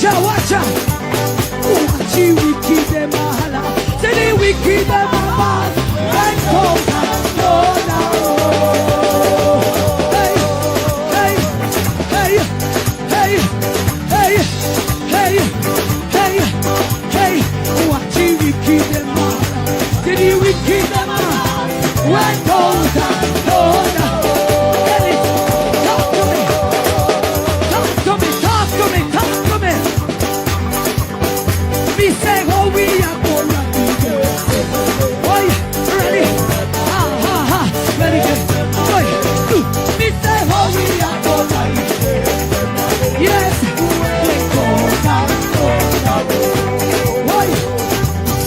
Trouble. Watch out. Watch you wicked them mahala. Say the wicked them bad. And come Hey. Watch you wicked them mahala. Say the wicked them bad. When goes down. Say how we are gonna do this. Boy, ready? Very good. Boy, me say how we are gonna do this. Yes, we go down. Boy,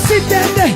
sit down there.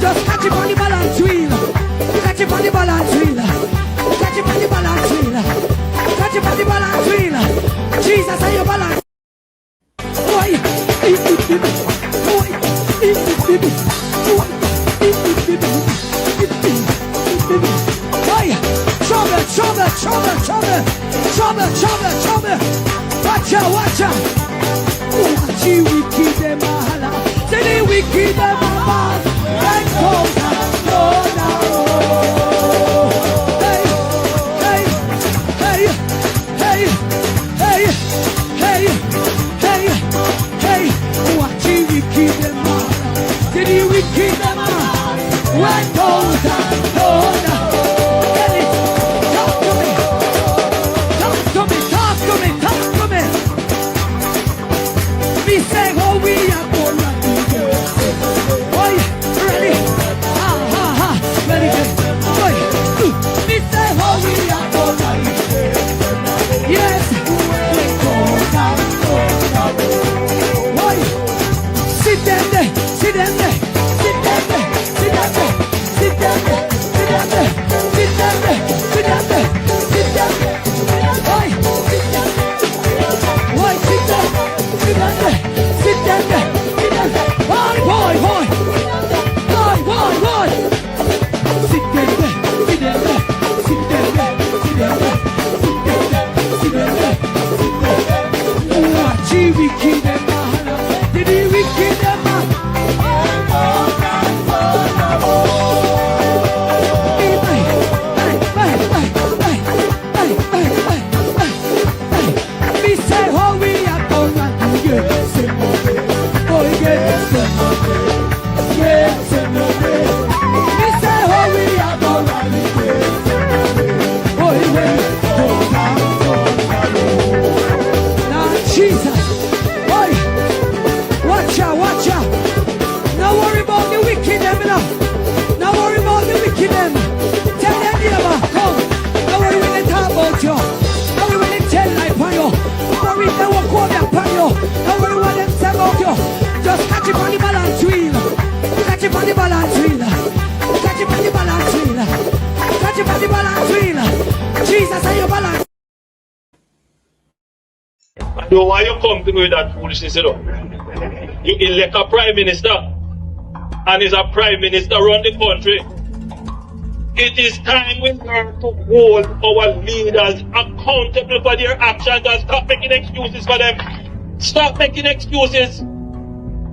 Just catch it on the balance wheel. Catch it on the balance wheel. Catch it on the balance wheel. Catch it on the balance wheel. Jesus, are you balance? Boy, trouble. Watch out. Watch you wicked them mahala. Say the wicked them bad. And come down. Hey. Watch you wicked them mahala. Say the wicked them bad. And come down. Talk to me. Me say how we are gonna do this. Boy, ready? Very good. Boy, me say how we are gonna do this. Yes, we go down. Boy, sit down there. Just catch it on the balance wheel. Catch it on the balance wheel. Catch it on the balance wheel. Catch it on the balance wheel. Jesus, are you balance? So why you come to me with that foolishness, you know? You elect a prime minister, and he's a prime minister run the country. It is time we learn to hold our leaders accountable for their actions and stop making excuses for them. Stop making excuses.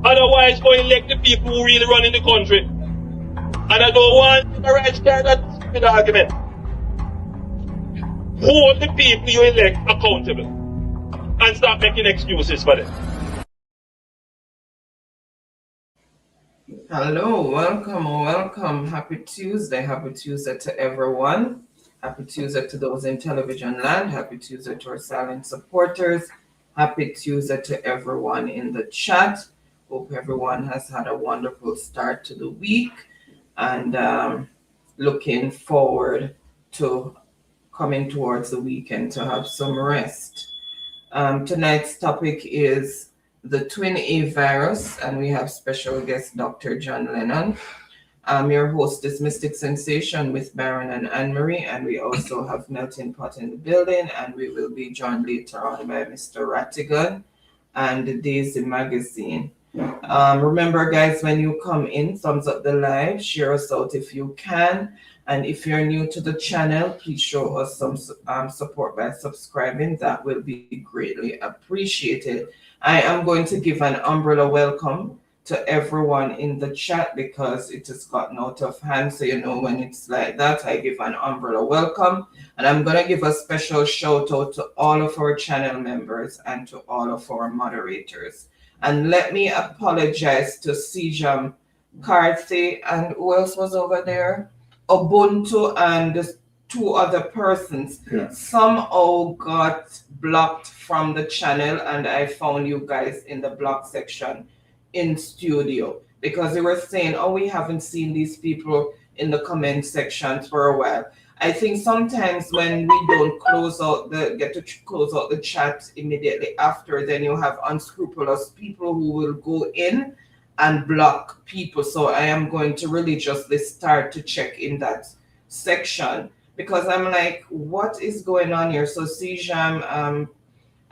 Otherwise, go elect the people who really run in the country. And I don't want the right start that stupid argument. Hold the people you elect accountable and stop making excuses for them. Hello, welcome. Happy Tuesday to everyone. Happy Tuesday to those in television land. Happy Tuesday to our silent supporters. Happy Tuesday to everyone in the chat. Hope everyone has had a wonderful start to the week and looking forward to coming towards the weekend to have some rest. Tonight's topic is the twin A virus, and we have special guest Dr. John Lennon. Your host is Mystic Sensation with Baron and Anne-Marie, and we also have Melting Pot in the building, and we will be joined later on by Mr. Rattigan and Daisy Magazine. Remember, guys, when you come in, thumbs up the live, share us out if you can. And if you're new to the channel, please show us some support by subscribing. That will be greatly appreciated. I am going to give an umbrella welcome to everyone in the chat because it has gotten out of hand. So, when it's like that, I give an umbrella welcome. And I'm going to give a special shout out to all of our channel members and to all of our moderators. And let me apologize to Seaga, Carthy, and who else was over there? Ubuntu and the two other persons somehow got blocked from the channel, and I found you guys in the block section in studio because they were saying, oh, we haven't seen these people in the comment section for a while. I think sometimes when we don't get to close out the chat immediately after, then you have unscrupulous people who will go in and block people. So I am going to religiously start to check in that section because I'm like, what is going on here? So Seaga,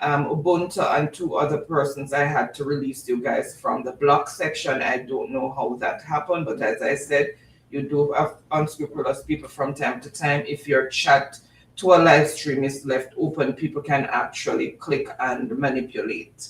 Ubuntu, and two other persons, I had to release you guys from the block section. I don't know how that happened, but as I said, you do have unscrupulous people from time to time. If your chat to a live stream is left open, people can actually click and manipulate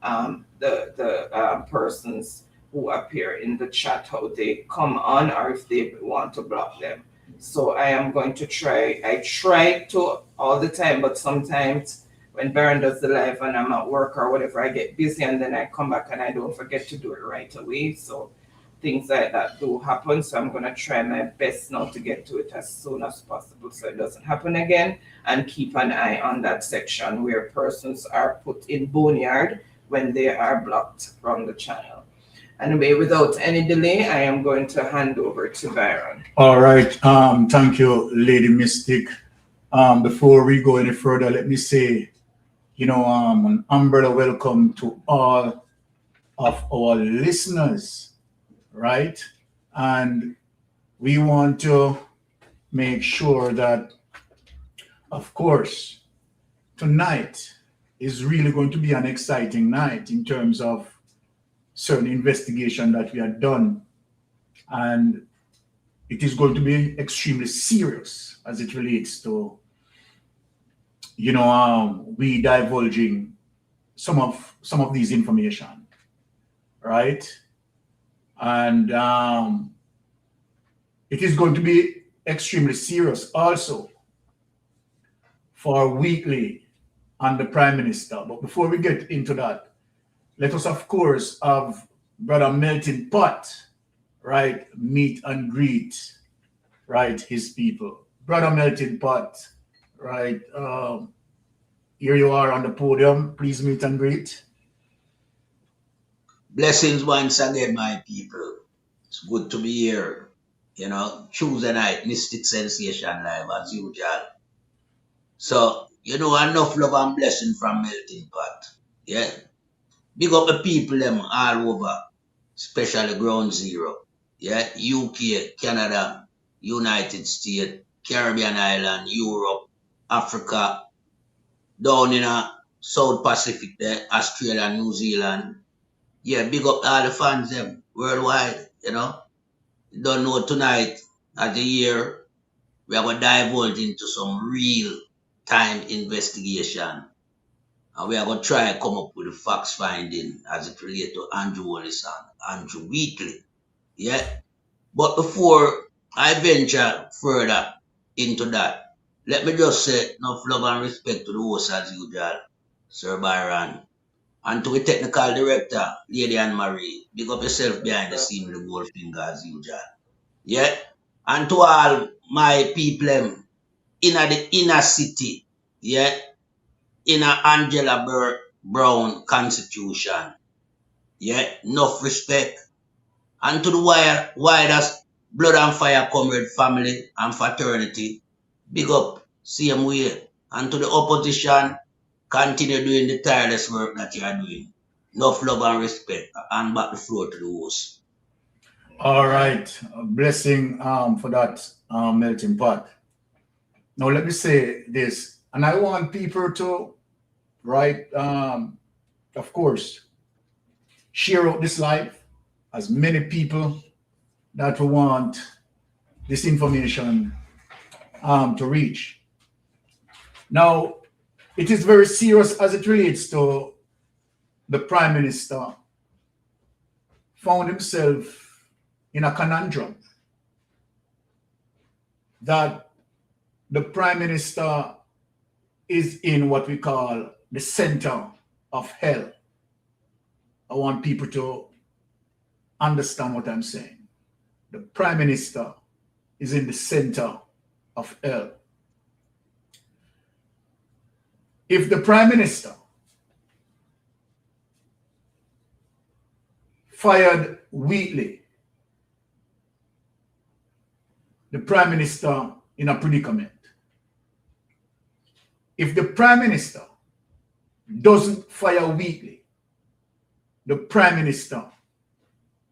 the persons who appear in the chat, how they come on, or if they want to block them. So I am going to try. I try to all the time, but sometimes when Baron does the live and I'm at work or whatever, I get busy and then I come back and I don't forget to do it right away. So things like that do happen. So I'm going to try my best now to get to it as soon as possible so it doesn't happen again, and keep an eye on that section where persons are put in boneyard when they are blocked from the channel. Anyway, without any delay, I am going to hand over to Byron. All right. Thank you, Lady Mystic. Before we go any further, let me say, an umbrella welcome to all of our listeners, right? And we want to make sure that, of course, tonight is really going to be an exciting night in terms of certain investigation that we have done, and it is going to be extremely serious as it relates to we divulging some of these information, right? And it is going to be extremely serious also for weekly and the Prime Minister. But before we get into that, let us, of course, have Brother Melting Pot, right, meet and greet, right, his people. Brother Melting Pot, right, here you are on the podium. Please meet and greet. Blessings once again, my people. It's good to be here. Tuesday night, Mystic Sensation Live as usual. So, enough love and blessing from Melting Pot. Yeah. Big up the people them all over, especially Ground Zero. Yeah, UK, Canada, United States, Caribbean Island, Europe, Africa, down in South Pacific there, Australia, New Zealand. Yeah, big up all the fans them worldwide, Don't know tonight at the year we are going to divulge into some real time investigation. And we are going to try and come up with the facts finding as it relates to Andrew Wallace and Andrew Wheatley. Yeah. But before I venture further into that, let me just say enough love and respect to the host as usual, Sir Byron, and to the technical director, Lady Anne Marie. Big up yourself behind the scene with the gold finger as usual. Yeah. And to all my people in the inner city, yeah, in a Angela Brown constitution. Yeah, enough respect. And to the widest blood and fire comrade family and fraternity, big up, same way. And to the opposition, continue doing the tireless work that you are doing. Enough love and respect. And back the floor to the host. All right. A blessing for that melting pot. Now, let me say this, and I want people to, right, of course, share out this live as many people that will want this information to reach. Now, it is very serious as it relates to the Prime Minister found himself in a conundrum that the Prime Minister is in what we call the center of hell. I want people to understand what I'm saying. The Prime Minister is in the center of hell. If the Prime Minister fired Wheatley, the Prime Minister in a predicament. If the Prime Minister doesn't fire Wheatley, the Prime Minister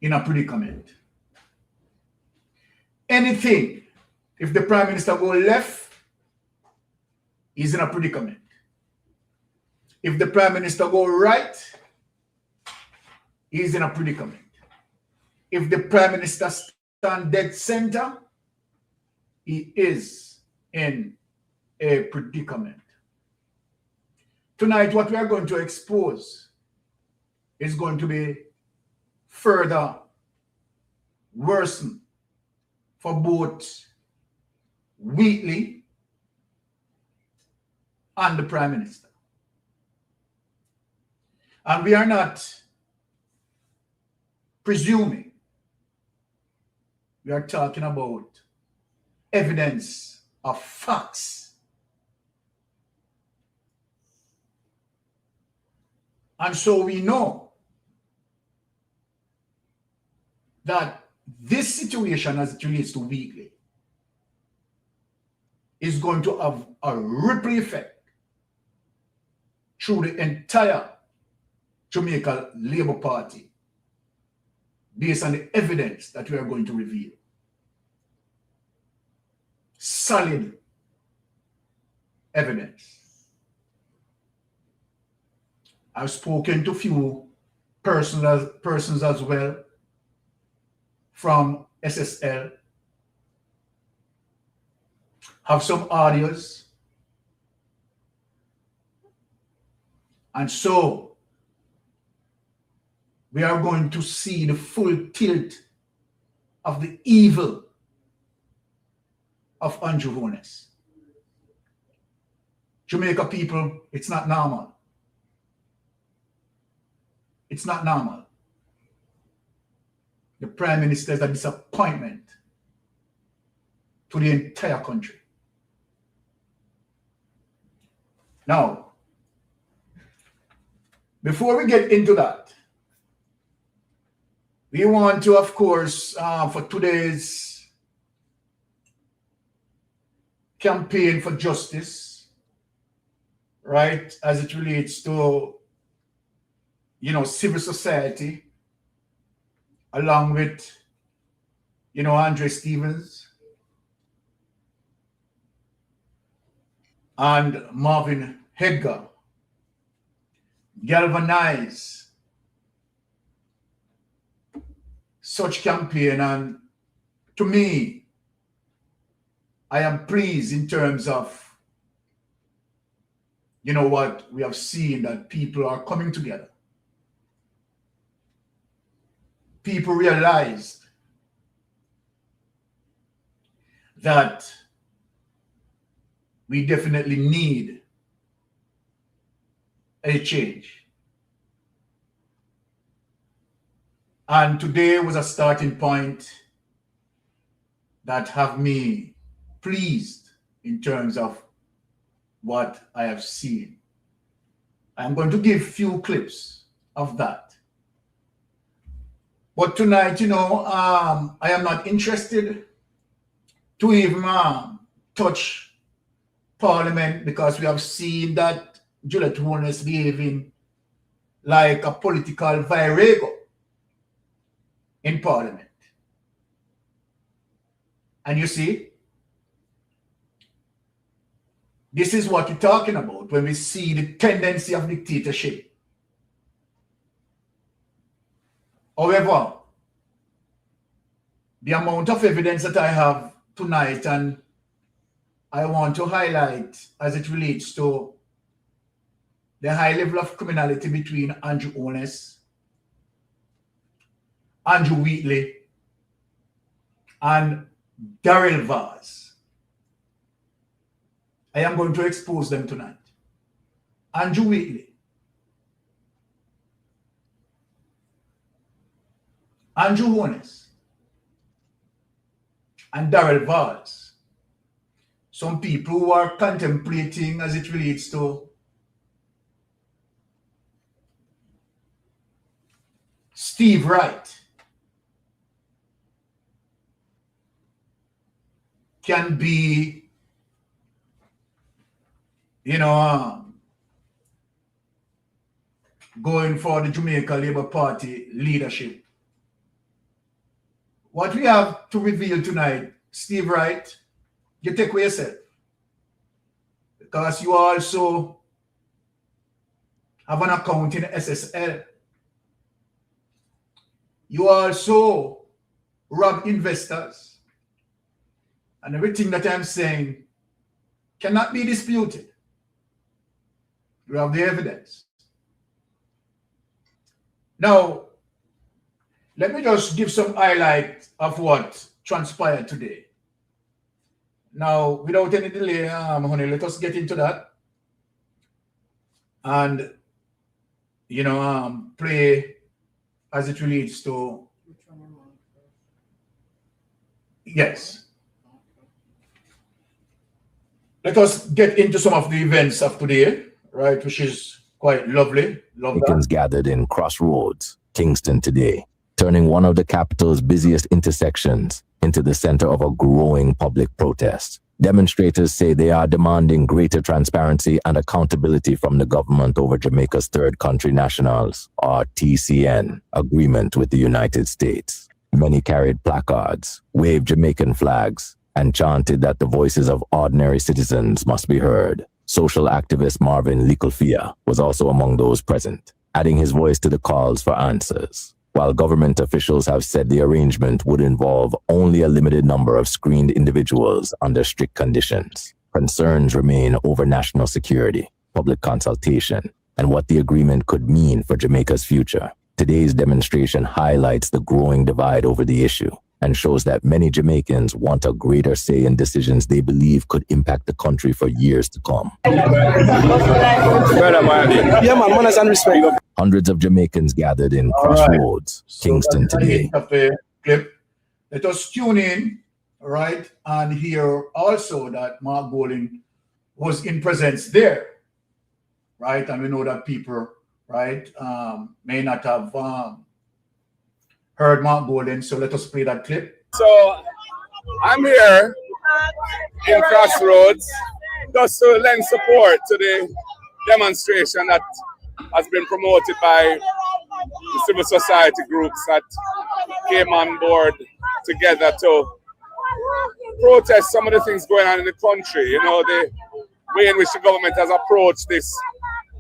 in a predicament. Anything, if the Prime Minister go left, he's in a predicament. If the Prime Minister go right, he's in a predicament. If the Prime Minister stand dead center, he is in a predicament. Tonight, what we are going to expose is going to be further worsen for both Wheatley and the Prime Minister. And we are not presuming. We are talking about evidence of facts. And so we know that this situation as it relates to Wheatley is going to have a ripple effect through the entire Jamaica Labour Party based on the evidence that we are going to reveal. Solid evidence. I've spoken to few persons as well from SSL. Have some audios. And so we are going to see the full tilt of the evil of Andrew Wallace. Jamaica people, it's not normal. It's not normal. The Prime Minister is a disappointment to the entire country. Now, before we get into that, we want to, of course, for today's campaign for justice, right, as it relates to, civil society, along with, Andre Stevens and Marvin Hedger, galvanize such campaign. And to me, I am pleased in terms of, you know what, we have seen that people are coming together. People realized that we definitely need a change. And today was a starting point that have me pleased in terms of what I have seen. I'm going to give few clips of that. But tonight, you know, I am not interested to even touch Parliament, because we have seen that Juliet Warner is behaving like a political virago in Parliament. And you see, this is what we're talking about when we see the tendency of dictatorship. However, the amount of evidence that I have tonight, and I want to highlight as it relates to the high level of criminality between Andrew Holness, Andrew Wheatley, and Daryl Vaz. I am going to expose them tonight. Andrew Wheatley, Andrew Holness, and Daryl Vaz. Some people who are contemplating as it relates to Steve Wright can be, you know, going for the Jamaica Labour Party leadership. What we have to reveal tonight, Steve Wright, you take away yourself, because you also have an account in SSL. You also rob investors, and everything that I'm saying cannot be disputed. You have the evidence. Now, let me just give some highlight of what transpired today. Now, without any delay, honey, let us get into that. And, you know, play as it relates to... Yes. Let us get into some of the events of today, right, which is quite lovely. Love Jamaicans gathered in Crossroads, Kingston today, turning one of the capital's busiest intersections into the center of a growing public protest. Demonstrators say they are demanding greater transparency and accountability from the government over Jamaica's Third Country Nationals, or TCN, agreement with the United States. Many carried placards, waved Jamaican flags, and chanted that the voices of ordinary citizens must be heard. Social activist Marvin Licolfia was also among those present, adding his voice to the calls for answers. While government officials have said the arrangement would involve only a limited number of screened individuals under strict conditions, concerns remain over national security, public consultation, and what the agreement could mean for Jamaica's future. Today's demonstration highlights the growing divide over the issue and shows that many Jamaicans want a greater say in decisions they believe could impact the country for years to come. Hundreds of Jamaicans gathered in Crossroads, Kingston today. Let us tune in, right, and hear also that Mark Golding was in presence there, right, and we know that people, right, may not have heard Mark Golding, so let us play that clip. So I'm here in Crossroads just to lend support to the demonstration that has been promoted by the civil society groups that came on board together to protest some of the things going on in the country. You know, the way in which the government has approached this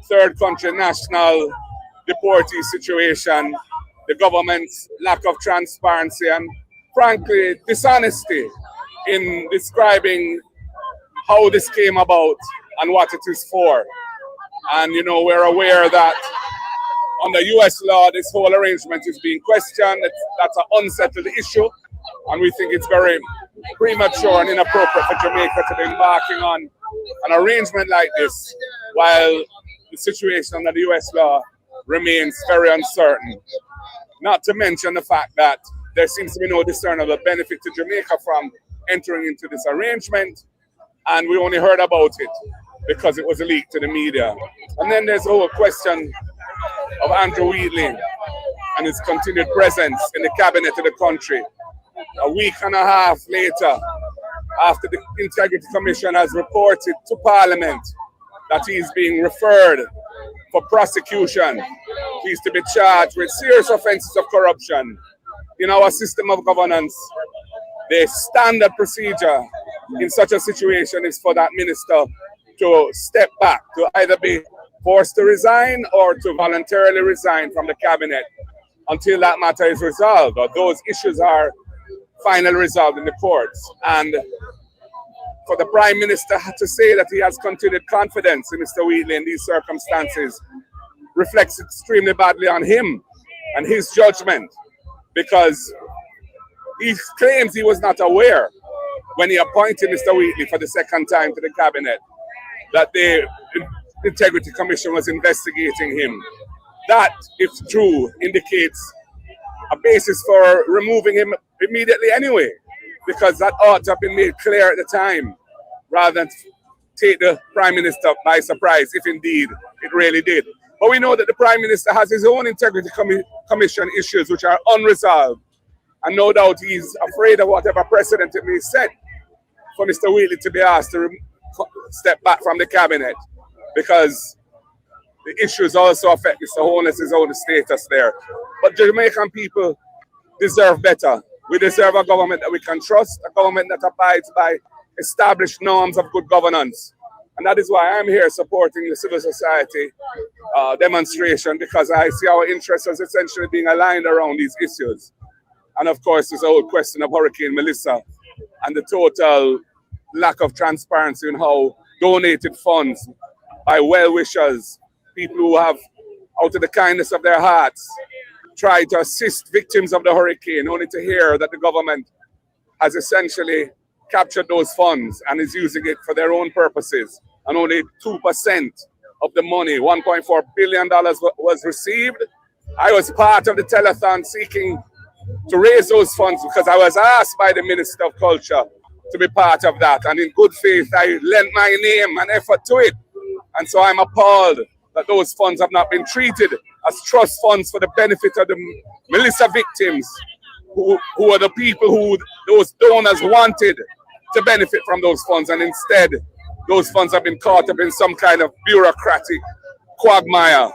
third country national deportee situation, the government's lack of transparency and, frankly, dishonesty in describing how this came about and what it is for. And, you know, we're aware that under US law, this whole arrangement is being questioned. That's an unsettled issue. And we think it's very premature and inappropriate for Jamaica to be embarking on an arrangement like this while the situation under the US law remains very uncertain. Not to mention the fact that there seems to be no discernible benefit to Jamaica from entering into this arrangement, and we only heard about it because it was leaked to the media. And then there's the whole question of Andrew Wheatley and his continued presence in the cabinet of the country. A week and a half later, after the Integrity Commission has reported to Parliament that he's being referred for prosecution, he's to be charged with serious offences of corruption. In our system of governance, the standard procedure in such a situation is for that minister to step back, to either be forced to resign or to voluntarily resign from the cabinet until that matter is resolved or those issues are finally resolved in the courts. And for the Prime Minister to say that he has continued confidence in Mr. Wheatley in these circumstances reflects extremely badly on him and his judgment, because he claims he was not aware when he appointed Mr. Wheatley for the second time to the cabinet that the Integrity Commission was investigating him. That, if true, indicates a basis for removing him immediately anyway, because that ought to have been made clear at the time, rather than take the Prime Minister by surprise, if indeed it really did. But we know that the Prime Minister has his own Integrity Commission issues which are unresolved, and no doubt he's afraid of whatever precedent it may set for Mr. Wheatley to be asked to step back from the cabinet, because the issues also affect Mr. Holness's own status there. But Jamaican people deserve better. We deserve a government that we can trust, a government that abides by established norms of good governance. And that is why I'm here supporting the civil society demonstration, because I see our interests as essentially being aligned around these issues. And of course, there's the whole question of Hurricane Melissa and the total lack of transparency in how donated funds by well-wishers, people who have, out of the kindness of their hearts, tried to assist victims of the hurricane, only to hear that the government has essentially captured those funds and is using it for their own purposes. And only 2% of the money, $1.4 billion, was received. I was part of the telethon seeking to raise those funds because I was asked by the Minister of Culture to be part of that. And in good faith, I lent my name and effort to it. And so I'm appalled that those funds have not been treated as trust funds for the benefit of the Melissa victims, who are the people who those donors wanted to benefit from those funds. And instead, those funds have been caught up in some kind of bureaucratic quagmire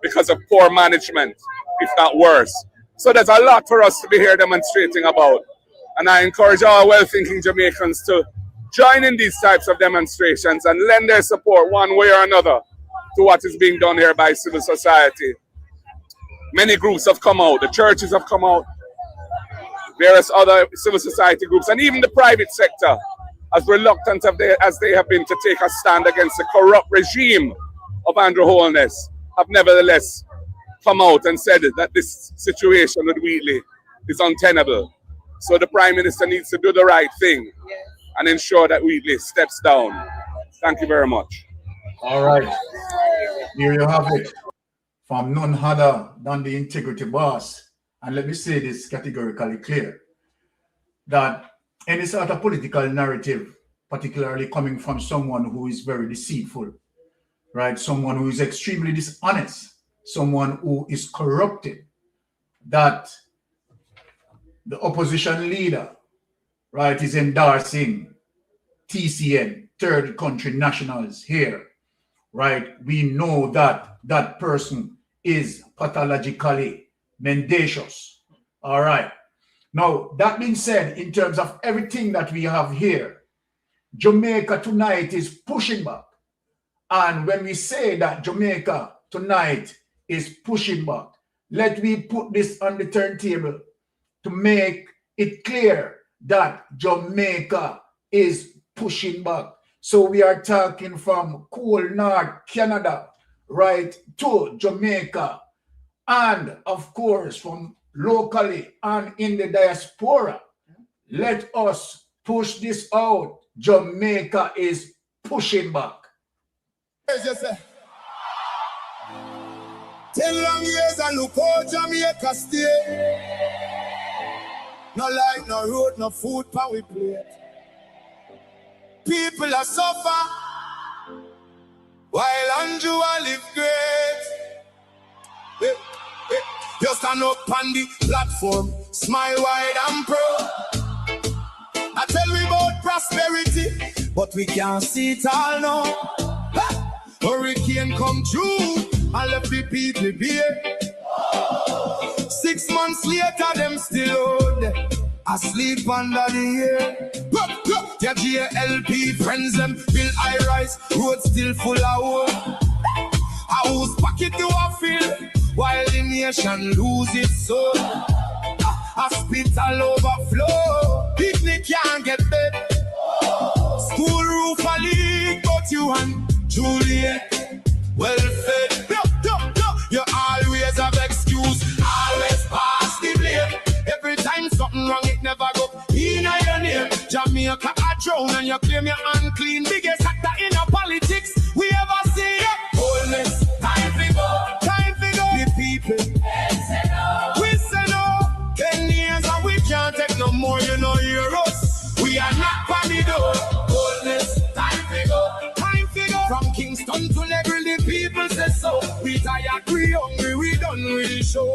because of poor management, if not worse. So there's a lot for us to be here demonstrating about. And I encourage all well-thinking Jamaicans to join in these types of demonstrations and lend their support one way or another to what is being done here by civil society. Many groups have come out, the churches have come out, various other civil society groups, and even the private sector, as reluctant as they have been to take a stand against the corrupt regime of Andrew Holness, have nevertheless come out and said that this situation with Wheatley is untenable. So the Prime Minister needs to do the right thing and ensure that Wheatley steps down. Thank you very much. All right. Here you have it from none other than the integrity boss. And let me say this categorically clear, that any sort of political narrative, particularly coming from someone who is very deceitful, right? Someone who is extremely dishonest, someone who is corrupted, that the opposition leader, right, is endorsing TCN, third country nationals here, right? We know that that person is pathologically mendacious. All right. Now, that being said, in terms of everything that we have here, Jamaica tonight is pushing back. And when we say that Jamaica tonight is pushing back, let me put this on the turntable to make it clear that Jamaica is pushing back. So we are talking from cool North Canada, right, to Jamaica, and of course from locally and in the diaspora. Let us push this out. Jamaica is pushing back. 10 long years and look how Jamaica stay. No light, no road, no food for we plate. People are suffer while Anjua live great. You stand up on the platform, smile wide and proud. I tell we about prosperity, but we can't see it all now. Hurricane come through and left the people bare. 6 months later, them still out asleep under the air. Their GLP friends them build high rise, roads still full of hope. A whose pocket do I feel while the nation lose its soul? Hospital overflow, picnic can't get bed. School roof a leak, but you and Juliet well fed. You always have excuse, always pass the blame. Every time something wrong, it never go in your name. Jamaica a drown and you claim you're unclean. Biggest actor in our politics we ever see. Boldness, time to go, time to go. The people, we say no. 10 years and we can't take no more, you know, hear us. We are not for the door. Boldness, time to go, time to go. From Kingston to Level, the people say so. We tired, we hungry, we done really show.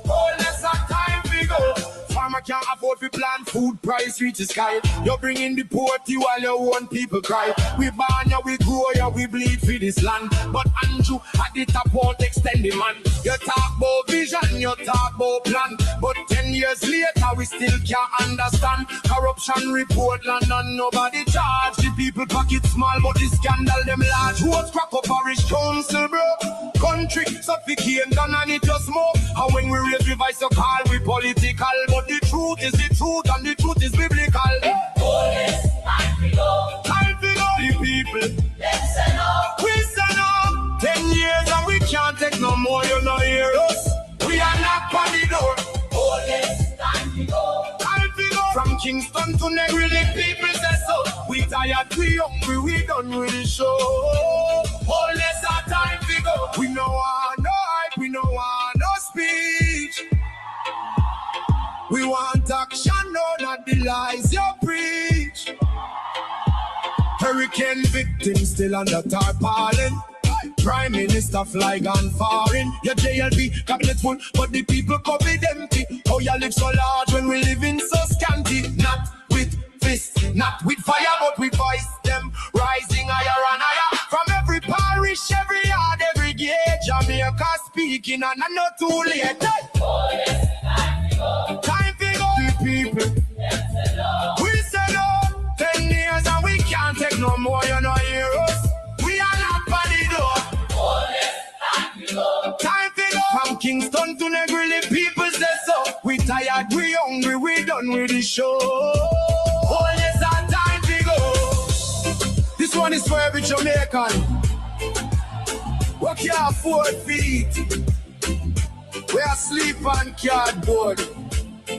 Boldness, time to go. Farmer can't afford to plant, food price reach the sky. You bring in the poverty while your own people cry. We born ya, we grow ya, we bleed for this land. But Andrew at the top won't extend the man. You talk about vision, you talk about plan. But 10 years later, we still can't understand. Corruption report land and nobody charge. The people pocket small, but the scandal them large. Who's crack up parish council, bro? Country suffocate down and it just more. And when we raise revise so call we political, but the truth is the truth and the truth is biblical. Police, time to go. Time to go. The people, them say no. We say no. 10 years and we can't take no more, you know hear us. We are not on the door. Police, time to go. Time to go. From Kingston to Negri, the people say so. We tired, we hungry, we done with the show. Police, our time to go. We know our no hype, we know our no speech. We want action, no, not the lies you preach. Hurricane victims still under tarpaulin. Prime Minister fly gone foreign. Your JLP cabinet full, but the people covered empty. Oh, you live so large when we live in so scanty. Not with fists, not with fire, but with voice them rising higher and higher. From every parish, every yard, every gate, Jamaica speaking and I'm not too late. Oh, yes, time to go. Time to go. The people, we say no. 10 years and we can't take no more, you know hear us. We are not by the door. Oh, yes, time to go. Time to go. From Kingston to Negri, the people say so. We tired, we hungry, we done with the show. Oh, yes, our time to go. This one is for every Jamaican. What can't afford feet? We are sleep on cardboard.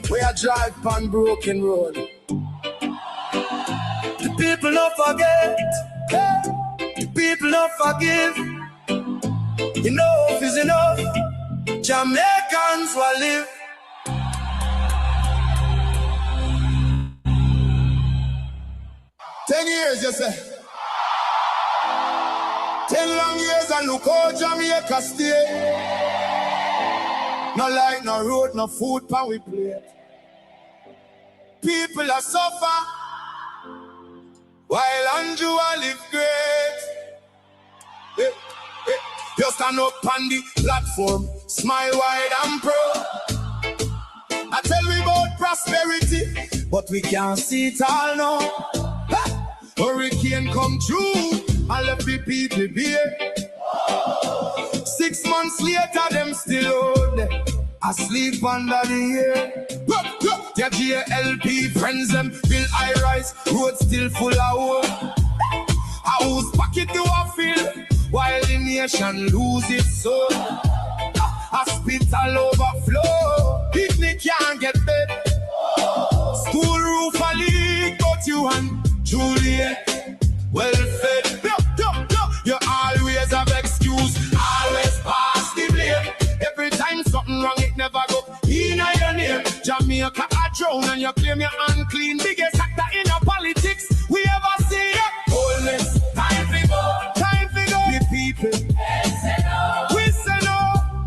We are drive on broken road. The people don't forget. The people don't forgive. Enough is enough. Jamaicans will live. "10 years, you say. 10 long years and look how Jamaica stay. No light, no road, no food for we plate. People are suffer while Anjua live great. You stand up on the platform, smile wide and proud. I tell we about prosperity, but we can't see it all now. Hurricane come through and left the people bare. 6 months later, them still out asleep under the air. Their GLP friends them build high rise, roads still full of hope. A whose pocket do I feel while the nation lose its soul? Hospital overflow, picnic can't get bed. School roof a leak, but you and Juliet well fed. You always have excuse, always pass the blame. Every time something wrong, it never go in your name. Jamaica a drown and you claim you're unclean. Biggest actor in our politics we ever see. Wholeness, time to go, time to go. The people, we say no.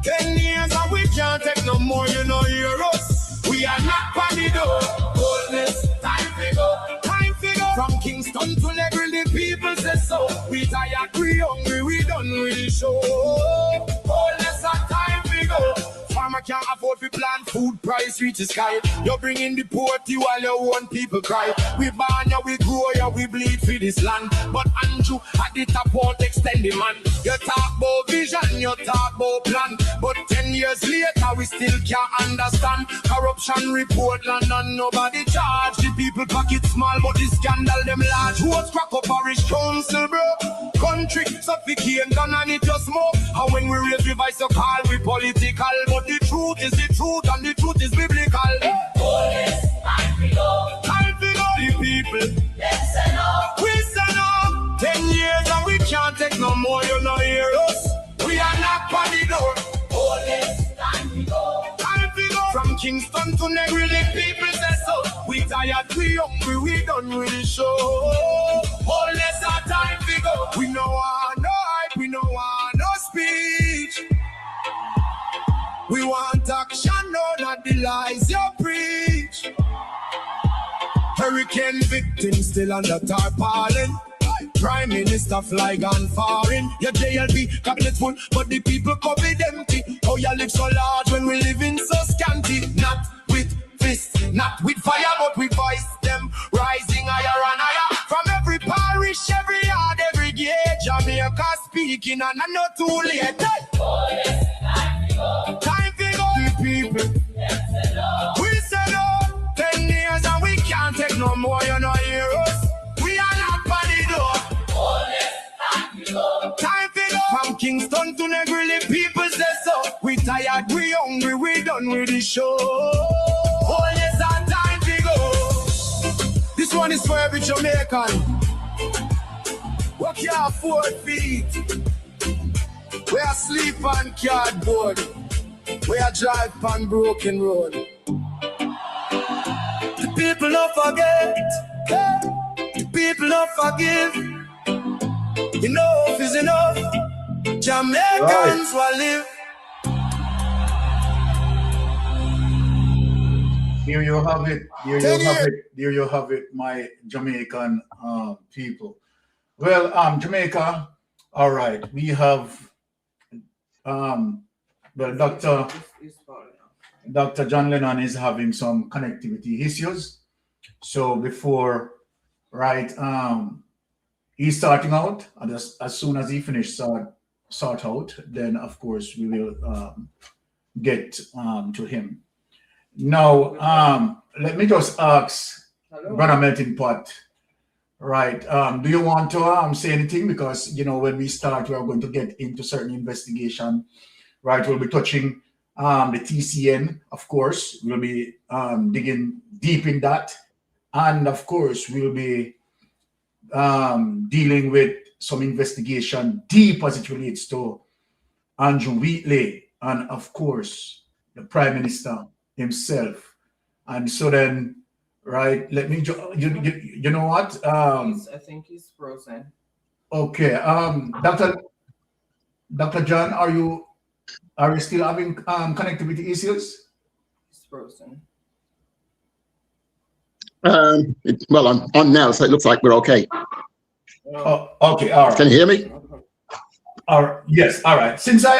10 years and we can't take no more, you know, hear us. We are not panic door. Wholeness, time to go, time to go. From Kingston to Negril, the people say so. We tired, we hungry, we done really show. Wholeness, time to go. Farmer can't afford to plant, food price reach the sky. You bring in the poverty while your own people cry. We born ya, we grow ya, we bleed for this land. But Andrew at the top won't extend the man. You talk about vision, you talk about plan. But 10 years later, we still can't understand. Corruption report land and nobody charge. The people pocket small, but the scandal them large. What's crack up parish council, bro? Country suffocate, gun and it just smoke. And when we raise the voice, you call we political. But the truth is the truth, and the truth is biblical. Police, time to go. Time to go. The people, yes and no. We say no. 10 years and we can't take no more, you know, hear us. We are not on the door. Police, time to go. Time to go. From Kingston to Negril, the people say so. We tired, we hungry, we done with the show. Police, our time to go. We know our no hype, we know our no speech. We want action, no, not the lies you preach. Hurricane victims still under tarpaulin. Prime Minister fly gone foreign. Your JLP cabinet full, but the people COVID empty. Oh, you live so large when we live in so scanty. Not with fists, not with fire, but we voice them rising higher and higher. From every parish, every yard, every gate, Jamaica speaking, and I'm not too late. Time to go, the people. We say no. 10 years and we can't take no more, you know, hear us. We are not panic door. Time to go. From Kingston to Negril, the people say so. We tired, we hungry, we done with the show. Oh yes, our time to go. This one is for every Jamaican. Walk your 4 feet. We are sleep on cardboard. We are drive on broken road. The people don't forget. The people don't forgive. Enough is enough. Jamaicans will live. Here you have it. Here you have it. There you have it, my Jamaican people. Well, Jamaica. All right, we have. Well, Dr. John Lennon is having some connectivity issues. So before, right, he's starting out, and as soon as he finishes sort out, then of course we will get to him. Now, let me just ask Brother Melting Pot, right? Do you want to say anything? Because, you know, when we start, we are going to get into certain investigation, right? We'll be touching the TCN, of course. We'll be digging deep in that. And of course, we'll be dealing with some investigation deep as it relates to Andrew Wheatley and, of course, the Prime Minister himself. And so then, right, let me, you know what? I think he's frozen. Okay. Dr. John, are you still having connectivity issues? He's frozen. Well, I'm on now, so it looks like we're okay. Oh, okay, all right. Can you hear me? All right. Yes, all right. Since I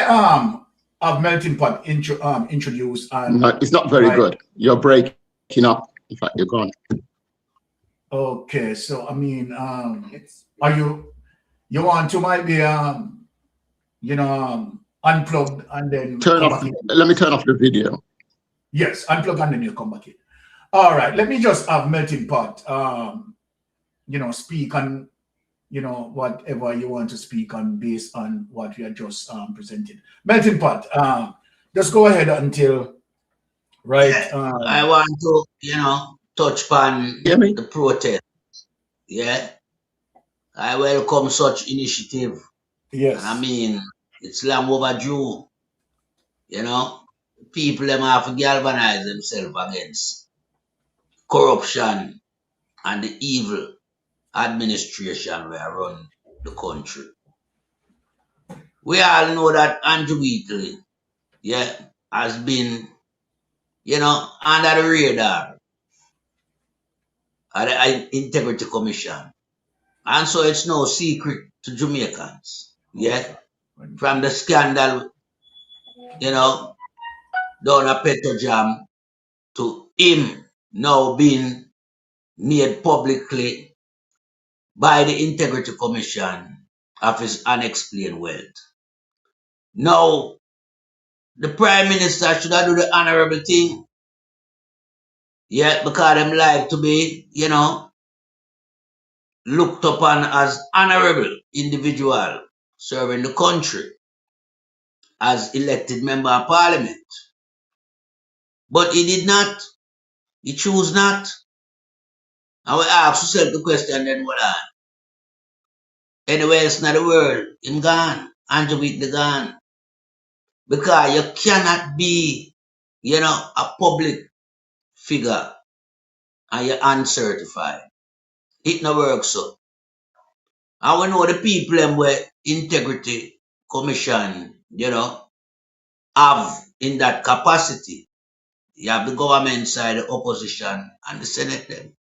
have Melting Pot introduced, and No, it's not very good. You're breaking up. In fact, you're gone. Okay, so I mean, are you want to might be unplugged and then Turn off. Let me turn off the video. Yes, unplug and then you come back in. All right, let me just have Melting Pot, speak on, whatever you want to speak on based on what we are just presented. Melting Pot, just go ahead until, right? Yeah. I want to, touch upon Hear me? the protest. Yeah. I welcome such initiative. And I Yes. mean, it's long overdue. People them have to galvanize themselves against corruption and the evil administration where run the country. We all know that Andrew Wheatley, has been, under the radar at the Integrity Commission. And so it's no secret to Jamaicans, from the scandal, down at Petrojam to him now being made publicly by the Integrity Commission of his unexplained wealth. Now, the Prime Minister should have do the honorable thing, because them like to be, looked upon as honorable individual serving the country as elected member of parliament. But he did not. He chose not. And we ask ourselves the question then what on? Anywhere else in the world, him gone. Andrew Whitney gone. Because you cannot be, a public figure and you're uncertified. It no works so. And we know the people them where integrity commission, have in that capacity. You have the government side, the opposition, and the Senate them.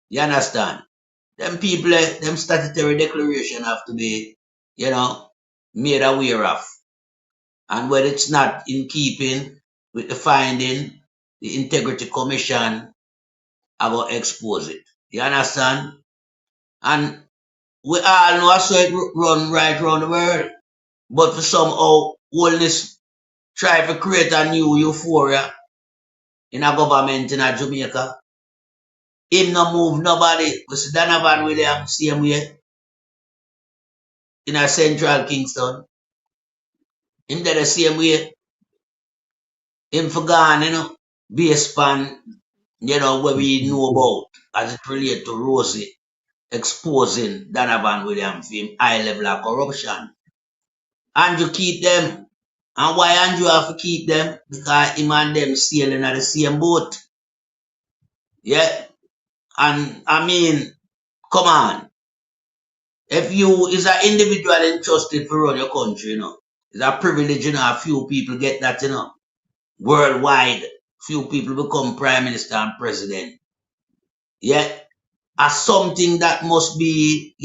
You understand? Them people, them statutory declaration have to be, made aware of. And when it's not in keeping with the finding, the Integrity Commission are going to expose it. You understand? And we all know so it run right around the world. But for somehow, wholeness try to create a new euphoria in a government in a Jamaica. Him no move nobody. We see Donovan Williams same way in a central Kingston. Him did the same way. Him for gone, based on, what we know about as it relates to Rosie exposing Donovan Williams for him high level of corruption. Andrew keep them. And why Andrew have to keep them? Because him and them sailing at the same boat. Yeah. And I mean, come on. If you is an individual entrusted to run your country, it's a privilege, a few people get that, worldwide. Few people become prime minister and president. Yeah. As something that must be,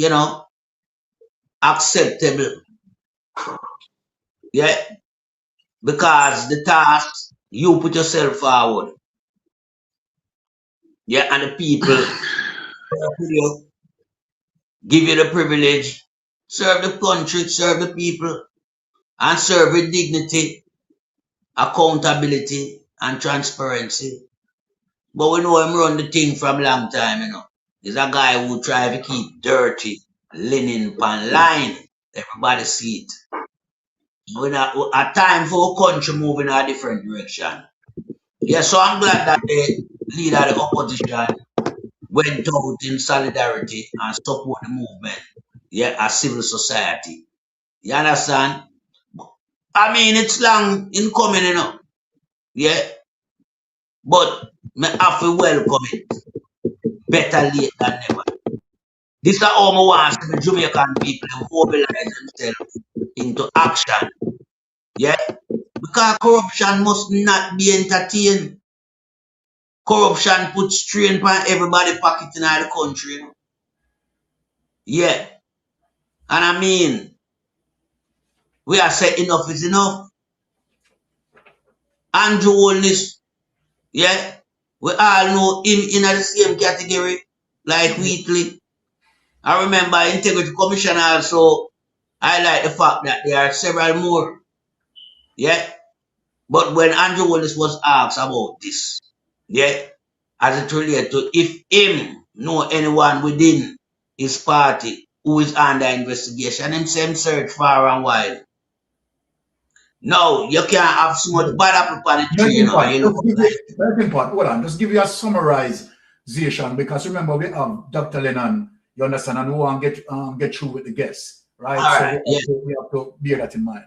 acceptable. Yeah. Because the task, you put yourself forward. Yeah, and the people give you the privilege, serve the country, serve the people, and serve with dignity, accountability, and transparency. But we know him run the thing from long time, He's a guy who try to keep dirty linen pan line. Everybody see it. We're not a time for our country moving in a different direction. Yeah, so I'm glad that the leader of the opposition went out in solidarity and support the movement. Yeah, as civil society. You understand? I mean, it's long in coming, Yeah. But me have to welcome it. Better late than never. This is how I want to see the Jamaican people mobilize themselves into action. Yeah? Because corruption must not be entertained. Corruption puts strain on everybody's pocket in the country. Yeah. And I mean, we are saying enough is enough. Andrew Holness, yeah, we all know him in the same category like Wheatley. I remember Integrity Commission also highlight the fact that there are several more. Yeah. But when Andrew Holness was asked about this, yeah, as it relates to if him know anyone within his party who is under investigation, him same search far and wide. No, you can't have so much bad apple on the tree, you know, and you look like. Hold on, just give you a summarization because remember we have Dr. Lennon, you understand, and we want to get through with the guests, right? All right, we have to bear that in mind.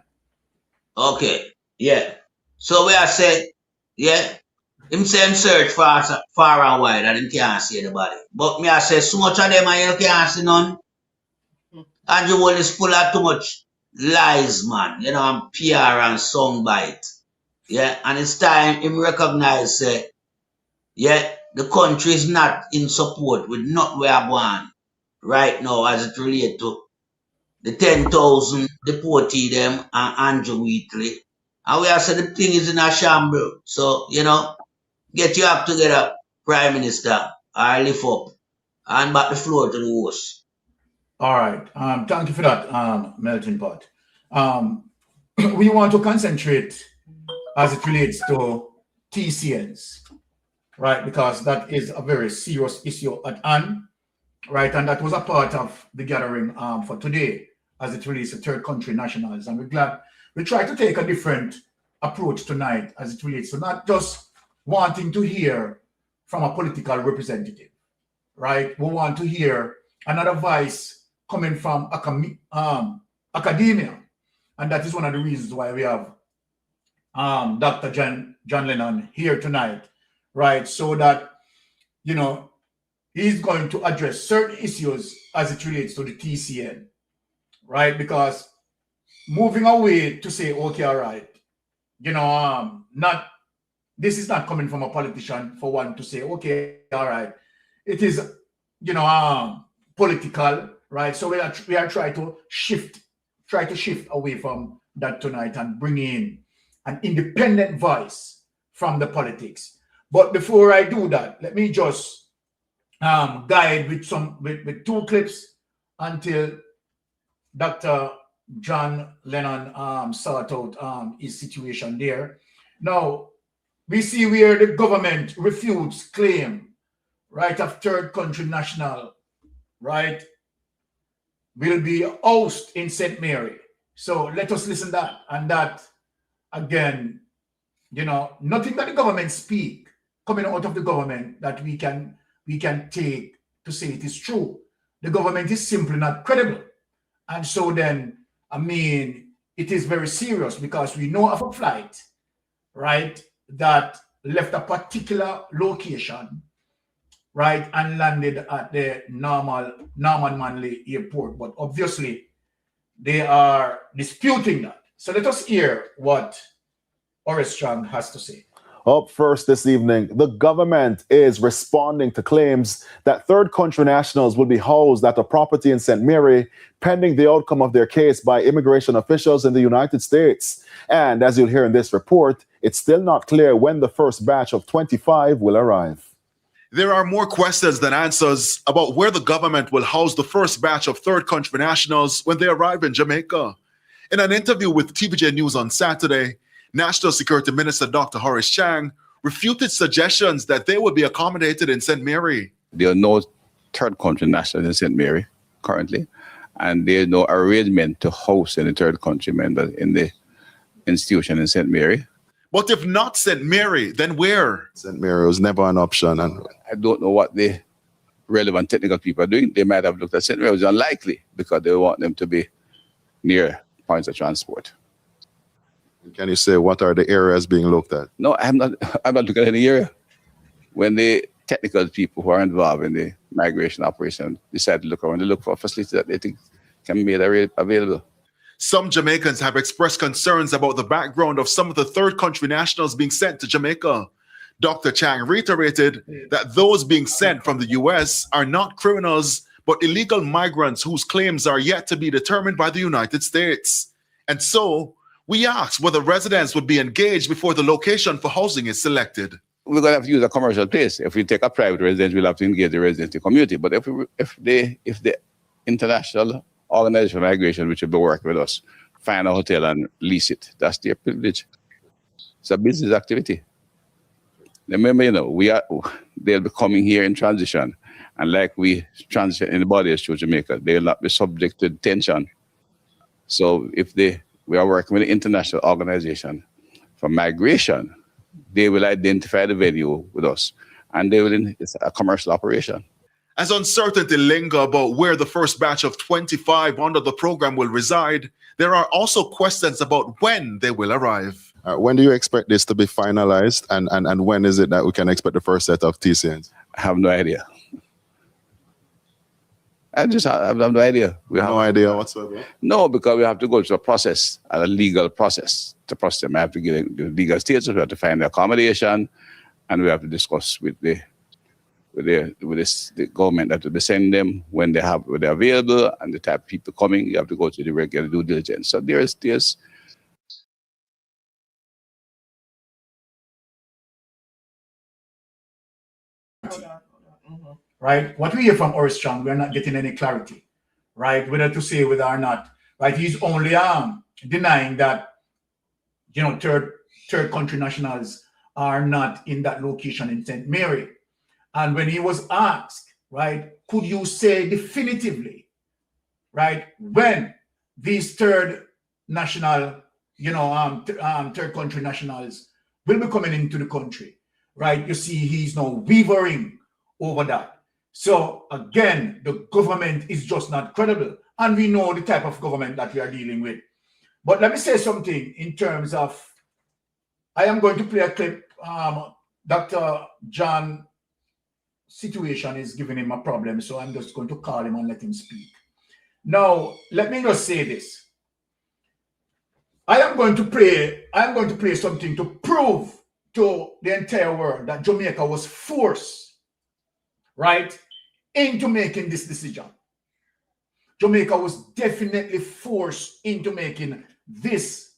Okay, yeah. So we are said, yeah, him same search far and wide and him can't see anybody. But me I say so much of them and you can't see none. Andrew Wall is full of too much lies, man. You know, and PR and soundbite. Yeah, and it's time him recognize yeah, the country is not in support with not where I want right now as it relates to the 10,000 deportee them and Andrew Wheatley. And we have said the thing is in a shambles. So, you know, get your act together, Prime Minister, or lift up and back the floor to the host. All right. Thank you for that, Melting Pot. We want to concentrate as it relates to TCNs, right? Because that is a very serious issue at hand, right? And that was a part of the gathering for today as it relates to third country nationals. And we're glad we try to take a different approach tonight as it relates to not just wanting to hear from a political representative, right? We want to hear another voice coming from academia. And that is one of the reasons why we have Dr. John Lennon here tonight, right? So that, you know, he's going to address certain issues as it relates to the TCN, right? Because moving away to say, okay, all right, you know, this is not coming from a politician for one to say, okay, all right, it is, you know, political, right? So we are trying to shift away from that tonight and bring in an independent voice from the politics. But before I do that, let me just guide with two clips until Dr. John Lennon sort out his situation there. Now, we see where the government refutes claim, right, of third country national, right, will be housed in St. Mary. So let us listen to that. And that, again, you know, nothing that the government speak coming out of the government that we can take to say it is true. The government is simply not credible. And so then, I mean, it is very serious because we know of a flight, right, that left a particular location, right, and landed at the Norman Manley Airport. But obviously, they are disputing that. So let us hear what Horace Strang has to say. Up first this evening, the government is responding to claims that third country nationals will be housed at a property in St. Mary pending the outcome of their case by immigration officials in the United States. And as you'll hear in this report, it's still not clear when the first batch of 25 will arrive. There are more questions than answers about where the government will house the first batch of third country nationals when they arrive in Jamaica. In an interview with TVJ News on Saturday, National Security Minister Dr. Horace Chang refuted suggestions that they would be accommodated in St. Mary. There are no third country nationals in St. Mary currently, and there is no arrangement to house any third country member in the institution in St. Mary. But if not St. Mary, then where? St. Mary was never an option. And I don't know what the relevant technical people are doing. They might have looked at St. Mary. It was unlikely because they want them to be near points of transport. can you say what are the areas being looked at? No, I'm not looking at any area. When the technical people who are involved in the migration operation decide to look around, they look for facilities that they think can be made available. Some Jamaicans have expressed concerns about the background of some of the third country nationals being sent to Jamaica. Dr. Chang reiterated that those being sent from the U.S. are not criminals, but illegal migrants whose claims are yet to be determined by the United States. And so, we asked whether residents would be engaged before the location for housing is selected. We're going to have to use a commercial place. If we take a private residence, we'll have to engage the residential community. But if the international organization for migration, which will be working with us, find a hotel and lease it, that's their privilege. It's a business activity. Remember, they'll be coming here in transition. And like we transition anybody through Jamaica, they'll not be subject to detention. So if we are working with an international organization for migration, they will identify the venue with us. And it's a commercial operation. As uncertainty linger about where the first batch of 25 under the program will reside, there are also questions about when they will arrive. When do you expect this to be finalized, and when is it that we can expect the first set of TCNs? I have no idea. I have no idea. We have no idea whatsoever? No, because we have to go through a process, a legal process to process them. I have to get the legal status, we have to find the accommodation, and we have to discuss with the government that will send them when they're available and the type of people coming. You have to go to the regular due diligence. So there's right? What we hear from Orstrong, we're not getting any clarity, right? Whether to say whether or not, right? He's only denying that, third country nationals are not in that location in St. Mary. And when he was asked, right, could you say definitively, right, when these third national, third country nationals will be coming into the country, right? You see, he's now wavering over that. So again, the government is just not credible. And we know the type of government that we are dealing with. But let me say something in terms of, I am going to play a clip. Dr. John situation is giving him a problem, so I'm just going to call him and let him speak. Now, let me just say this. I am going to play something to prove to the entire world that Jamaica was forced, right, into making this decision. Jamaica was definitely forced into making this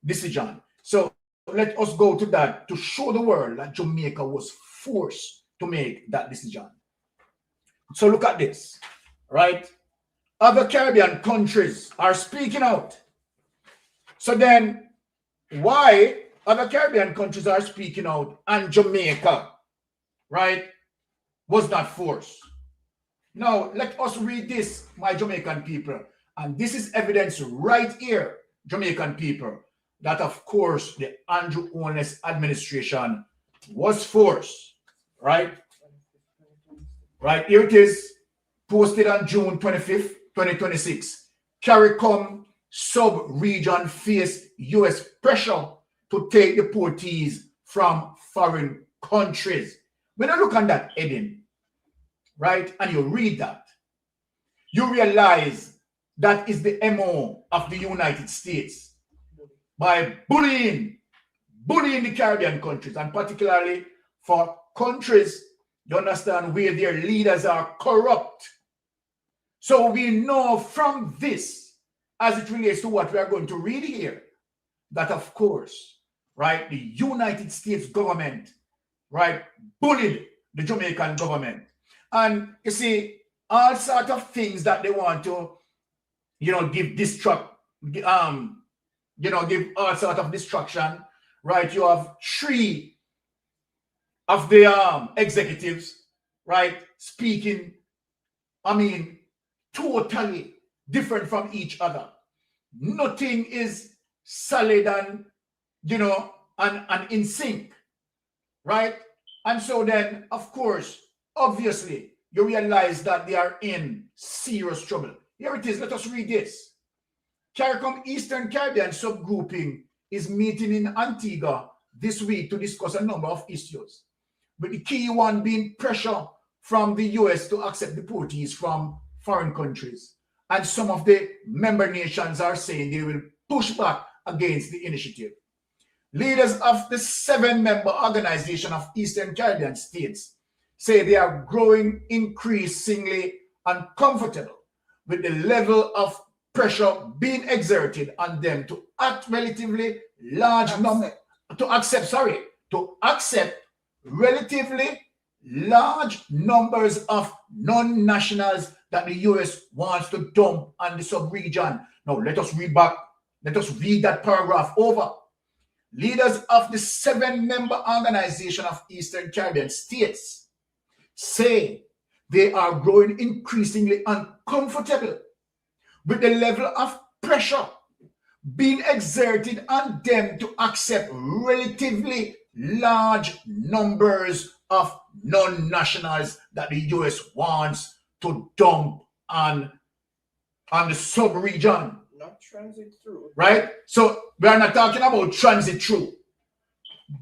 decision. So let us go to that to show the world that Jamaica was forced to make that decision. So look at this, right? Other Caribbean countries are speaking out. So then why other Caribbean countries are speaking out and Jamaica, right, was not forced? Now, let us read this, my Jamaican people. And this is evidence right here, Jamaican people, that of course the Andrew Holness administration was forced. Right? Right, here it is, posted on June 25th, 2026. CARICOM sub-region face U.S. pressure to take deportees from foreign countries. When I look on that heading, right, and you read that, you realize that is the MO of the United States by bullying the Caribbean countries, and particularly for countries, you understand, where their leaders are corrupt. So we know from this, as it relates to what we are going to read here, that of course, right, the United States government, right, bullied the Jamaican government. And you see, all sorts of things that they want to, give all sorts of destruction, right? You have three of the executives, right, speaking, totally different from each other. Nothing is solid and, and in sync, right? And so then, of course, obviously, you realize that they are in serious trouble. Here it is. Let us read this. CARICOM Eastern Caribbean subgrouping is meeting in Antigua this week to discuss a number of issues, with the key one being pressure from the U.S. to accept deportees from foreign countries. And some of the member nations are saying they will push back against the initiative. Leaders of the 7-member Organization of Eastern Caribbean States say they are growing increasingly uncomfortable with the level of pressure being exerted on them to accept relatively large numbers of non-nationals that the U.S. wants to dump on the sub-region. Now, let us read back. Let us read that paragraph over. leaders of the 7-member Organization of Eastern Caribbean States say they are growing increasingly uncomfortable with the level of pressure being exerted on them to accept relatively large numbers of non-nationals that the US wants to dump on the sub-region. Not transit through. Right? So we are not talking about transit through.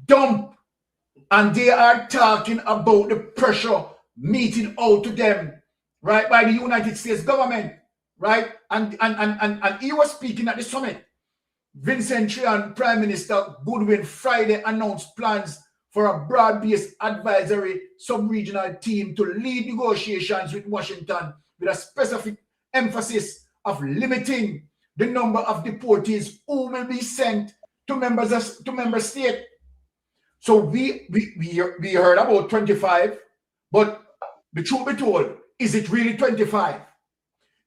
Dump. And they are talking about the pressure meted out to them, right, by the United States government, right? And he was speaking at the summit. Vincent Trian, Prime Minister Goodwin, Friday announced plans for a broad-based advisory sub-regional team to lead negotiations with Washington with a specific emphasis of limiting the number of deportees who will be sent to member state. So we heard about 25, but the truth be told, is it really 25?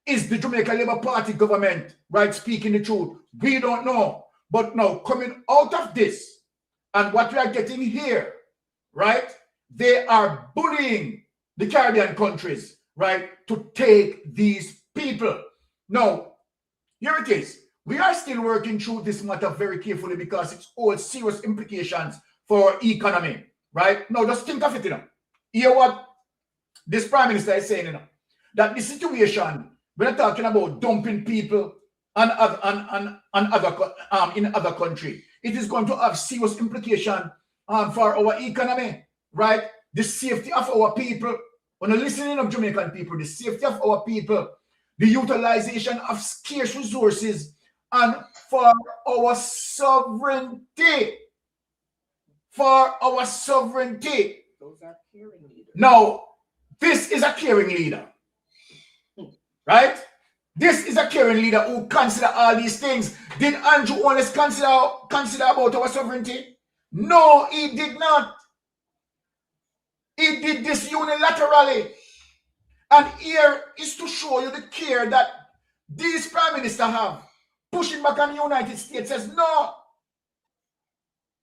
Is the Jamaica Labour Party government, right, speaking the truth? We don't know. But now, coming out of this, and what we are getting here, right, they are bullying the Caribbean countries, right, to take these people. Now, here it is. We are still working through this matter very carefully because it's all serious implications for our economy, right? Now, just think of it, Hear what this Prime Minister is saying, that the situation, we're talking about dumping people in other countries. It is going to have serious implication for our economy, right? The safety of our people, when you're listening of Jamaican people, the safety of our people, the utilization of scarce resources, and for our sovereignty. For our sovereignty. Those are caring leaders. Now, this is a caring leader. Right? This is a caring leader who consider all these things. Did Andrew Holness consider about our sovereignty? No, he did not. He did this unilaterally. And here is to show you the care that these prime ministers have. Pushing back on the United States says no.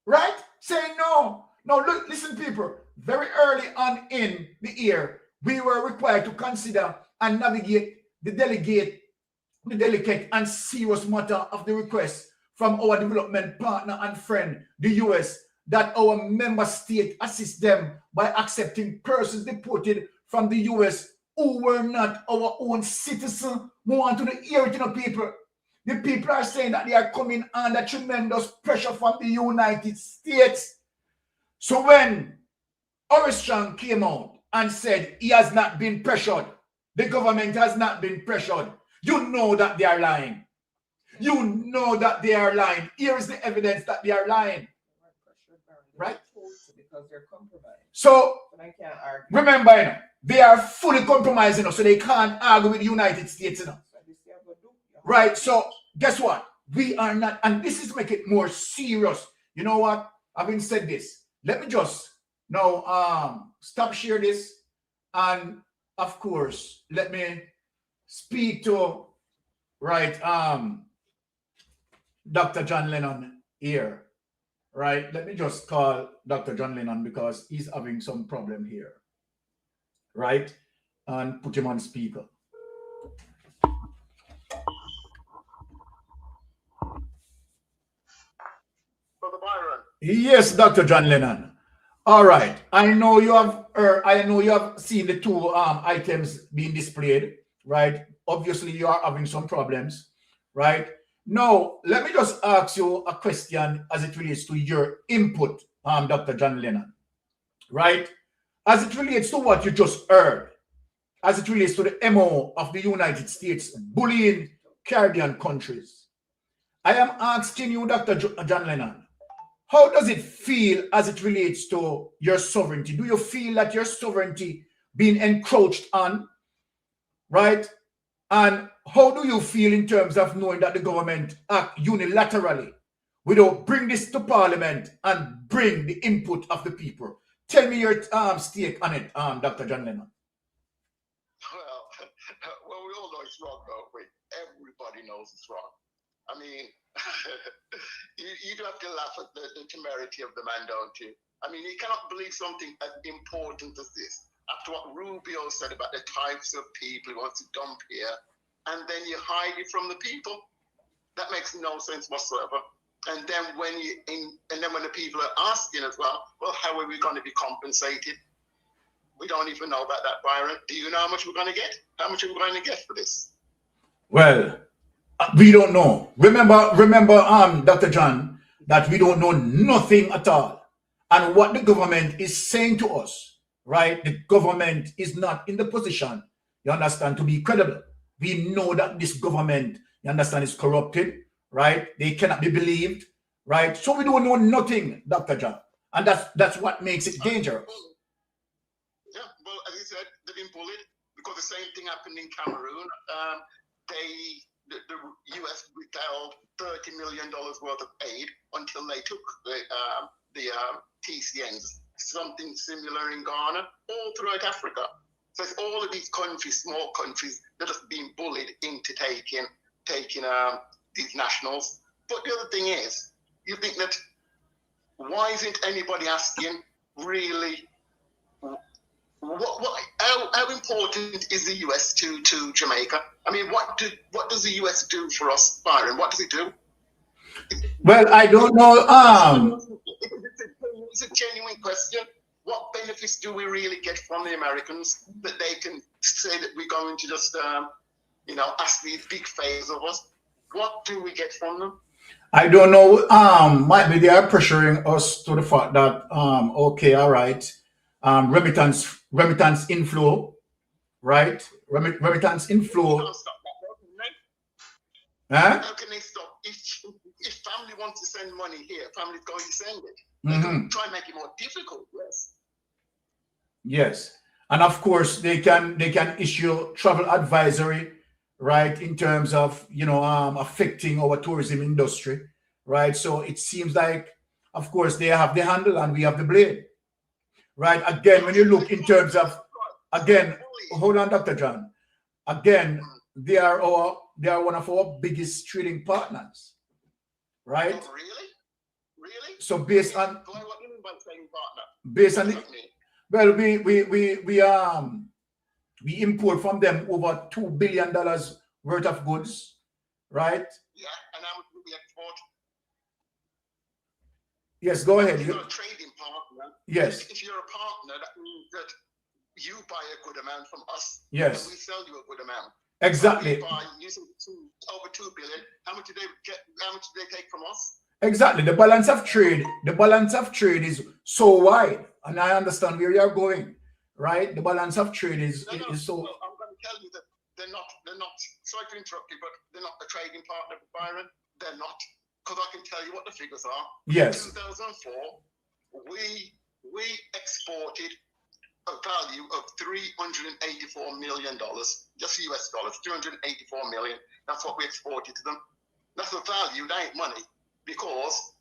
Right? Saying no. Now, look, listen, people. Very early on in the year, we were required to consider and navigate the delicate and serious matter of the request from our development partner and friend, the US, that our member state assist them by accepting persons deported from the US who were not our own citizens. More on to the irritating people. The people are saying that they are coming under tremendous pressure from the United States. So when Oristron came out and said he has not been pressured, the government has not been pressured, you know that they are lying. You know that they are lying. Here is the evidence that they are lying. Right? Because they're compromised. So, I can't argue. Remember, they are fully compromising us, so they can't argue with the United States. Right? So, guess what? We are not, and this is make it more serious. You know what? Having said this, let me just now stop share this, and of course, let me speak to Dr. John Lennon here. Right? Let me just call Dr. John Lennon because he's having some problem here. Right? And put him on speaker. Brother Byron. Yes, Dr. John Lennon. All right. I know you have seen the two items being displayed, right? Obviously, you are having some problems, right? Now, let me just ask you a question as it relates to your input, Dr. John Lennon, right? As it relates to what you just heard, as it relates to the MO of the United States bullying Caribbean countries, I am asking you, Dr. John Lennon, how does it feel as it relates to your sovereignty? Do you feel that your sovereignty being encroached on, right? And how do you feel in terms of knowing that the government act unilaterally without bring this to Parliament and bring the input of the people? Tell me your stake on it, Dr. John Lennon. Well, we all know it's wrong, though. Wait, everybody knows it's wrong. I mean, you do have to laugh at the temerity of the man, don't you? I mean, you cannot believe something as important as this. After what Rubio said about the types of people he wants to dump here, and then you hide it from the people. That makes no sense whatsoever. And then when when the people are asking as well, how are we going to be compensated? We don't even know about that, Byron. Do you know how much we're going to get? How much are we going to get for this? Well, we don't know. Remember, Dr. John, that we don't know nothing at all. And what the government is saying to us, right? The government is not in the position, you understand, to be credible. We know that this government, you understand, is corrupted, right? They cannot be believed, right? So we don't know nothing, Dr. John. And that's what makes it dangerous. Yeah, well, as you said, they've been bullied because the same thing happened in Cameroon. The US withheld $30 million worth of aid until they took the TCNs. Something similar in Ghana, all throughout Africa. So it's all of these countries, small countries, that have been bullied into taking these nationals. But the other thing is, you think that why isn't anybody asking really? How important is the US to Jamaica? I mean, what does the US do for us, Byron? What does it do? Well, I don't know. It's a genuine question. What benefits do we really get from the Americans that they can say that we're going to just, ask these big favors of us? What do we get from them? I don't know. Might be they are pressuring us to the fact that okay, all right, remittance inflow, right? Remittance inflow. How can they stop? If family wants to send money here, family's going to send it. They can try and make it more difficult. Yes. Yes, and of course they can issue travel advisory, right? In terms of affecting our tourism industry, right? So it seems like, of course, they have the handle and we have the blade, right? Again, when you look in terms of, hold on, Dr. John. Again, they are one of our biggest trading partners, right? Oh, really? So based on What do you mean by trading partner? based on well, we import from them over $2 billion worth of goods, right? Yeah, and how much do we export? Yes, go ahead. If you're a trading partner, yes. If you're a partner, that means that you buy a good amount from us. Yes. And we sell you a good amount. Exactly. So we buy using over $2 billion. How much do they get? How much do they take from us? Exactly. The balance of trade is so wide, and I understand where you're going, right? The balance of trade is so. No, I'm going to tell you that they're not. Sorry to interrupt you, but they're not a trading partner, Byron. They're not, because I can tell you what the figures are. Yes. In 2004, we exported a value of $384 million, just US dollars, 384 million. That's what we exported to them. That's a value, that ain't money, because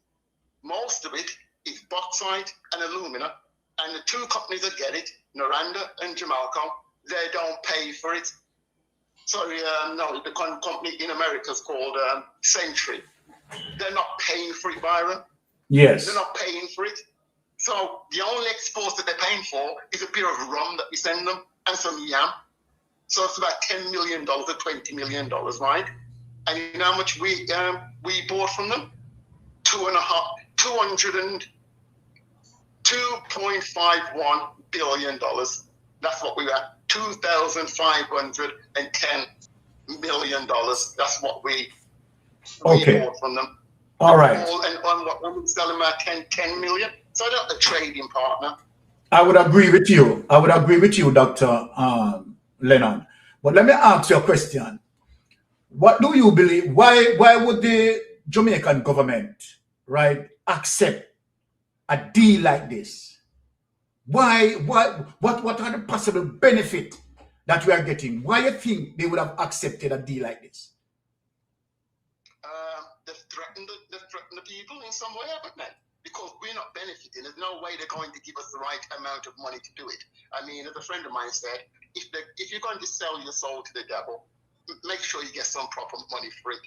most of it is bauxite and alumina, and the two companies that get it, Noranda and Jamaica, they don't pay for it. Sorry, no, the company in America is called Century. They're not paying for it, Byron. Yes. They're not paying for it. So the only exports that they're paying for is a beer of rum that we send them and some yam. So it's about $10 million or $20 million, right? And you know how much we bought from them? $2.51 billion. That's what we got. $2,510 million. That's what we bought from them. All right. And when we sell them at 10 million. So they're not a trading partner. I would agree with you. Dr. Lennon. But let me ask you a question. What do you believe? Why would the Jamaican government, right, accept a deal like this? Why? What are the possible benefits that we are getting? Why do you think they would have accepted a deal like this? They threaten the people in some way, haven't they? Because we're not benefiting. There's no way they're going to give us the right amount of money to do it. I mean, as a friend of mine said, if you're going to sell your soul to the devil, make sure you get some proper money for it.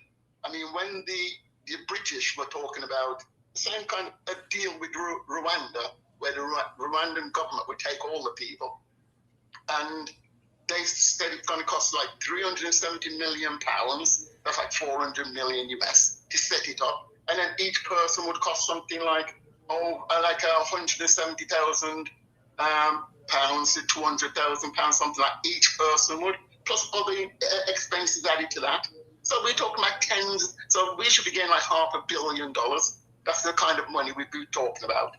I mean, when the British were talking about the same kind of a deal with Rwanda, where the Rwandan government would take all the people, and they said it's going to cost like £370 million, that's like 400 million US, to set it up. And then each person would cost something like, like 170,000 pounds to 200,000 pounds, something like each person would, plus other expenses added to that. So we're talking about tens, so we should be getting like $500 million. That's the kind of money we'd be talking about.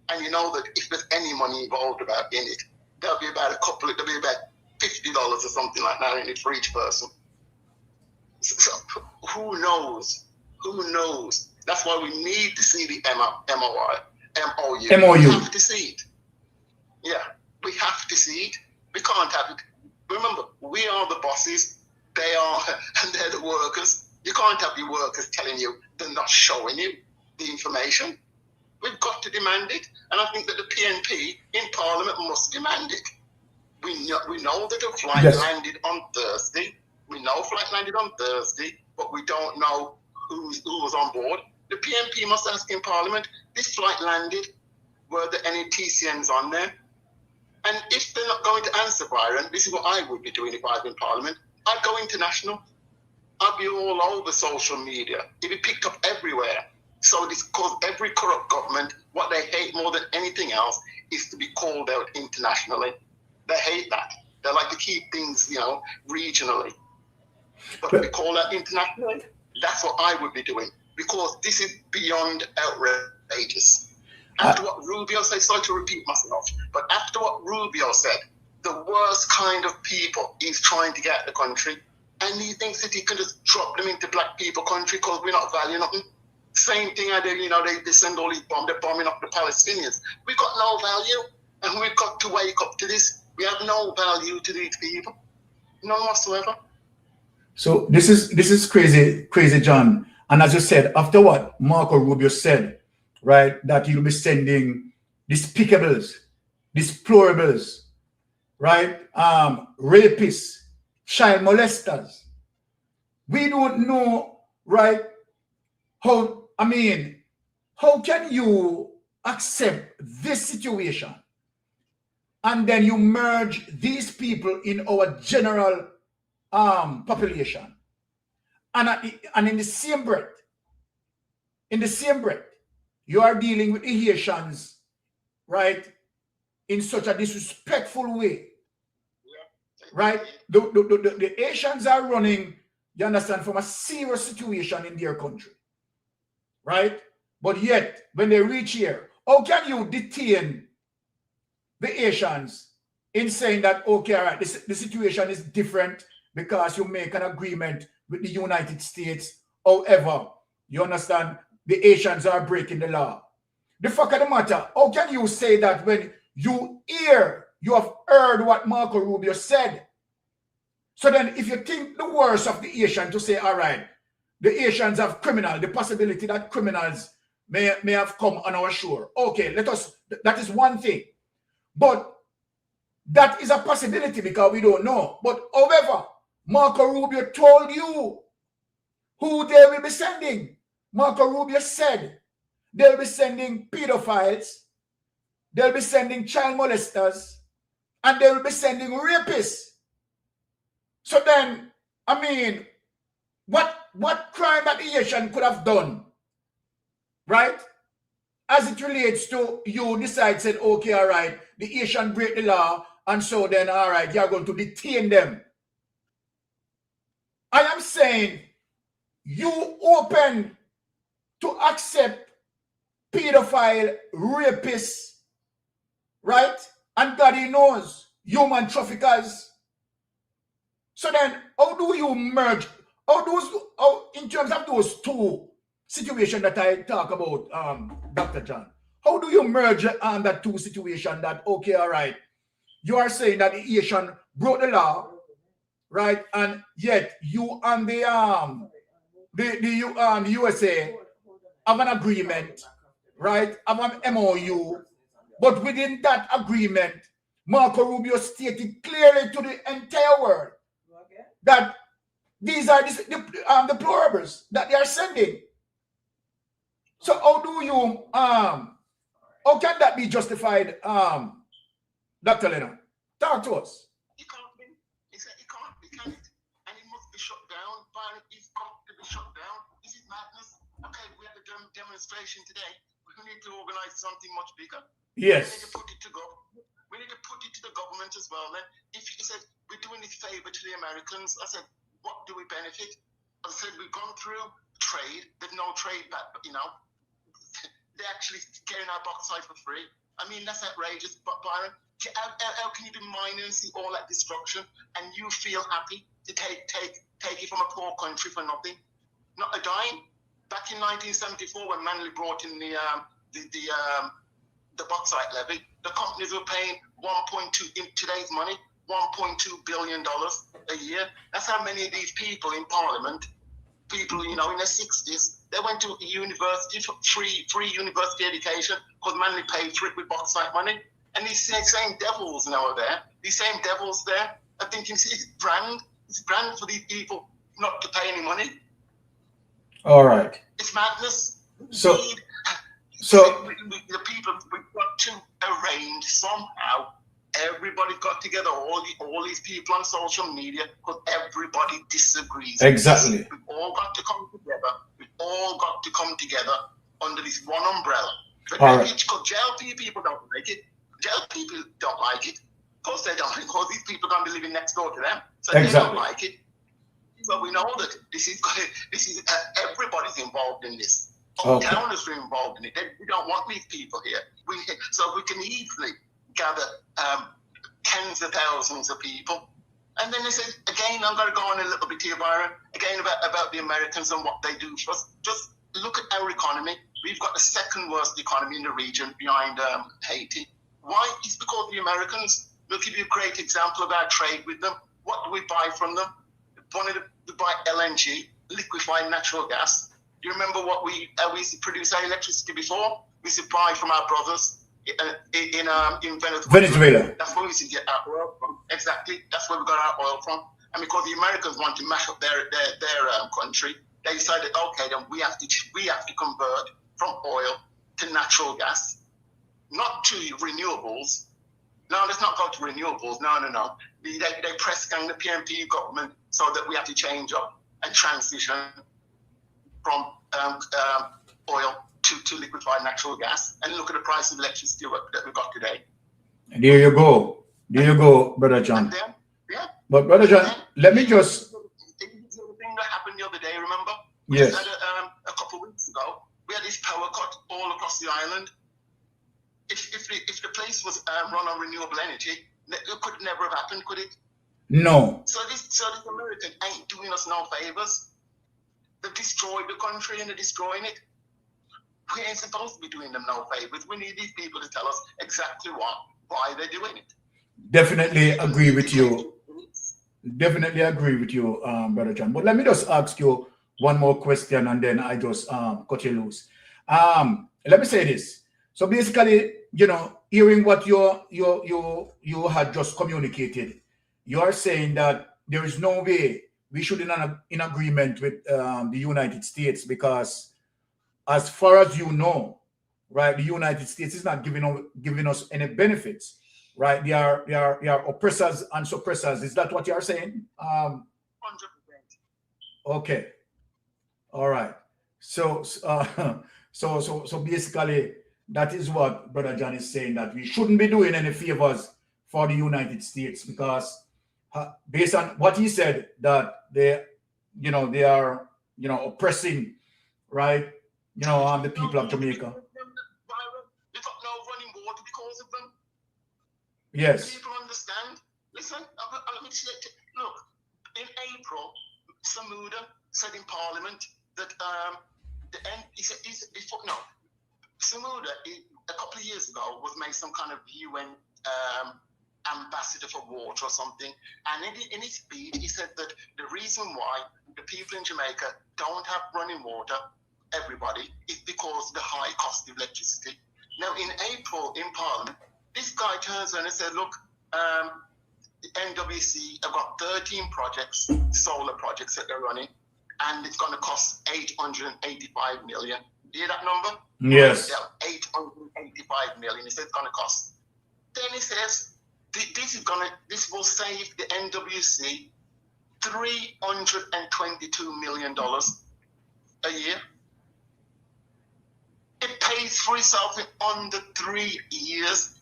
And you know that if there's any money involved in it, there'll be about $50 or something like that in it for each person. So who knows? Who knows? That's why we need to see the MOU. We have to see it. Yeah, we have to see it. We can't have it. Remember, we are the bosses. They are, and they're the workers. You can't have your workers telling you they're not showing you the information. We've got to demand it. And I think that the PNP in Parliament must demand it. We know that a flight landed on Thursday. We know a flight landed on Thursday, but we don't know who was on board. The PNP must ask in Parliament, this flight landed, were there any TCNs on there? And if they're not going to answer, Byron, this is what I would be doing if I was in Parliament. I'd go international. I'd be all over social media. It'd be picked up everywhere. So this, because every corrupt government, what they hate more than anything else is to be called out internationally. They hate that. They like to keep things, regionally. But to be called out internationally, that's what I would be doing. Because this is beyond outrageous. After what Rubio said, sorry to repeat myself, but after what Rubio said, the worst kind of people he's trying to get out of the country, and he thinks that he can just drop them into black people country because we're not valuing nothing. Same thing I do, they send all these bombs, they're bombing up the Palestinians. We've got no value, and we've got to wake up to this. We have no value to these people, none whatsoever. So this is crazy, John. And as you said, after what Marco Rubio said, right, that you'll be sending despicables, deplorables, right, rapists, child molesters. We don't know, right, how can you accept this situation and then you merge these people in our general population? And in the same breath, you are dealing with the Haitians, right, in such a disrespectful way, right? The Haitians are running, you understand, from a serious situation in their country, right? But yet, when they reach here, how can you detain the Haitians in saying that, okay, all right, the situation is different because you make an agreement with the United States? However, you understand, the Haitians are breaking the law. The fuck of the matter, how can you say that when you have heard what Marco Rubio said? So then if you think the worst of the Haitian to say, all right, the Haitians have criminal, the possibility that criminals may have come on our shore. Okay, that is one thing. But that is a possibility because we don't know. But however, Marco Rubio told you who they will be sending. Marco Rubio said they'll be sending pedophiles, they'll be sending child molesters, and they will be sending rapists. So then, what crime that the Haitian could have done, right? As it relates to you decide, said, okay, all right, the Haitian break the law, and so then, all right, you're going to detain them. I am saying you open to accept pedophile rapists, right? And God, he knows human traffickers. So then, how do you merge? In terms of those two situations that I talk about, Dr. John, how do you merge that two situations that, okay, all right, you are saying that the Haitian broke the law, right? And yet you and the USA have an agreement, right? Have an MOU. But within that agreement, Marco Rubio stated clearly to the entire world that These are the deplorables that they are sending. So how do you how can that be justified, Dr. Lennon? Talk to us. It can't be. It can't be, can it? And it must be shut down. It's got to be shut down. This is madness. Okay, we had a demonstration today. We need to organize something much bigger. Yes. We need to put it to we need to put it to the government as well. Then, if you said we're doing this favor to the Americans, I said, what do we benefit? I said we've gone through trade. There's no trade back, but they're actually getting our bauxite for free. I mean, that's outrageous. But Byron, how can you be mining and see all that destruction and you feel happy to take it from a poor country for nothing? Not a dime. Back in 1974, when Manley brought in the bauxite levy, the companies were paying 1.2 in today's money, $1.2 billion a year. That's how many of these people in Parliament, people in their 60s, they went to university for free university education because Manley paid for it with bauxite money. And these same devils now are there. These same devils there are thinking it's brand for these people not to pay any money. All right. It's madness. So the people, we've got to arrange somehow. Everybody got together, all these people on social media, because everybody disagrees. Exactly. We've all got to come together. We've all got to come together under this one umbrella. But because jail people don't like it. Jail people don't like it. Of course they don't, because these people are going to be living next door to them. So they don't like it. So we know that this is everybody's involved in this. Towners are involved in it. We don't want these people here. So we can easily gather tens of thousands of people. And then they said, again, I'm going to go on a little bit here, Byron, again about the Americans and what they do for us. Just look at our economy. We've got the second worst economy in the region behind Haiti. Why? It's because the Americans, we'll give you a great example of our trade with them. What do we buy from them? We buy LNG, liquefied natural gas. Do you remember what we used to produce our electricity before? We used to buy from our brothers in Venezuela. That's where we used to get our oil from. Exactly. That's where we got our oil from. And because the Americans want to mash up their country, they decided, okay, then we have to convert from oil to natural gas, not to renewables. No, let's not go to renewables. No. They press gang the PNP government so that we have to change up and transition from oil to liquefied natural gas. And look at the price of electricity that we've got today. There you go, Brother John. But Brother John, let me just... The thing that happened the other day, remember? Yes. We had a couple of weeks ago, we had this power cut all across the island. If the place was run on renewable energy, it could never have happened, could it? No. So this American ain't doing us no favors. They've destroyed the country and they're destroying it. We ain't supposed to be doing them no favors. We need these people to tell us exactly why they're doing it. Definitely agree with you. Brother John. But let me just ask you one more question and then I just cut you loose. Let me say this. So basically, hearing what you had just communicated, you are saying that there is no way we should in agreement with the United States, because as far as you know, right, the United States is not giving us any benefits, right? They are oppressors and suppressors. Is that what you are saying? 100%. Okay. All right. So basically, that is what Brother John is saying, that we shouldn't be doing any favors for the United States, because based on what he said, that they are oppressing, right, the people of Jamaica. You've got no running water because of them. Yes. People understand. Listen, let me say, look, in April, Samuda said in Parliament that Samuda, a couple of years ago, was made some kind of UN ambassador for water or something. And in his speech, he said that the reason why the people in Jamaica don't have running water, everybody, is because of the high cost of electricity. Now, in April, in Parliament, this guy turns around and said, look, the NWC have got 13 projects, solar projects that they're running, and it's going to cost 885 million. You hear that number? Yes. 885 million. He says it's going to cost. Then he says this will save the NWC $322 million a year. It pays for itself in under 3 years.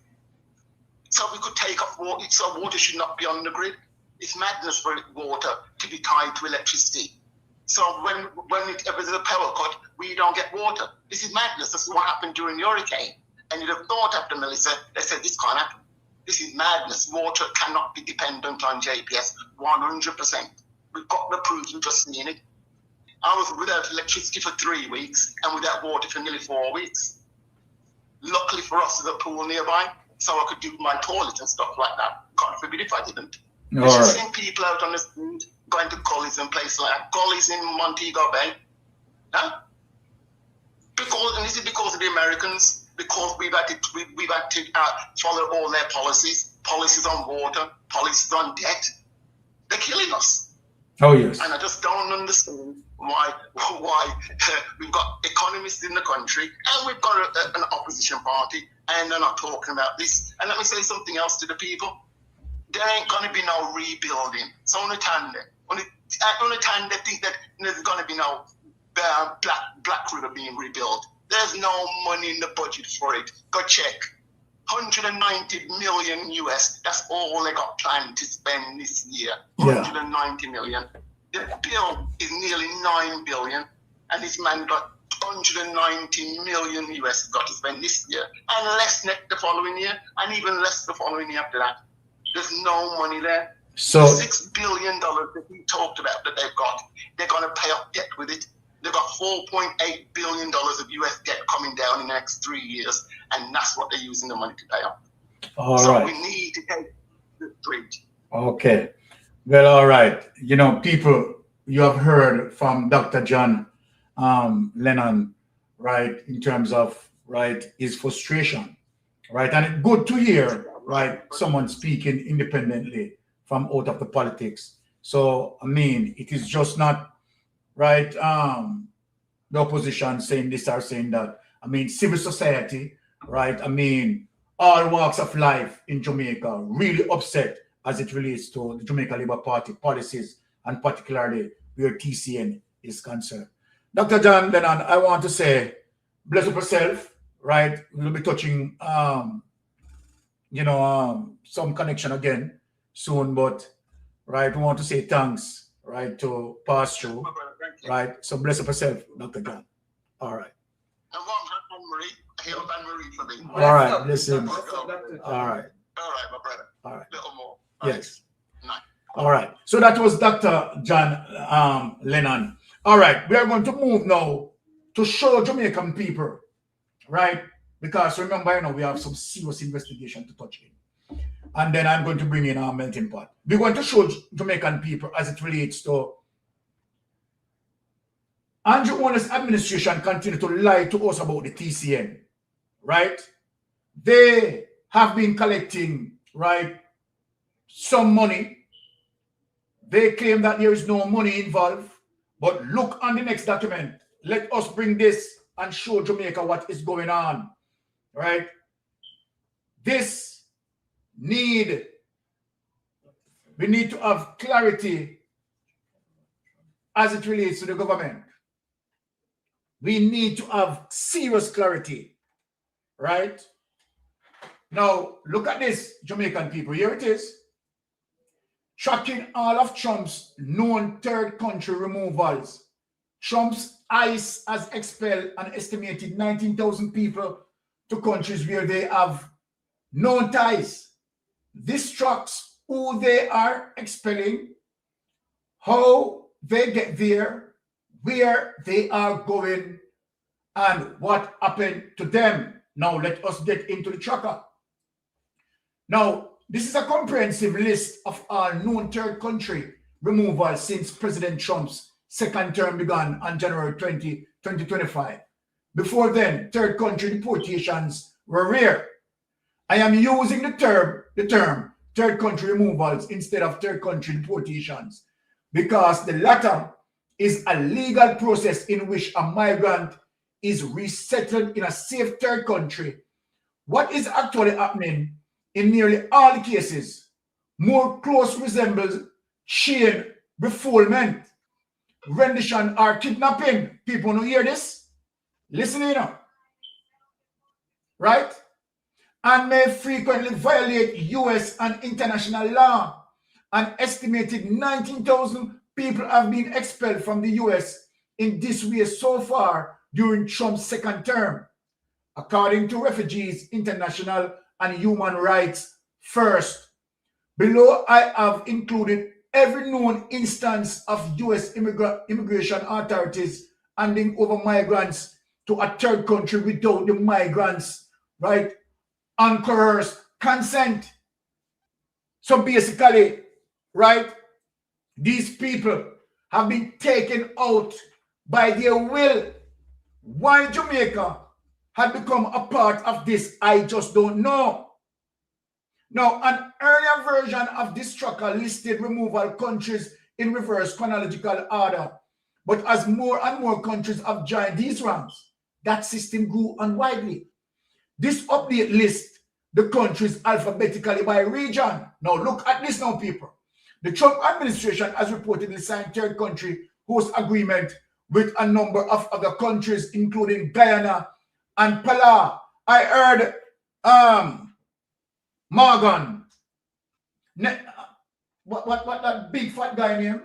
So we could take off water. So water should not be on the grid. It's madness for water to be tied to electricity. So when there's a power cut, we don't get water. This is madness. This is what happened during the hurricane. And you'd have thought after Melissa, they said this can't happen. This is madness. Water cannot be dependent on JPS 100%. We've got the proof. You've just seen it. I was without electricity for 3 weeks and without water for nearly 4 weeks. Luckily for us, there's a pool nearby, so I could do my toilet and stuff like that. God forbid if I didn't. I've just seen people out on the street going to gullies and places like that. Gullies in Montego Bay. Huh? And this is because of the Americans, because we've had to follow all their policies on water, policies on debt. They're killing us. Oh, yes. And I just don't understand why we've got economists in the country and we've got an opposition party and they're not talking about this. And let me say something else to the people. There ain't going to be no rebuilding. So on the time they think that there's going to be no Black River being rebuilt. There's no money in the budget for it. Go check. 190 million US. That's all they got planned to spend this year. 190 million. The bill is nearly 9 billion, and this man got 190 million US got to spend this year, and less the following year, and even less the following year after that. There's no money there. So the $6 billion that we talked about that they've got, they're going to pay off debt with it. They've got $4.8 billion of US debt coming down in the next 3 years, and that's what they're using the money to pay off. So we need to take the street. Okay. Well, all right. You know, people, you have heard from Dr. John Lennon, right, in terms of, right, his frustration, right? And it's good to hear, right, someone speaking independently from out of the politics. So, I mean, it is just not, right, the opposition saying this or saying that. I mean, civil society, right, I mean, all walks of life in Jamaica really upset as it relates to the Jamaica Labour Party policies, and particularly where TCN is concerned. Dr. John Lennon, I want to say, bless up yourself, right? We'll be touching, some connection again soon, but, right, we want to say thanks, right, to pass through, right? So bless up yourself, Dr. John. All right. And one Marie, hail Marie for me. All right, listen. All right. All right, my brother. All right. A little more. Yes. Nice. All right. So that was Dr. John Lennon. All right. We are going to move now to show Jamaican people, right? Because remember, we have some serious investigation to touch in. And then I'm going to bring in our melting pot. We're going to show Jamaican people as it relates to Andrew Owner's administration continue to lie to us about the TCN, right? They have been collecting, right, some money. They claim that there is no money involved, but look on the next document. Let us bring this and show Jamaica what is going on, right? We need to have clarity as it relates to the government. We need to have serious clarity, right? Now, look at this, Jamaican people. Here it is. Tracking all of Trump's known third country removals. Trump's ICE has expelled an estimated 19,000 people to countries where they have known ties. This tracks who they are expelling, how they get there, where they are going, and what happened to them. Now, let us get into the tracker. Now, this is a comprehensive list of all known third country removals since President Trump's second term began on January 20, 2025. Before then, third country deportations were rare. I am using the term third country removals instead of third country deportations, because the latter is a legal process in which a migrant is resettled in a safe third country. What is actually happening in nearly all the cases more close resembles chain refoulement, rendition, or kidnapping. People who hear this, listen you know, right? And may frequently violate US and international law. An estimated 19,000 people have been expelled from the US in this way so far during Trump's second term, according to Refugees International and Human Rights First. Below, I have included every known instance of US immigration authorities handing over migrants to a third country without the migrants, right, uncoerced consent. So basically, right, these people have been taken out by their will. Why Jamaica had become a part of this, I just don't know. Now, an earlier version of this tracker listed removal countries in reverse chronological order. But as more and more countries have joined these ranks, that system grew unwidely. This update lists the countries alphabetically by region. Now, look at this now, people. The Trump administration has reportedly signed third country host agreement with a number of other countries, including Guyana and Palau. I heard Morgan. What that big fat guy name?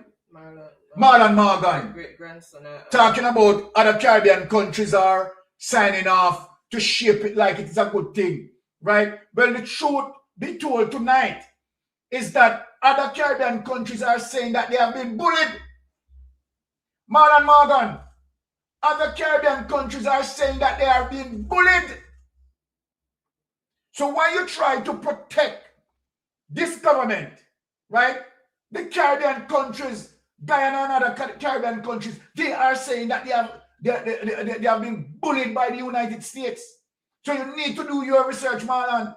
Marlon Morgan. Great grandson. Talking about other Caribbean countries are signing off to shape it like it's a good thing, right? Well, the truth be told tonight is that other Caribbean countries are saying that they have been bullied. Marlon Morgan. Other Caribbean countries are saying that they are being bullied. So when you try to protect this government, right, the Caribbean countries, Guyana and other Caribbean countries, they are saying that they have been bullied by the United States. So you need to do your research, Marlon.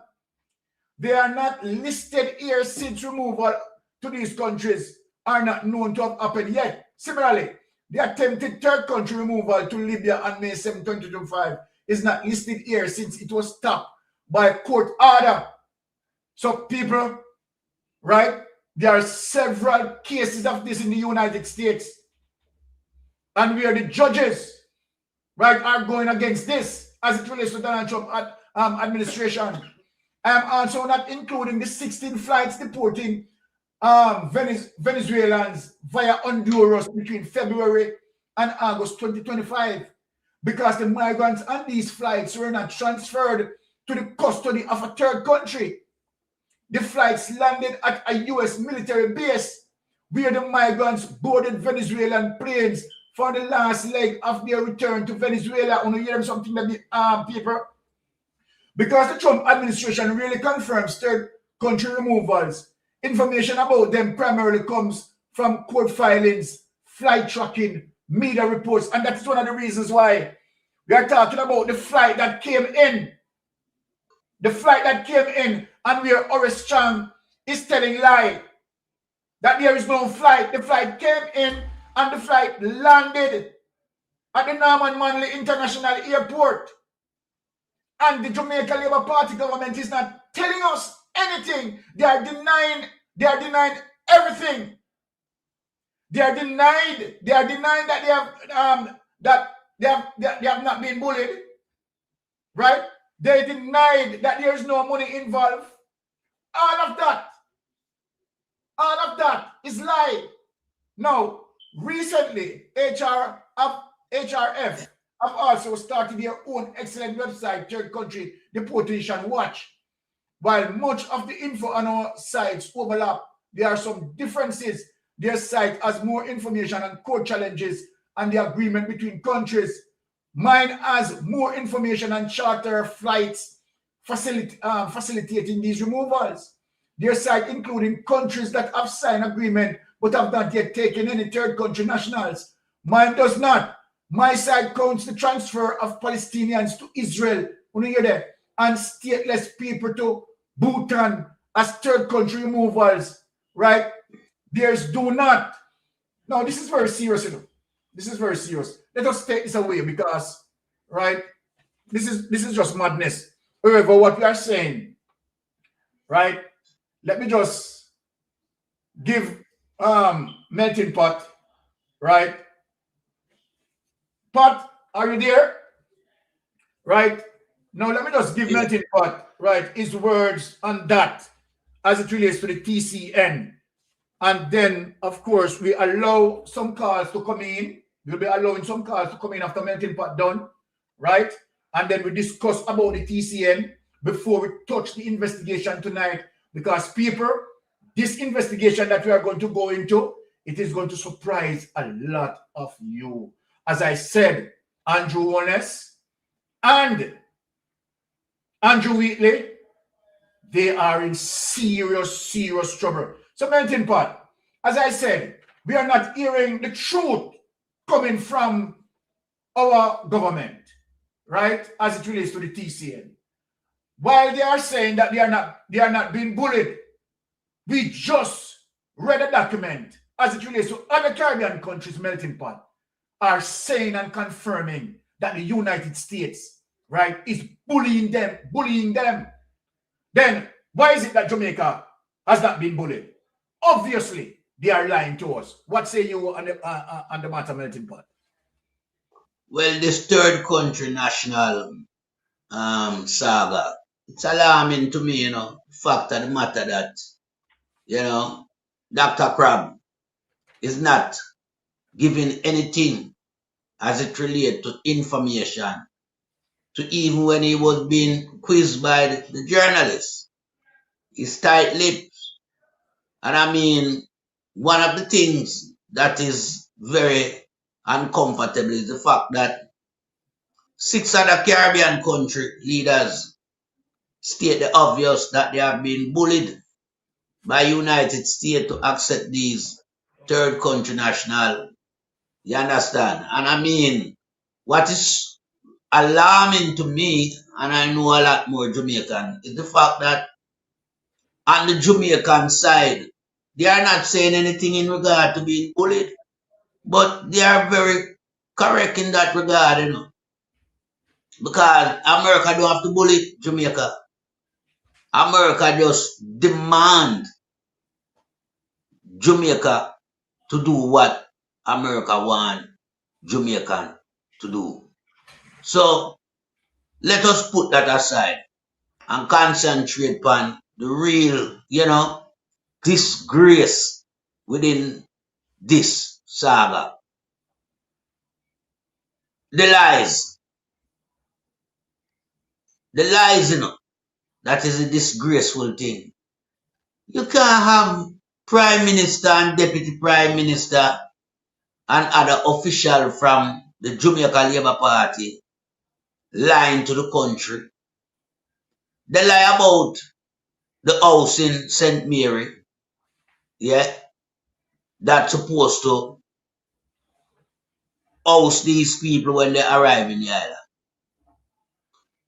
They are not listed here since removal to these countries are not known to have happened yet. Similarly, the attempted third country removal to Libya on May 7, 2025 is not listed here since it was stopped by court order. So people, right, there are several cases of this in the United States, and where the judges, right, are going against this as it relates to Donald Trump administration. I am also not including the 16 flights deporting Venezuelans via Honduras between February and August 2025, because the migrants on these flights were not transferred to the custody of a third country. The flights landed at a U.S. military base where the migrants boarded Venezuelan planes for the last leg of their return to Venezuela. On hear something that the people, because the Trump administration really confirms third country removals, information about them primarily comes from court filings, flight tracking, media reports, and that's one of the reasons why we are talking about the flight that came in. The flight that came in, and where Horace Chang is telling lie that there is no flight. The flight came in and the flight landed at the Norman Manley International Airport. And the Jamaica Labour Party government is not telling us anything. They are denying everything. They are denying that they have not been bullied. Right? They denied that there is no money involved. All of that is lie. Now, recently, HRF have also started their own excellent website, Third Country Deportation Watch. While much of the info on our sites overlap, there are some differences. Their site has more information on court challenges and the agreement between countries. Mine has more information on charter flights facilitating these removals. Their site including countries that have signed agreement but have not yet taken any third country nationals. Mine does not. My site counts the transfer of Palestinians to Israel, and stateless people to Bhutan as third country removals, right? There's do not. Now, this is very serious, you know. This is very serious. Let us take this away because, right, this is just madness. However, what we are saying, right, let me just give Melting Pot, right? Pot, are you there? Right? Now, let me just give Melting Pot, right, his words on that as it relates to the TCN. And then, of course, we allow some calls to come in. We'll be allowing some calls to come in after Melting Pot done, right? And then we discuss about the TCN before we touch the investigation tonight. Because people, this investigation that we are going to go into, it is going to surprise a lot of you. As I said, Andrew Wallace and Andrew Wheatley, they are in serious, serious trouble. So, Melting Pot, as I said, we are not hearing the truth coming from our government, right, as it relates to the TCN. While they are saying that they are not being bullied, we just read a document as it relates to other Caribbean countries, Melting Pot, are saying and confirming that the United States, right, is bullying them. Then why is it that Jamaica has not been bullied? Obviously, they are lying to us. What say you on the matter, Melting Pot? Well, this third country national saga, it's alarming to me, you know, fact of the matter that, you know, Dr. Crab is not giving anything as it relates to information to even when he was being quizzed by the journalists. He's tight-lipped. And I mean, one of the things that is very uncomfortable is the fact that 6 other Caribbean country leaders state the obvious that they have been bullied by United States to accept these third country national. You understand? And I mean, what is alarming to me, and I know a lot more Jamaican, is the fact that on the Jamaican side, they are not saying anything in regard to being bullied, but they are very correct in that regard, you know. Because America don't have to bully Jamaica. America just demand Jamaica to do what America want Jamaican to do. So let us put that aside and concentrate on the real, you know, disgrace within this saga. The lies, you know, that is a disgraceful thing. You can't have Prime Minister and Deputy Prime Minister and other officials from the Jamaica Labour Party lying to the country. They lie about the house in St. Mary, yeah, that's supposed to house these people when they arrive in the island.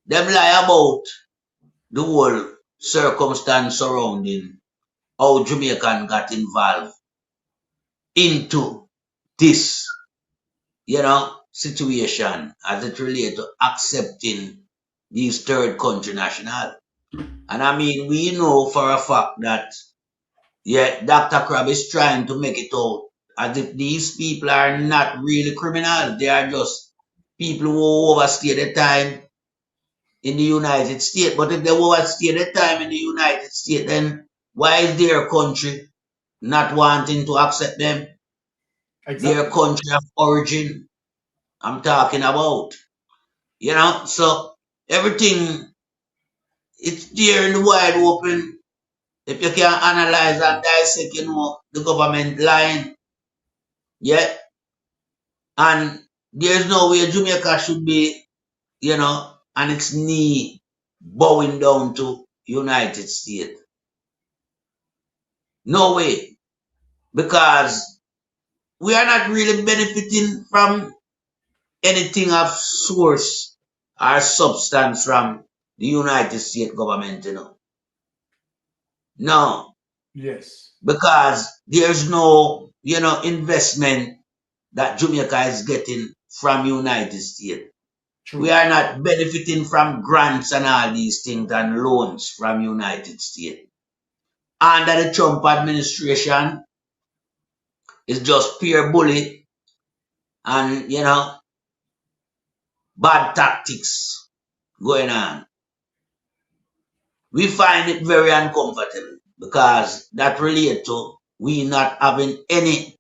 Them lie about the whole circumstance surrounding how Jamaican got involved into this, you know, situation as it relates to accepting these third country nationals. And I mean, we know for a fact that, yeah, Dr. Crab is trying to make it out as if these people are not really criminals. They are just people who overstay their time in the United States. But if they overstay their time in the United States, then why is their country not wanting to accept them? Exactly. Their country of origin, I'm talking about. You know, so everything, it's there in the wide open. If you can analyze and dissect, you know, the government line, yeah, and there's no way Jamaica should be, you know, on its knee bowing down to United States. No way. Because we are not really benefiting from anything of source or substance from the United States government, you know. No. Yes. Because there's no, investment that Jamaica is getting from United States. True. We are not benefiting from grants and all these things and loans from United States. Under the Trump administration, it's just pure bully and, bad tactics going on. We find it very uncomfortable because that relates to we not having any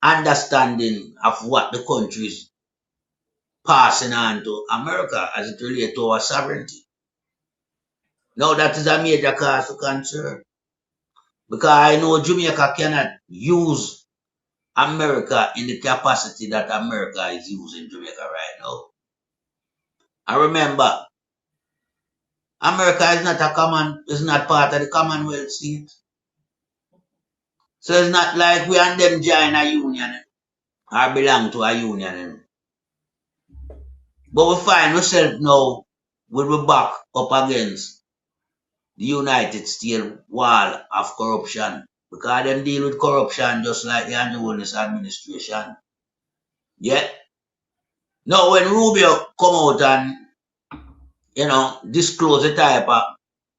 understanding of what the country is passing on to America as it relates to our sovereignty. Now that is a major cause for concern. Because I know Jamaica cannot use America in the capacity that America is using Jamaica right now. I remember, America is not part of the Commonwealth state. So it's not like we and them join a union or belong to a union. But we find ourselves now with we back up against the United States wall of corruption. Because them deal with corruption just like the Andrew administration. Yeah. Now when Rubio come out and, disclose the type of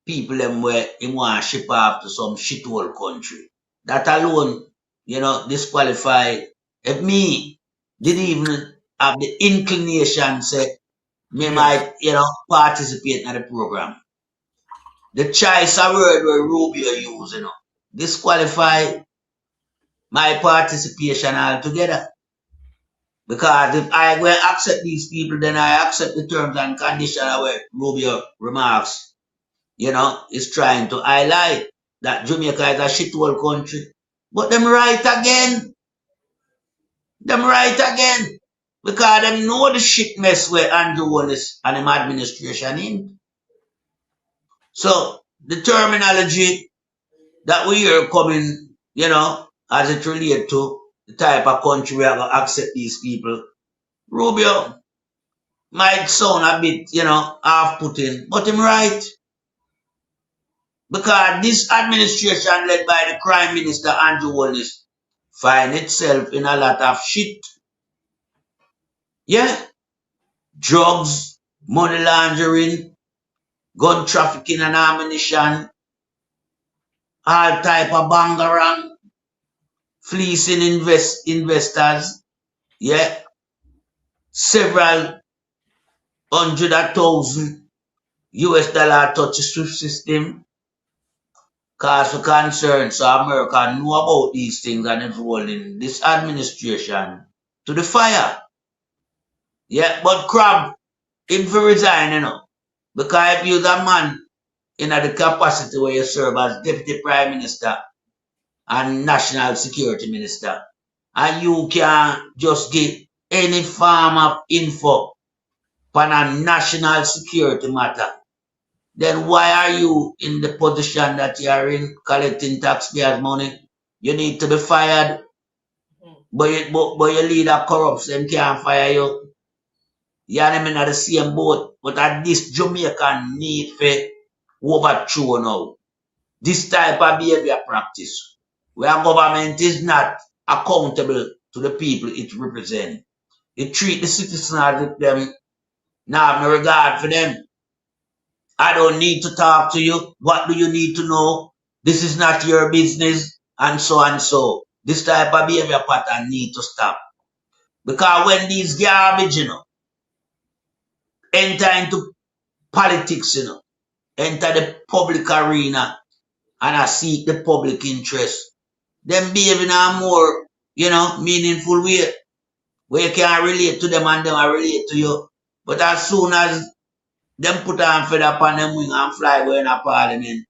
people them where he want to ship off to some shithole country, that alone, disqualify. If me didn't even have the inclination say me might, participate in the program. The choice of word where Rubio use, disqualify my participation altogether. Because if I will accept these people, then I accept the terms and conditions where Rubio remarks, is trying to highlight that Jamaica is a shithole country. But them right again. Because them know the shit mess where Andrew Wallace and him administration in. So the terminology that we hear coming, as it relates to the type of country we are going to accept these people, Rubio might sound a bit, half-putting, but him right. Because this administration led by the Prime Minister Andrew Wallace find itself in a lot of shit. Yeah. Drugs, money laundering, gun trafficking and ammunition, all type of bangarang, fleecing investors, yeah, several $100,000 touch the SWIFT system, cause for concern. So America know about these things and is holding this administration to the fire. Yeah, but Crab, him for resign, because if you're a man in the capacity where you serve as Deputy Prime Minister and National Security Minister, and you can just get any form of info on a national security matter, then why are you in the position that you are in collecting taxpayers' money? You need to be fired, but your leader corrupts, them can't fire you. You and them in the same boat, but at this Jamaican need for overthrow now. This type of behavior practice, where government is not accountable to the people it represents. It treat the citizens as if them not have no regard for them. I don't need to talk to you. What do you need to know? This is not your business, and so and so. This type of behavior pattern need to stop. Because when these garbage, enter into politics, enter the public arena and I seek the public interest, them behave in a more, meaningful way, where you can relate to them and them are relate to you. But as soon as them put on feather upon them wing and fly going to parliament,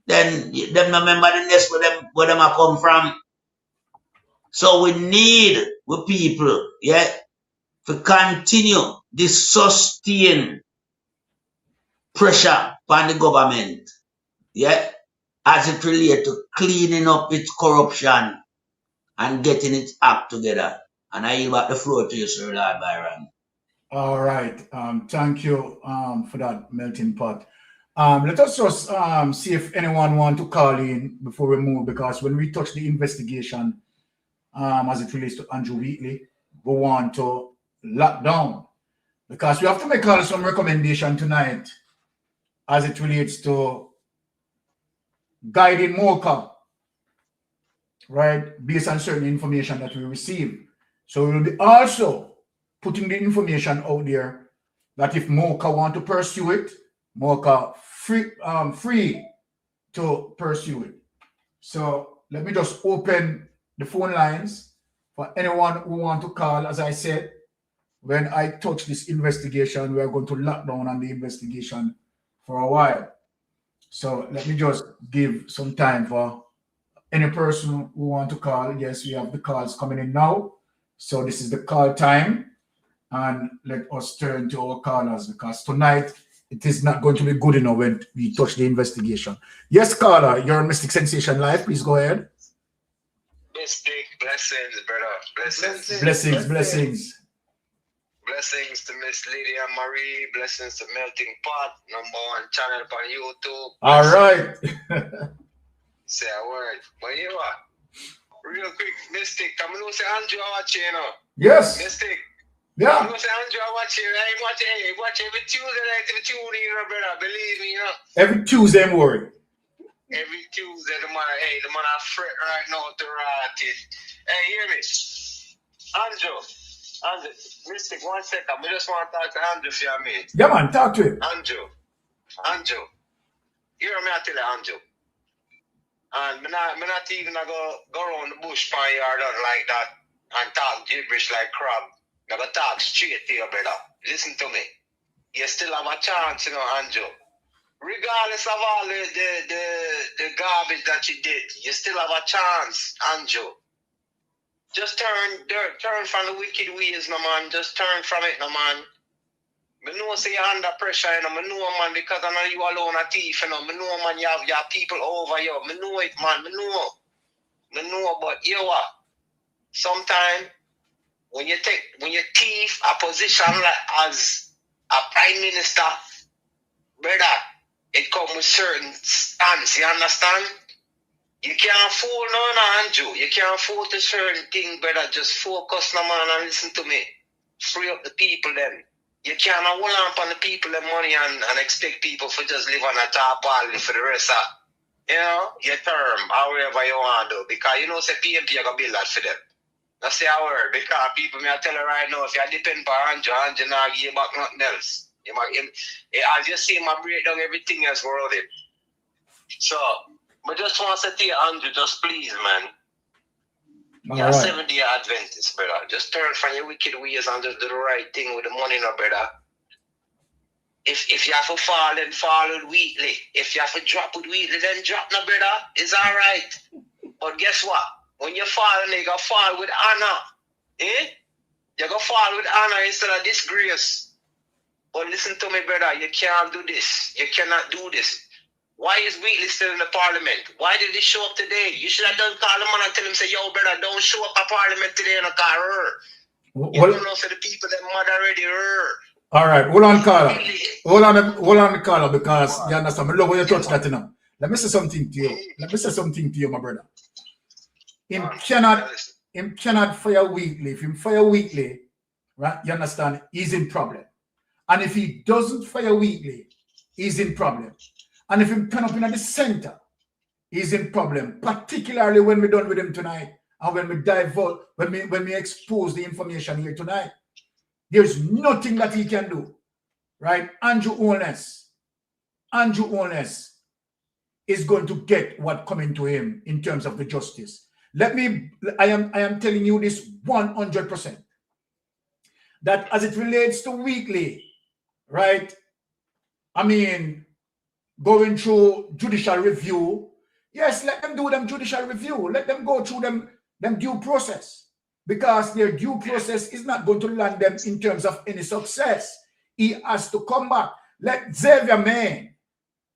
then them remember the nest where them are come from. So we need people, to continue this sustained pressure upon the government, as it relates to cleaning up its corruption and getting its act together. And I yield back the floor to you, Sir Lord Byron. All right. Thank you for that melting pot. Let us just see if anyone want to call in before we move, because when we touch the investigation, as it relates to Andrew Wheatley, we want to lock down, because we have to make some recommendation tonight as it relates to guiding Mocha, right, based on certain information that we receive. So we will be also putting the information out there that if Mocha want to pursue it, Mocha free to pursue it. So let me just open the phone lines for anyone who want to call. As I said, when I touch this investigation, we are going to lock down on the investigation for a while. So let me just give some time for any person who want to call. Yes, we have the calls coming in now. So this is the call time. And let us turn to our callers, because tonight it is not going to be good enough when we touch the investigation. Yes, caller, you're on Mystic Sensation Live. Please go ahead. Mystic, blessings, brother. Blessings. Blessings. Blessings to Miss Lydia Marie. Blessings to Melting Pot, #1 channel on YouTube. All right. Say a word. But you are. Real quick, Mystic. Come on, say Andrew watching, you know. Yes. Mystic. Yeah. You know, say Andrew watching. I watch every Tuesday night, every Tuesday, you know, brother. Believe me, you know. Every Tuesday, I'm worried. Every Tuesday, the man I fret right now to rot it. Hey, hear me? Andrew, Mystic, 1 second. I just want to talk to Andrew for a minute. Yeah, man, talk to him. Andrew, hear me, I tell you, Andrew. And I'm not even going to go around the bush pan yard like that and talk gibberish like crab. I'm going to talk straight to you, brother. Listen to me. You still have a chance, you know, Andrew. Regardless of all the garbage that you did, you still have a chance, Andrew. Just turn from the wicked ways, no man. Just turn from it, no man. I know say you're under pressure, you know. I know, man, because I know you alone a thief, you know. I know, man, you have your people over you. I know it, man. I know, but you know what? Sometimes when you thief a position like as a prime minister, brother, it comes with certain stance, you understand? You can't fool no Andrew. You can't fool to certain thing, brother. Just focus no man and listen to me. Free up the people then. You can't hold on the people and money and expect people to just live on a top alley for the rest of, you know, your term, however you want to do. Because you know, say PMP, you got to build that for them. That's say a word. Because people, me I tell you right now, if you depend on Andrew not give you back nothing else. As you see him, I break down everything else around him. So, I just want to say to you, Andrew, just please, man. You're a 7-day Adventist, brother. Just turn from your wicked ways and just do the right thing with the money, no, brother. If you have to fall, then fall with Wheatley. If you have to drop with Wheatley, then drop, no, brother. It's all right. But guess what? When you fall, you got to fall with honor. Eh? You got to fall with honor instead of disgrace. But listen to me, brother. You can't do this. You cannot do this. Why is Wheatley still in the parliament? Why did he show up today? You should have done call him and tell him, say, yo, brother, don't show up at parliament today in a car. You don't know, say, the people that mad already. All right, hold on, caller. Hold on, caller, because you understand. I love when you touch that, you know. Let me say something to you. My brother. Him cannot fire Wheatley. If him fire Wheatley, right, you understand, he's in problem. And if he doesn't fire Wheatley, he's in problem. And if he turn up in the center, he's in problem, particularly when we're done with him tonight and when we divulge, when we expose the information here tonight. There's nothing that he can do, right? Andrew Holness is going to get what coming to him in terms of the justice. I am telling you this 100%. That as it relates to Wheatley, right? I mean, going through judicial review. Yes, let them do them judicial review. Let them go through them due process. Because their due process is not going to land them in terms of any success. He has to come back. Let Xavier, man,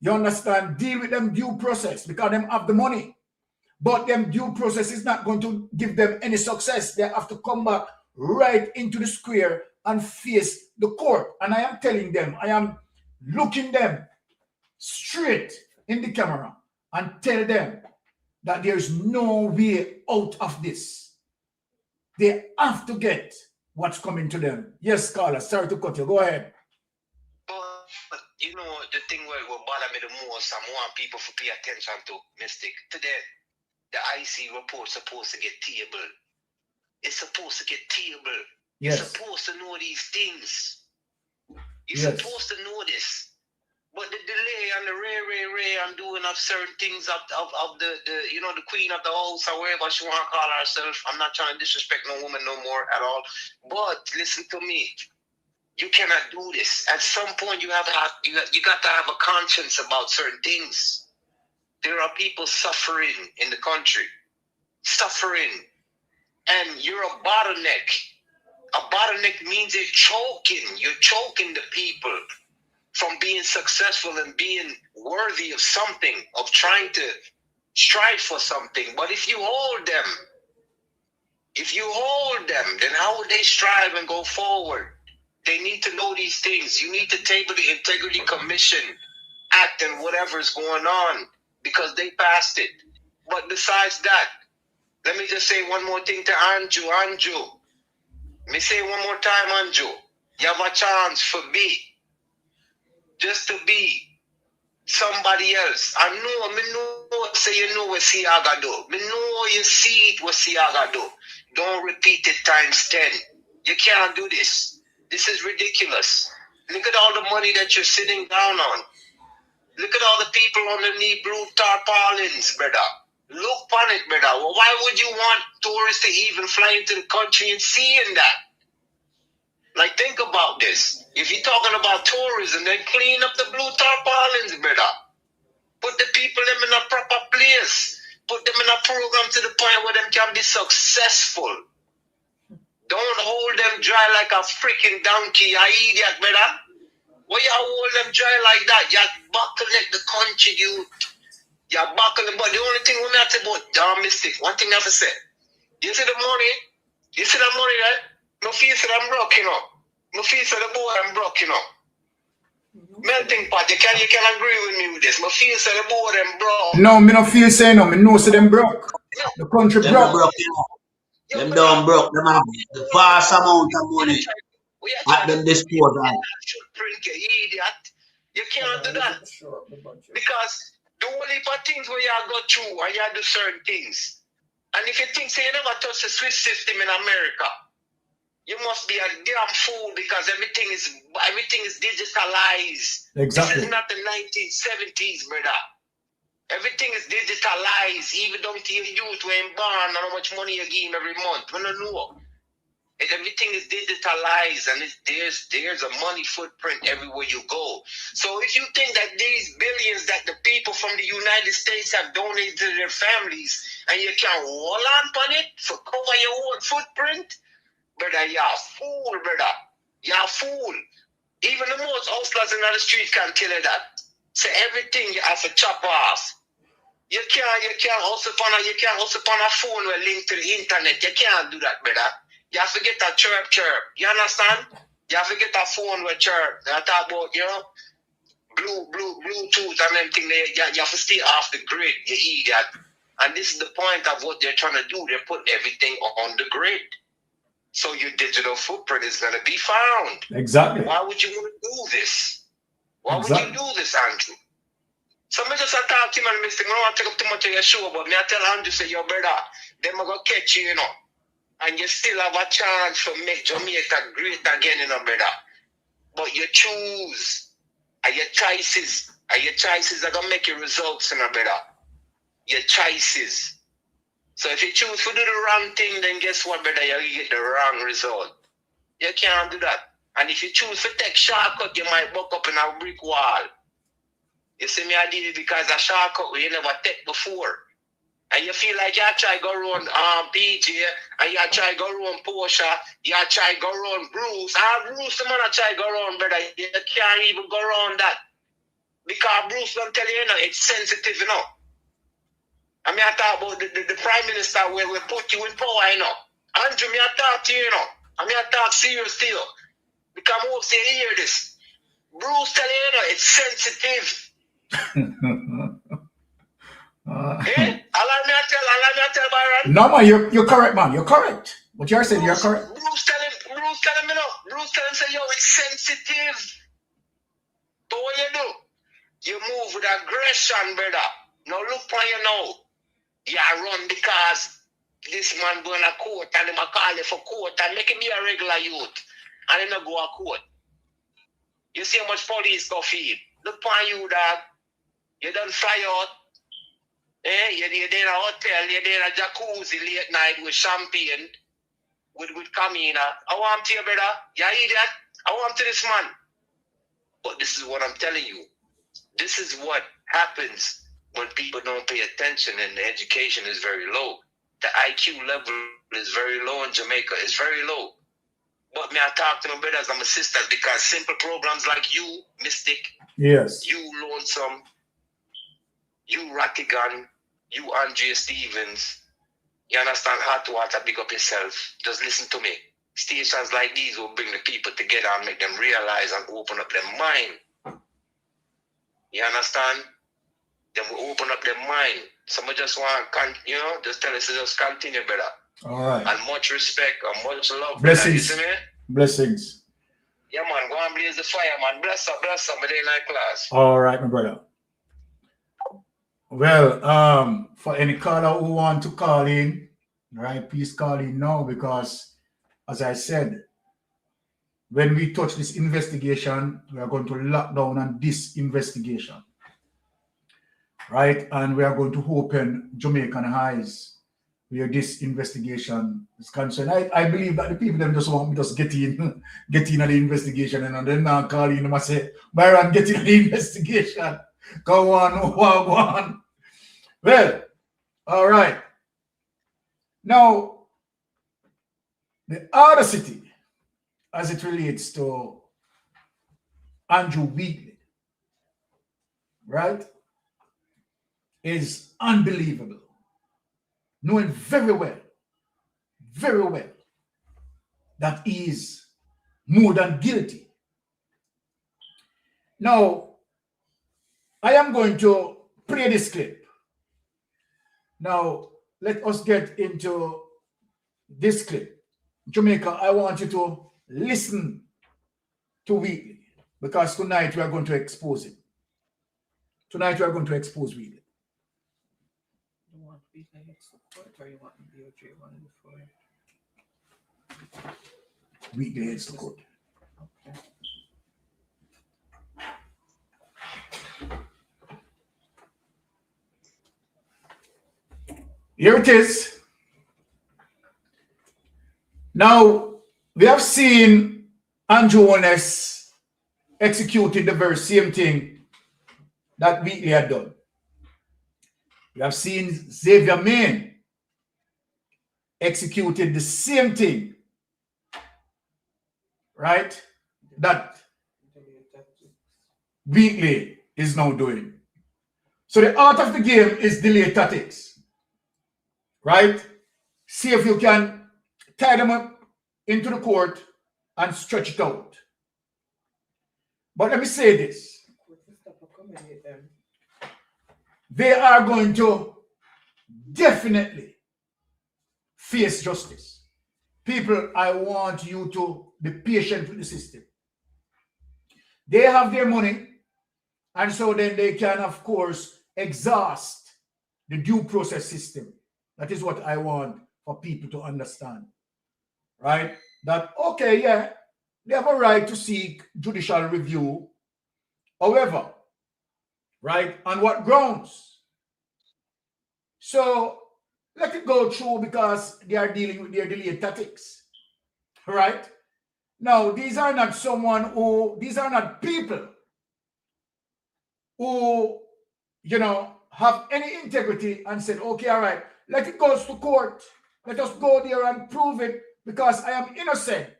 you understand, deal with them due process because them have the money. But them due process is not going to give them any success. They have to come back right into the square and face the court. And I am telling them, I am looking them straight in the camera and tell them that there's no way out of this. They have to get what's coming to them. Yes, Carla, sorry to cut you. Go ahead. But you know, the thing where will bother me the most, I want people to pay attention to, Mystic. Today, the IC report's supposed to get tabled. It's supposed to get tabled. Yes. You're supposed to know these things. You're Yes. supposed to know this. But the delay and the ray I'm doing of certain things of the you know, the queen of the house or whatever she want to call herself. I'm not trying to disrespect no woman no more at all. But listen to me. You cannot do this. At some point, you got to have a conscience about certain things. There are people suffering in the country, suffering, and you're a bottleneck. A bottleneck means you're choking. You're choking the people from being successful and being worthy of something, of trying to strive for something. But if you hold them, then how would they strive and go forward? They need to know these things. You need to table the Integrity Commission Act and whatever is going on because they passed it. But besides that, let me just say one more thing to Andrew. Let me say one more time, Andrew. You have a chance for me. Just to be somebody else. I know, say you know what Seaga do. Me know you see it what Seaga do. Don't repeat it times 10. You can't do this. This is ridiculous. Look at all the money that you're sitting down on. Look at all the people underneath blue tarpaulins, brother. Look on it, brother. Well, why would you want tourists to even fly into the country and seeing that? Like, think about this. If you're talking about tourism, then clean up the blue tarpaulins, brother. Put the people them in a proper place. Put them in a program to the point where them can be successful. Don't hold them dry like a freaking donkey, you idiot, brother. Why you hold them dry like that? You bottleneck the country, youth. You're buckling, but the only thing we have to about damn mistake, one thing I have to say. You see the money? You see the money, right? No feel that I'm broke, you know. No feel that the boy I'm broke, you know. Melting pot, you can agree with me with this. No feel that the boy I'm broke. No, me no feel say no. Me know say them broke. The country Them broke. broke, you know. Them done broke. Them have the vast amount of money at them disposal. Print, you idiot. You can't do that. Because the only things where you go through and you do certain things. And if you think say you never touch the Swiss system in America, you must be a damn fool because everything is digitalized. Exactly. This is not the 1970s, brother. Everything is digitalized, even down to your youth when born and how much money you give him every month. We don't know. Everything is digitalized and there's a money footprint everywhere you go. So if you think that these billions that the people from the United States have donated to their families and you can hold on it for cover your own footprint, brother, you're a fool, brother. You're a fool. Even the most hustlers in the street can tell you that. So everything you have to chop off. You can't hustle upon a phone with a link to the internet. You can't do that, brother. You have to get a chirp. You understand? You have to get a phone with chirp. I talk about, you know, Bluetooth and everything. You have to stay off the grid, you idiot. And this is the point of what they're trying to do. They're putting everything on the grid. So your digital footprint is going to be found. Exactly. Why would you want to do this? Why would you do this, Andrew? So I just talk to him and Mr. I don't want to take up too much of your show, but me I tell Andrew, say, yo, brother, them are going to catch you, you know. And you still have a chance to make Jamaica great again, you know, brother. But you choose. And your choices are going to make your results, you know, brother. Your choices. So if you choose to do the wrong thing, then guess what, brother? You get the wrong result. You can't do that. And if you choose to take shortcut, you might buck up in a brick wall. You see me, I did it because a shortcut you never take before. And you feel like you try to go around PJ, and you try to go around Porsche, you try to go around Bruce. Bruce, the man try to go around, brother. You can't even go around that. Because Bruce don't tell you, you know, it's sensitive, you know. I mean, I talk about the Prime Minister where we put you in power, you know. Andrew, me I talk to you, you know. I mean, I talk serious to you. Because I hope you hear this. Bruce tell you, you know, it's sensitive Allow me to tell Byron. No, man, you're correct, man. You're correct. What you're saying, you're correct. Bruce tell him, you know. Bruce tell him, say, yo, it's sensitive. So what you do? You move with aggression, brother. Now look for you now. You run because this man going to court and him a call you for court and make him be a regular youth. And him not go to court. You see how much police go feed. Look for you, dog. You done fly out. You're in a hotel, you're in a jacuzzi late night with champagne, with Camina. I want to you, brother. You idiot. I want to this man. But this is what I'm telling you. This is what happens when people don't pay attention and the education is very low. The IQ level is very low in Jamaica. It's very low. But me, I talk to my brothers and my sisters because simple programs like you, Mystic, yes, you Lonesome, you Rattigan, you Andrea Stevens, you understand how to water, big up yourself. Just listen to me. Stations like these will bring the people together and make them realize and open up their mind. You understand? Then we open up their mind. Someone just want, just tell us to just continue, brother. All right. And much respect and much love. Blessings. Brother, you see me? Blessings. Yeah, man. Go and blaze the fire, man. Bless up, my day night class. All right, my brother. Well, for any caller who want to call in, right, please call in now because, as I said, when we touch this investigation, we are going to lock down on this investigation, right? And we are going to open Jamaican eyes where this investigation is concerned. I believe that the people them just want me just get in on the investigation and then now call in and say, Byron, get in on the investigation. Go on. Well, all right. Now, the other city, as it relates to Andrew Wheatley, right, is unbelievable. Knowing very well, that he is more than guilty. Now, I am going to play this clip. Now, let us get into this clip. Jamaica, I want you to listen to Wheatley because tonight we are going to expose him. Tonight we are going to expose Wheatley. You want Wheatley head support or you want DOJ one before? Wheatley head support. Okay. Here it is. Now, we have seen Andrew Holness executed the very same thing that Wheatley had done. We have seen Xavier Main executed the same thing, right? That Wheatley is now doing. So the art of the game is delay tactics. Right? See if you can tie them up into the court and stretch it out. But let me say this. They are going to definitely face justice. People, I want you to be patient with the system. They have their money, and so then they can, of course, exhaust the due process system. That is what I want for people to understand, right? That, okay, yeah, they have a right to seek judicial review. However, right, on what grounds? So let it go through because they are dealing with their delay tactics, right? Now, these are not these are not people who, have any integrity and said, okay, all right, let it go to court. Let us go there and prove it because I am innocent.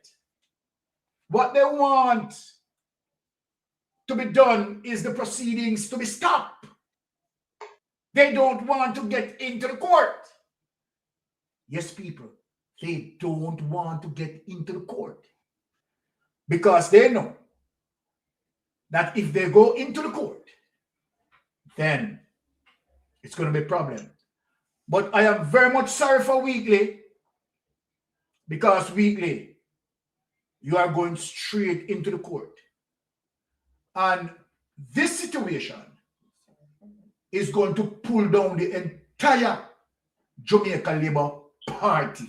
What they want to be done is the proceedings to be stopped. They don't want to get into the court. Yes, people, they don't want to get into the court because they know that if they go into the court, then it's going to be a problem. But I am very much sorry for Weekly, because Weekly, you are going straight into the court. And this situation is going to pull down the entire Jamaica Labour Party.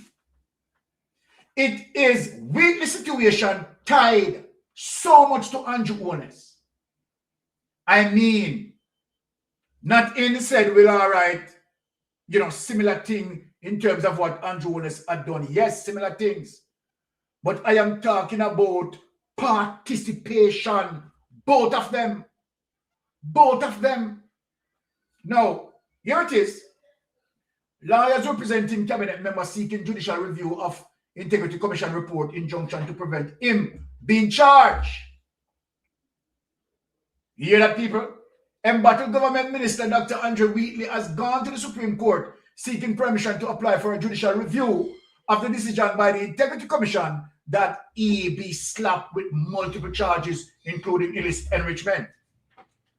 It is Weekly situation tied so much to Andrew Holness. I mean, not in said, well, all right, you know, similar thing in terms of what Andrew Holness had done. Yes, similar things. But I am talking about participation. Both of them. Both of them. Now, here it is. Lawyers representing cabinet members seeking judicial review of Integrity Commission report injunction to prevent him being charged. You hear that, people? Embattled Government Minister Dr. Andrew Wheatley has gone to the Supreme Court seeking permission to apply for a judicial review of the decision by the Integrity Commission that he be slapped with multiple charges, including illicit enrichment.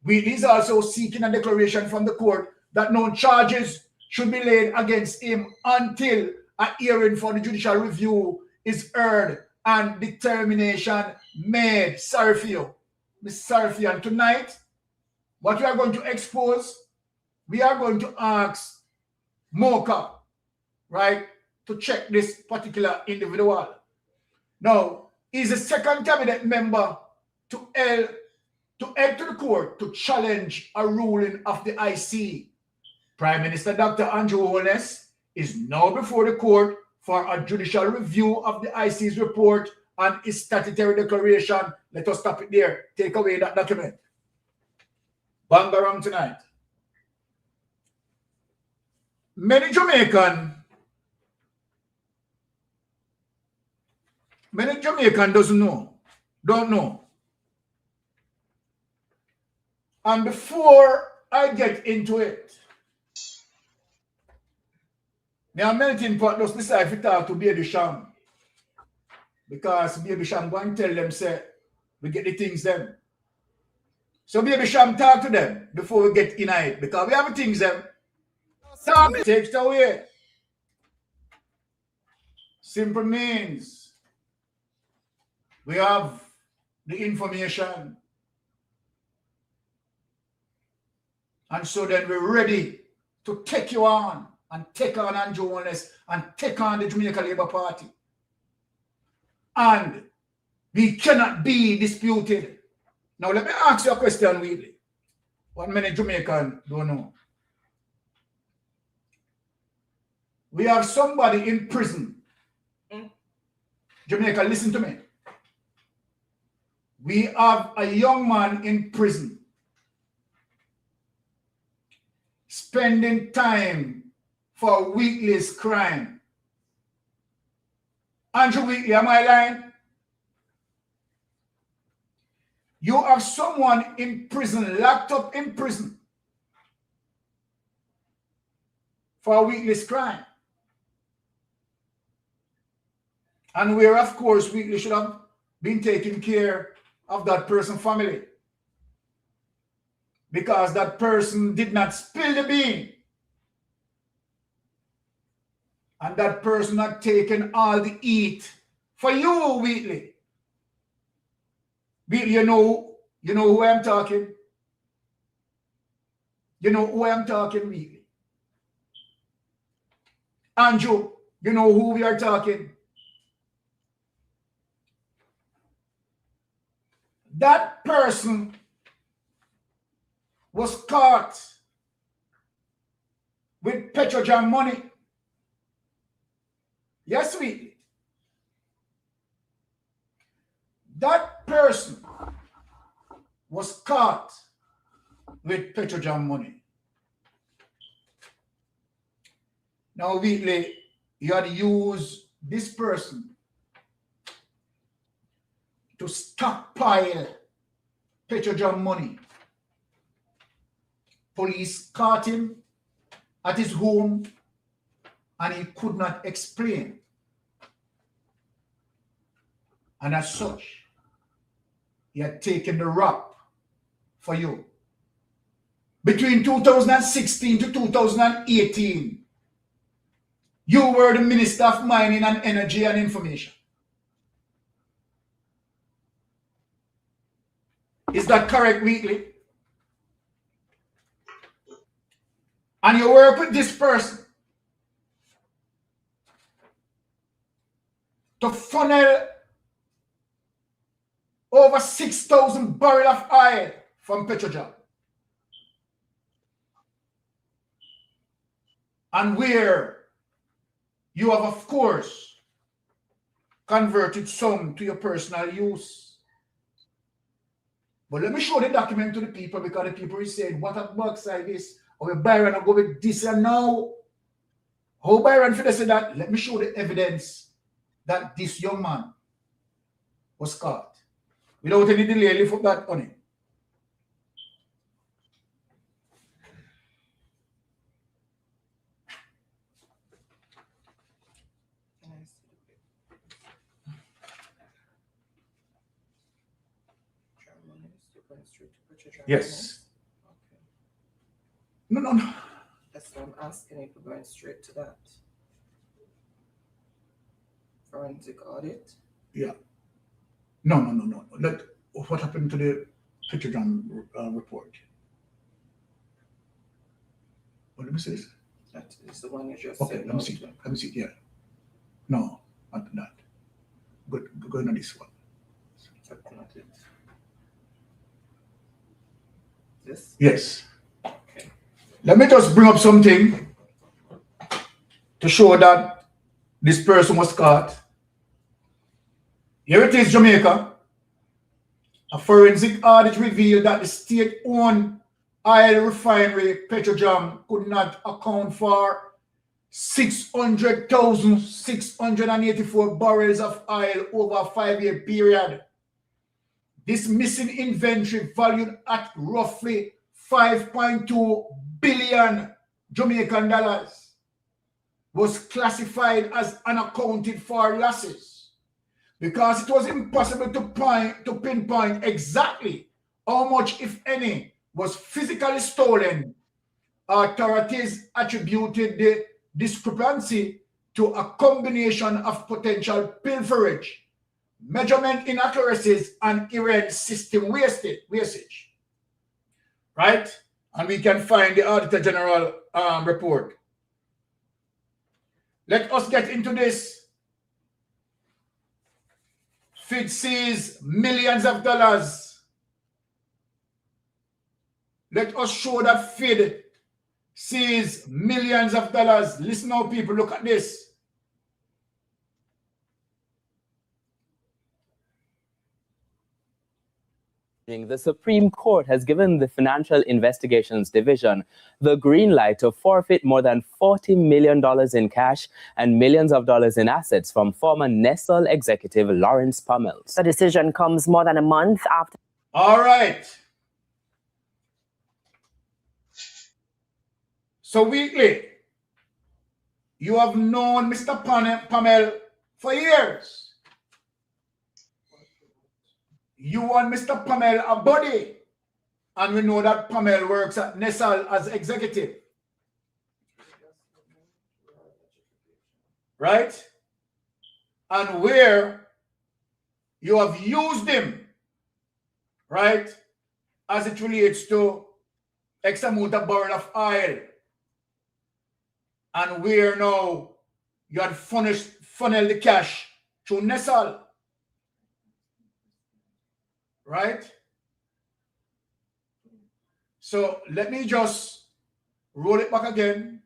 Wheatley is also seeking a declaration from the court that no charges should be laid against him until a hearing for the judicial review is heard and determination made. Sorry for you. Sorry for you. And tonight, what we are going to expose, we are going to ask Mocha, right, to check this particular individual. Now, he's the second cabinet member to head to the court to challenge a ruling of the IC. Prime Minister Dr. Andrew Holness is now before the court for a judicial review of the IC's report and its statutory declaration. Let us stop it there. Take away that document. Bang around tonight. Many Jamaican don't know. And before I get into it, there are many things for us decide to talk to Baby Sham. Because Baby Sham go and tell them, say, we get the things them. So Baby Sham talk to them before we get in it. Because we have the things them. Talk takes it away. Simple means we have the information. And so then we're ready to take you on and take on Andrew Holness and take on the Jamaica Labour Party. And we cannot be disputed. Now let me ask you a question, Wheatley. What many Jamaicans don't know. We have somebody in prison. Jamaica, listen to me. We have a young man in prison spending time for Wheatley's crime. Andrew Wheatley, am I lying? You have someone in prison, locked up in prison for Wheatley's crime. And where, of course, Wheatley should have been taking care of that person's family. Because that person did not spill the bean. And that person had taken all the heat for you, Wheatley. Wheatley, you know who I'm talking? You know who I'm talking, Wheatley? Andrew, you know who we are talking? That person was caught with Petrojam money. Yes, Wheatley. That person was caught with Petrojam money. Now, Wheatley, you had to use this person to stockpile Petrojam money. Police caught him at his home and he could not explain. And as such, he had taken the rap for you. between 2016 to 2018, you were the Minister of Mining and Energy and Information. Is that correct, Wheatley? And you work with this person to funnel over 6,000 barrels of oil from Petrojam. And where you have, of course, converted some to your personal use. But let me show the document to the people, because the people is saying, what a backside this, or Byron will go with this and now. How Byron for say that? Let me show the evidence that this young man was caught. Without any delay, lift up that on him. Yes. No. That's what I'm asking if we're going straight to that. Forensic audit. Yeah. No. What happened to the Petrojam report? Well, let me see this. That is the one you just Okay, said. let me see. Let me see. Yeah. No, not that. Go on this one. This? Yes. Okay. Let me just bring up something to show that this person was caught. Here it is, Jamaica. A forensic audit revealed that the state-owned oil refinery, Petrojam, could not account for 600,684 barrels of oil over a 5-year period. This missing inventory, valued at roughly 5.2 billion Jamaican dollars, was classified as unaccounted for losses because it was impossible to pinpoint exactly how much, if any, was physically stolen. Authorities attributed the discrepancy to a combination of potential pilferage, measurement inaccuracies, and errant system wastage. Right? And we can find the Auditor General report. Let us get into this. FID sees millions of dollars. Let us show that FID sees millions of dollars. Listen now, people, look at this. The Supreme Court has given the Financial Investigations Division the green light to forfeit more than $40 million in cash and millions of dollars in assets from former Nestle executive Lawrence Pummels. The decision comes more than a month after. All right. So, Wheatley, you have known Mr. Pummel for years. You and Mr. Pummel are buddy, and we know that Pummel works at Nestle as executive. Right? And where you have used him, right, as it relates to X amount of barrel of oil. And where now you had funneled the cash through Nestle. Right? So let me just roll it back again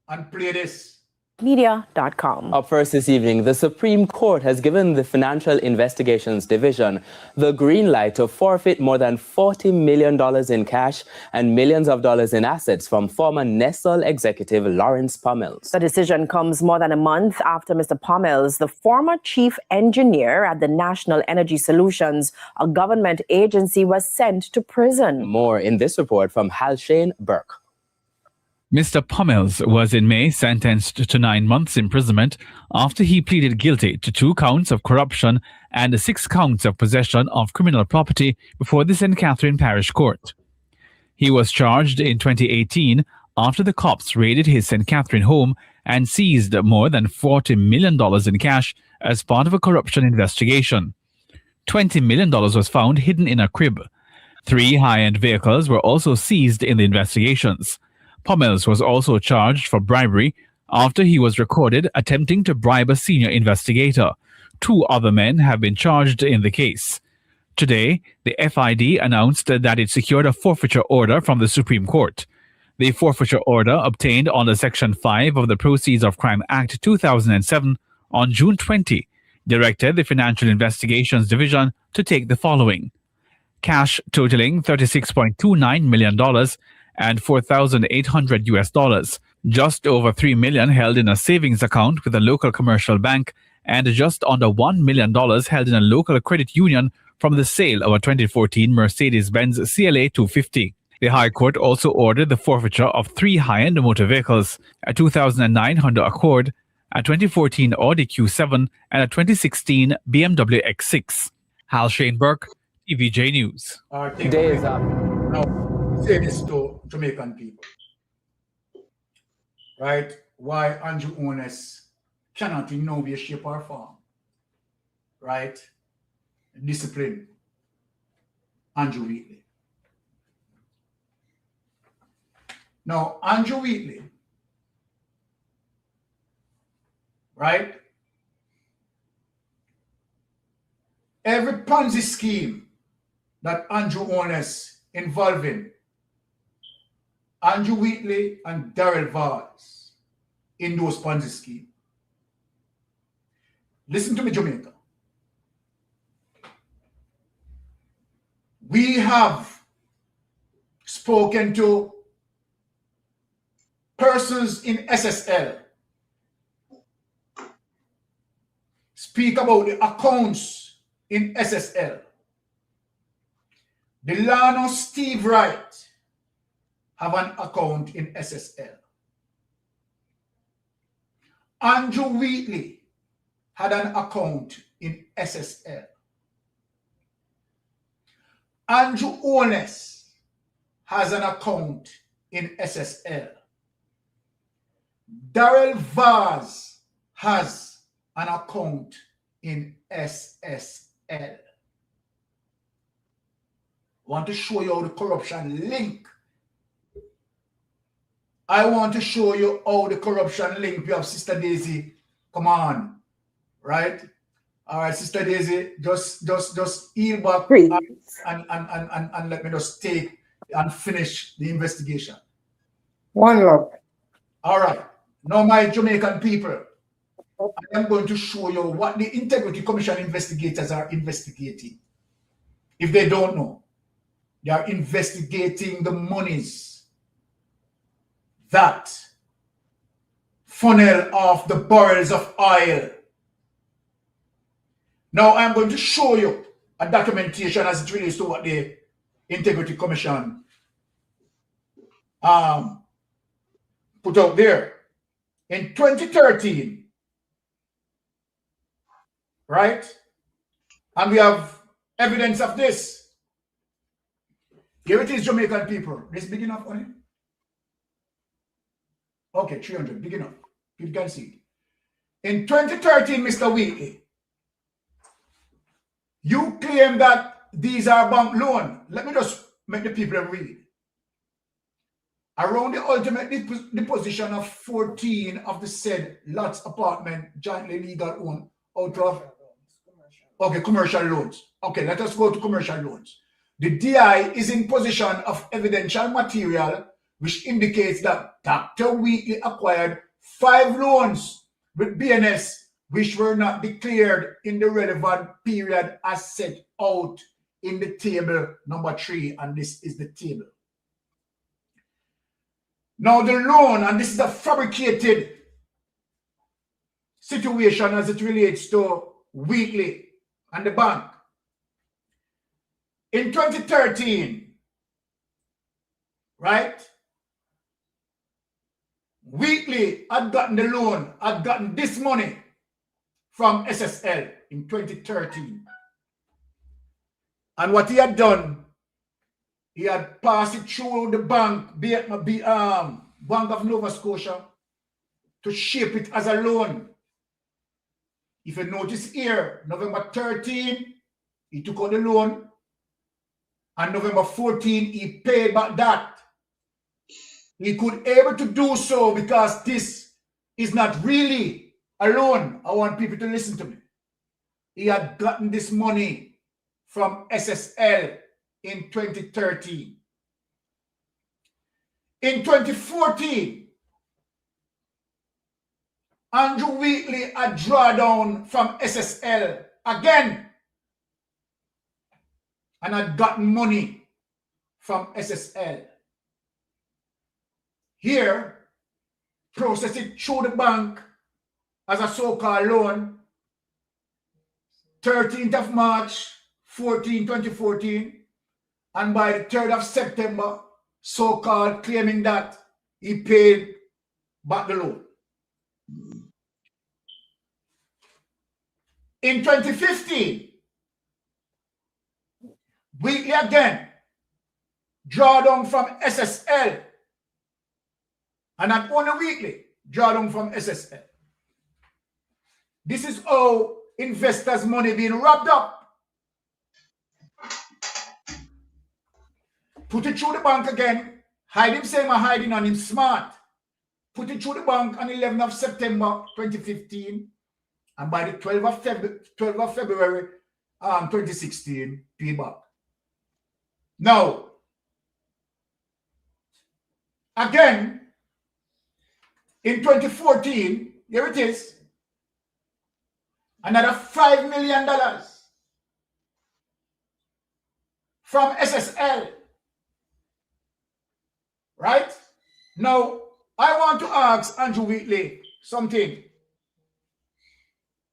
and play this. Media.com. Up first this evening, the Supreme Court has given the Financial Investigations Division the green light to forfeit more than $40 million in cash and millions of dollars in assets from former Nestle executive Lawrence Pummels. The decision comes more than a month after Mr. Pummels, the former chief engineer at the National Energy Solutions, a government agency, was sent to prison. More in this report from Halshane Burke. Mr. Pummels was in May sentenced to 9 months imprisonment after he pleaded guilty to 2 counts of corruption and 6 counts of possession of criminal property before the St. Catherine Parish Court. He was charged in 2018 after the cops raided his St. Catherine home and seized more than $40 million in cash as part of a corruption investigation. $20 million was found hidden in a crib. 3 high-end vehicles were also seized in the investigations. Pommells was also charged for bribery after he was recorded attempting to bribe a senior investigator. 2 other men have been charged in the case. Today, the FID announced that it secured a forfeiture order from the Supreme Court. The forfeiture order, obtained under Section 5 of the Proceeds of Crime Act 2007 on June 20, directed the Financial Investigations Division to take the following: cash totaling $36.29 million and $4,800, just over $3 million held in a savings account with a local commercial bank, and just under $1 million held in a local credit union from the sale of a 2014 Mercedes-Benz CLA 250. The High Court also ordered the forfeiture of 3 high-end motor vehicles, a 2009 Honda Accord, a 2014 Audi Q7, and a 2016 BMW X6. Hal Shaneberg, TVJ News. Today is up. Now, say this to Jamaican people. Right? Why Andrew Owners cannot in no way, shape, or form, right, discipline Andrew Wheatley. Now, Andrew Wheatley, right, every Ponzi scheme that Andrew Owners involved in, Andrew Wheatley and Darrell Vars in those Ponzi schemes. Listen to me, Jamaica. We have spoken to persons in SSL, speak about the accounts in SSL. Delano Steve Wright have an account in SSL. Andrew Wheatley had an account in SSL. Andrew Owners has an account in SSL. Darrell Vaz has an account in SSL. Want to show you how the corruption link. I want to show you how the corruption link. We have Sister Daisy. Come on. Right? All right, Sister Daisy, just heel back and let me just take and finish the investigation. One love. All right. Now, my Jamaican people, I am going to show you what the Integrity Commission investigators are investigating. If they don't know, they are investigating the monies that funnel off the barrels of oil. Now, I'm going to show you a documentation as it relates to what the Integrity Commission put out there. In 2013, right? And we have evidence of this. Here it is, Jamaican people. This big enough on it? Okay, 300, big enough. You can see it. In 2013, Mr. Wheatley, you claim that these are bank loans. Let me just make the people read. Around the ultimate deposition of 14 of the said lots apartment jointly legal owned out of commercial loans. Okay, let us go to commercial loans. The DI is in possession of evidential material which indicates that Dr. Wheatley acquired 5 loans with BNS which were not declared in the relevant period as set out in the table number 3, and this is the table. Now the loan, and this is a fabricated situation as it relates to Wheatley and the bank. In 2013, right, Wheatley had gotten the loan, had gotten this money from SSL in 2013. And what he had done he had passed it through the bank, Bank of Nova Scotia, to shape it as a loan. If you notice here, November 13, he took out the loan, and November 14, he paid back that. He could able to do so because this is not really a loan. I want people to listen to me. He had gotten this money from SSL in 2013. In 2014, Andrew Wheatley had drawn down from SSL again and had gotten money from SSL. Here, processed it through the bank as a so-called loan, 13th of March, 2014, and by the 3rd of September, so-called claiming that he paid back the loan. In 2015, Wheatley again draw down from SSL, and not only Wheatley, draw down from SSL. This is how investors' money being wrapped up. Put it through the bank again, hide him saying I'm hiding on him smart. Put it through the bank on 11th of September 2015, and by the 12th of February 2016, pay back. Now, again, in 2014, here it is, another $5 million from SSL. Right? Now, I want to ask Andrew Wheatley something.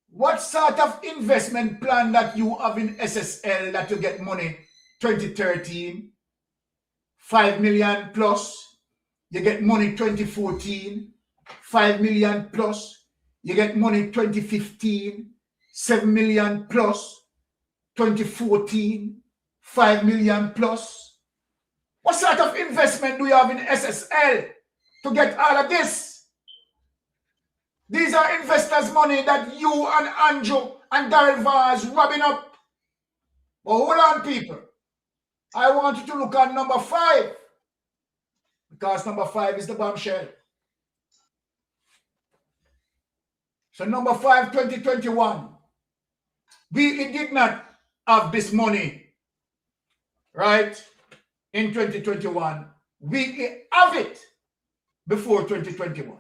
What sort of investment plan that you have in SSL that you get money 2013, 5 million plus, you get money 2014, 5 million plus, you get money 2015, 7 million plus, 2014, 5 million plus. What sort of investment do you have in SSL to get all of this? These are investors' money that you and Andrew and Darrell Vaz robbing up. But hold on, people. I want you to look at number 5. Because number 5 is the bombshell. So number 5, 2021. We did not have this money, right, in 2021. We have it before 2021.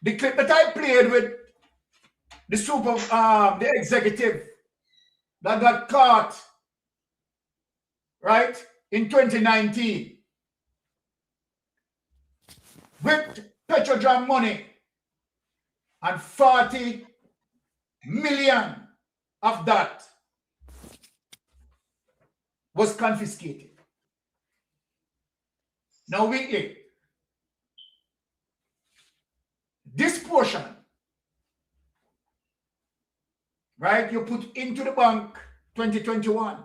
The clip that I played with the executive that got caught, right, in 2019 with Petrojam money, and 40 million of that was confiscated. Now, Wheatley, this portion, right, you put into the bank 2021,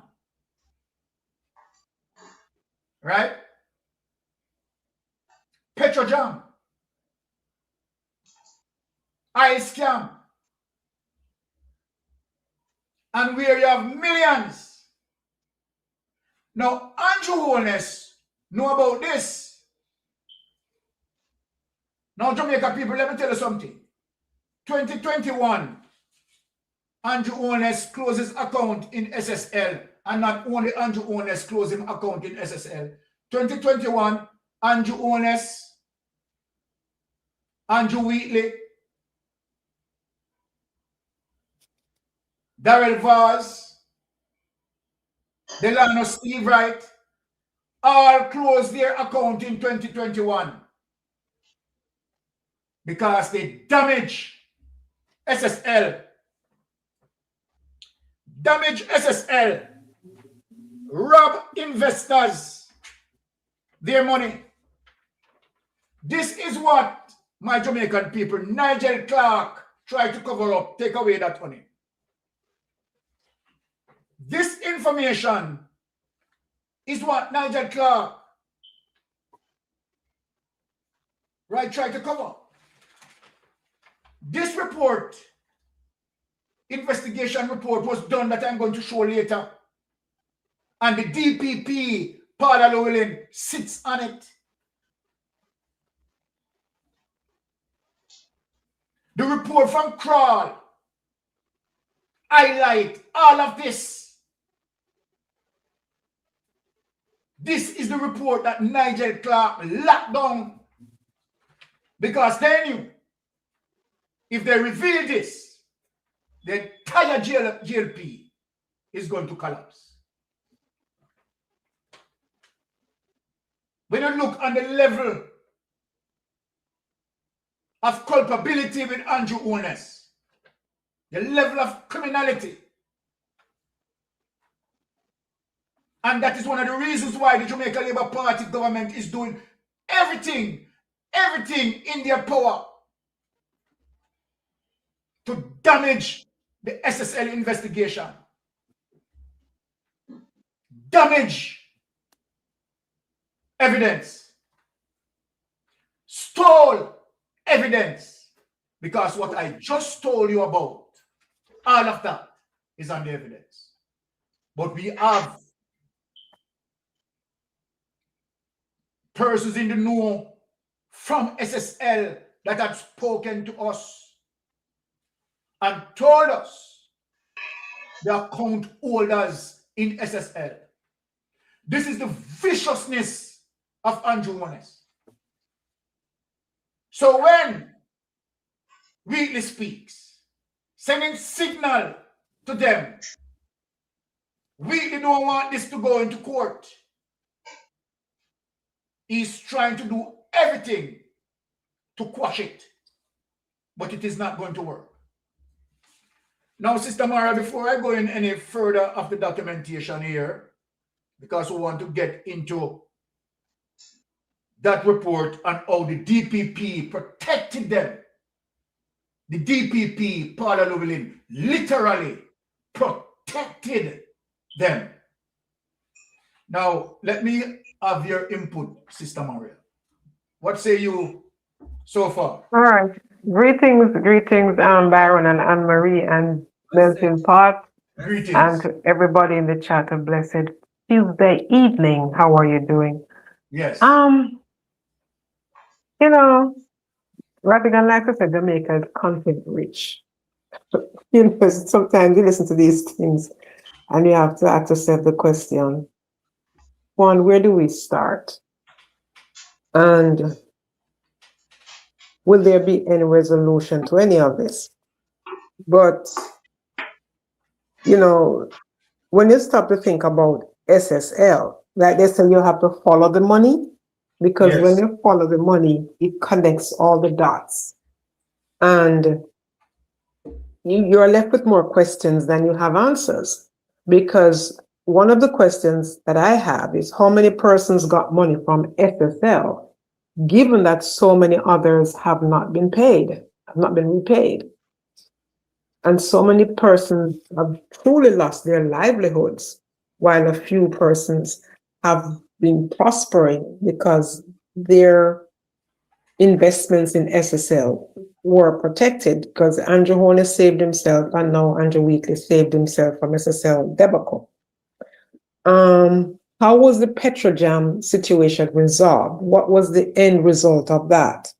right? Petrojam, scam, and where you have millions. Now, Andrew Holness know about this. Now, Jamaica people, let me tell you something. 2021, Andrew Holness closes account in SSL, and not only Andrew Holness closing account in SSL. 2021, Andrew Holness, Andrew Wheatley, Darrell Vaz, Delano Steve Wright, all closed their account in 2021 because they damage SSL. Damage SSL. Rob investors their money. This is what my Jamaican people, Nigel Clark, tried to cover up, take away that money. This information is what Nigel Clark tried to cover. This report, investigation report, was done that I'm going to show later. And the DPP, Paula Llewellyn, sits on it. The report from Crawl highlight all of this. This is the report that Nigel Clark locked down because they knew if they reveal this, the entire GLP is going to collapse. When you look on the level of culpability with Andrew Holness, the level of criminality, and that is one of the reasons why the Jamaica Labour Party government is doing everything in their power to damage the SSL investigation, damage evidence, stole evidence, because what I just told you about, all of that is on the evidence. But we have persons in the know from SSL that have spoken to us and told us the account holders in SSL. This is the viciousness of Andrew Holness. So when Wheatley speaks, sending signal to them, Wheatley don't want this to go into court. He's trying to do everything to quash it, but it is not going to work. Now, Sister Mara, before I go in any further of the documentation here, because we want to get into that report and how the DPP protected them. The DPP, Paula Llewellyn, literally protected them. Now, let me have your input, Sister Maria. What say you so far? All right. Greetings, Byron and Anne-Marie and Melvin Pot. Greetings. And to everybody in the chat, a blessed Tuesday evening. How are you doing? Yes. You know, rather than like I said, Jamaica is content rich. You know, sometimes you listen to these things and you have to ask yourself the question, one, where do we start? And will there be any resolution to any of this? But, you know, when you stop to think about SSL, like they say you have to follow the money, because when you follow the money, it connects all the dots. And you're left with more questions than you have answers. Because one of the questions that I have is how many persons got money from SSL, given that so many others have not been paid, have not been repaid. And so many persons have truly lost their livelihoods, while a few persons have been prospering because their investments in SSL were protected, because Andrew Holness saved himself and now Andrew Wheatley saved himself from SSL debacle. How was the Petrojam situation resolved? What was the end result of that?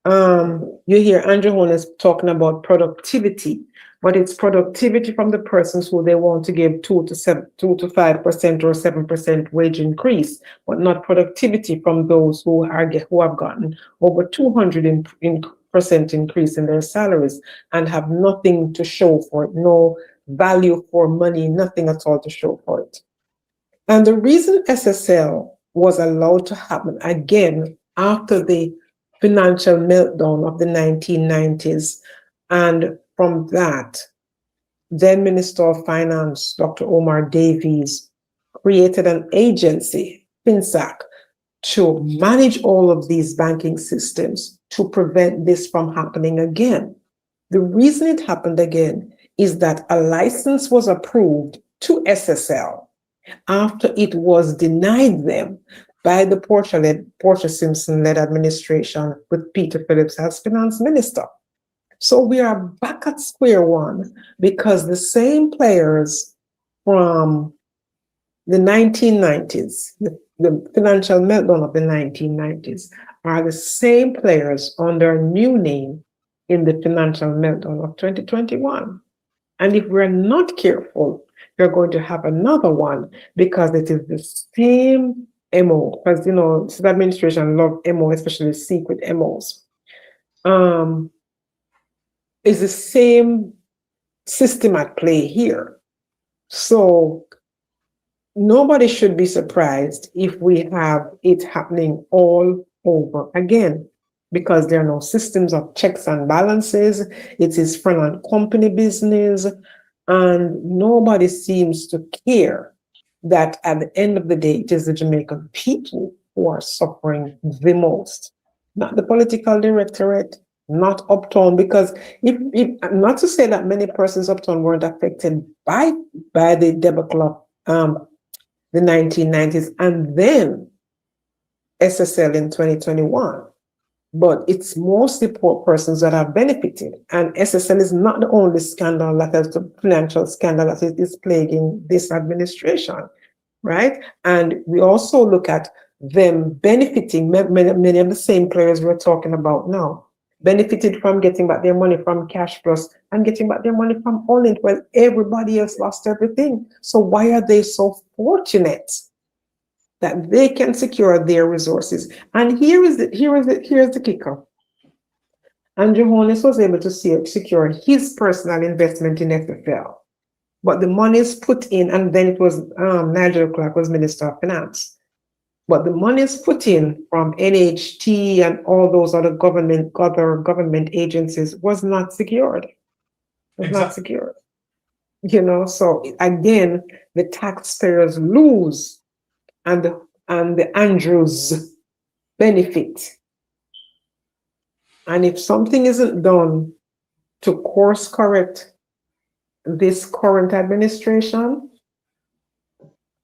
You hear Andrew Holness talking about productivity, but it's productivity from the persons who they want to give 2 to 5% or 7% wage increase, but not productivity from those who have gotten over 200% increase in their salaries and have nothing to show for it, no value for money, nothing at all to show for it. And the reason SSL was allowed to happen again after the financial meltdown of the 1990s, and from that, then Minister of Finance, Dr. Omar Davies, created an agency, FinSAC, to manage all of these banking systems to prevent this from happening again. The reason it happened again is that a license was approved to SSL, after it was denied them by the Portia Simpson-led administration with Peter Phillips as finance minister. So we are back at square one because the same players from the 1990s, the financial meltdown of the 1990s, are the same players under a new name in the financial meltdown of 2021. And if we're not careful, we're going to have another one because it is the same MO. Because, you know, the administration love MO, especially secret MOs. Is the same system at play here. So nobody should be surprised if we have it happening all over again, because there are no systems of checks and balances. It is friend and company business, and nobody seems to care that at the end of the day, it is the Jamaican people who are suffering the most, not the political directorate, not uptown, because if not to say that many persons uptown weren't affected by the debacle of the 1990s and then SSL in 2021, but it's mostly poor persons that have benefited. And SSL is not the only scandal that is the financial scandal that is plaguing this administration, right? And we also look at them benefiting, many of the same players we're talking about now, benefited from getting back their money from Cash Plus and getting back their money from Olint. Well, everybody else lost everything. So why are they so fortunate that they can secure their resources? And here's the kicker. Andrew Holness was able to secure his personal investment in FFL, but the money is put in, and then it was Nigel Clark was Minister of Finance. But the money is put in from NHT and all those other government agencies was not secured. Not secured. You know, so again, the taxpayers lose and the Andrews benefit. And if something isn't done to course correct this current administration,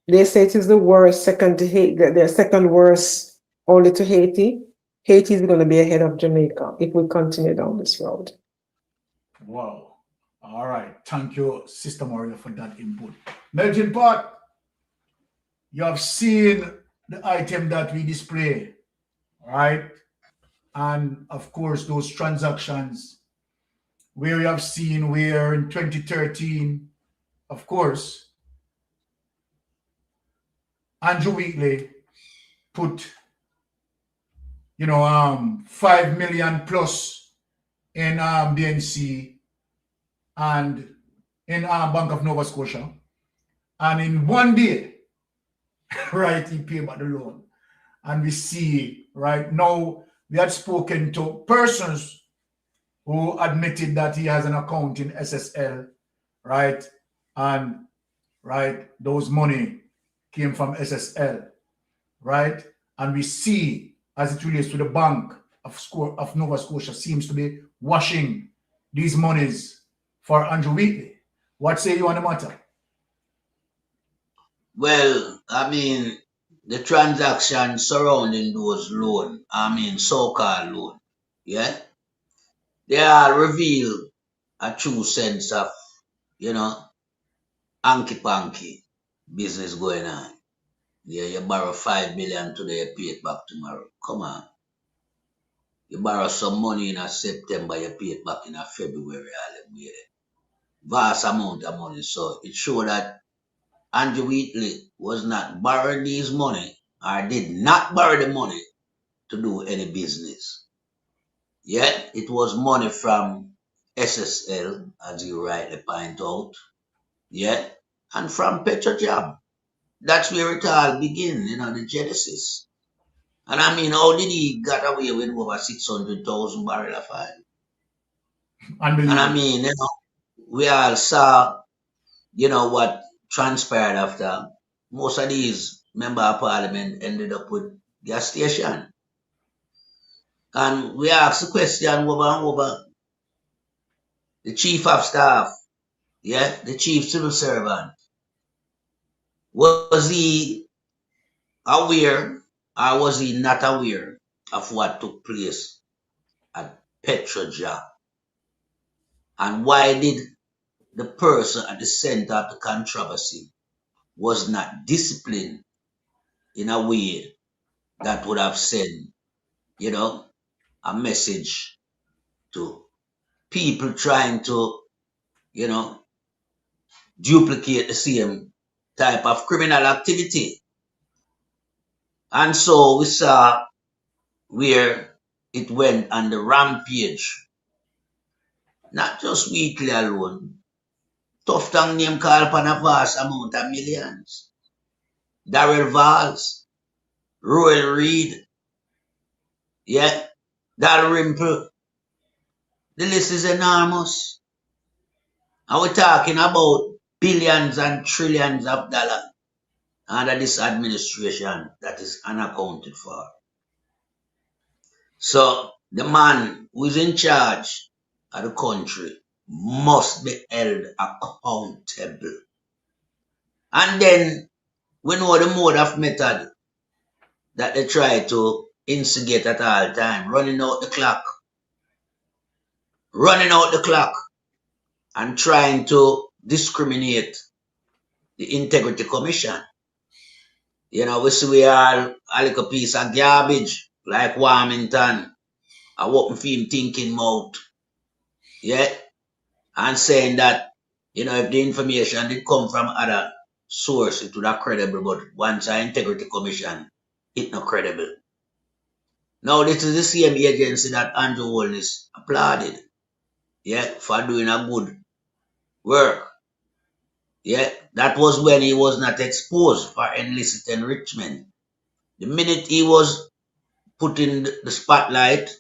they say it is the worst, second to Haiti, they're second worst only to Haiti. Haiti is going to be ahead of Jamaica if we continue down this road. Wow. All right. Thank you, Sister Maria, for that input. Melvin Pot, you have seen the item that we display, right? And of course, those transactions where you have seen where in 2013, of course, Andrew Wheatley put, 5 million plus in BNC and in Bank of Nova Scotia. And in one day, right, he paid back the loan. And we see, right, now we had spoken to persons who admitted that he has an account in SSL, right? And, right, those money came from SSL, right? And we see, as it relates to the Bank of Nova Scotia, seems to be washing these monies for Andrew Wheatley. What say you on the matter? Well, I mean, the transactions surrounding those loans, so-called loan, yeah, they all reveal a true sense of, hanky-panky business going on. Yeah, you borrow 5 million today, you pay it back tomorrow. Come on. You borrow some money in September, you pay it back in February. Vast amount of money. So it showed that Andrew Wheatley was not borrowing these money or did not borrow the money to do any business. Yet it was money from SSL, as you rightly point out. Yet, and from Petrojam. That's where it all begins, the genesis. And I mean, how did he get away with over 600,000 barrels of oil? And I mean, we all saw, what transpired after. Most of these members of parliament ended up with gas station. And we asked the question over and over. The chief of staff, the chief civil servant, Was he aware or was he not aware of what took place at Petrojam? And why did the person at the center of the controversy was not disciplined in a way that would have sent, you know, a message to people trying to, you know, duplicate the same type of criminal activity? And so we saw where it went on the rampage, not just weekly alone. Tough tongue name called upon a vast amount of millions. Darrell Valls, Royal Reed, yeah, Dalrymple. The list is enormous. And we're talking about billions and trillions of dollars under this administration that is unaccounted for. So the man who is in charge of the country must be held accountable. And then we know the mode of method that they try to instigate at all time, running out the clock and trying to discriminate the Integrity Commission. You know, we see we all a little piece of garbage like Warmington. I wouldn't feel thinking mouth. Yeah. And saying that, you know, if the information did come from other sources, it would have credible, but once our Integrity Commission, it's not credible. Now, this is the same agency that Andrew Holness applauded, yeah, for doing a good work. Yeah, that was when he was not exposed for illicit enrichment. The minute he was put in the spotlight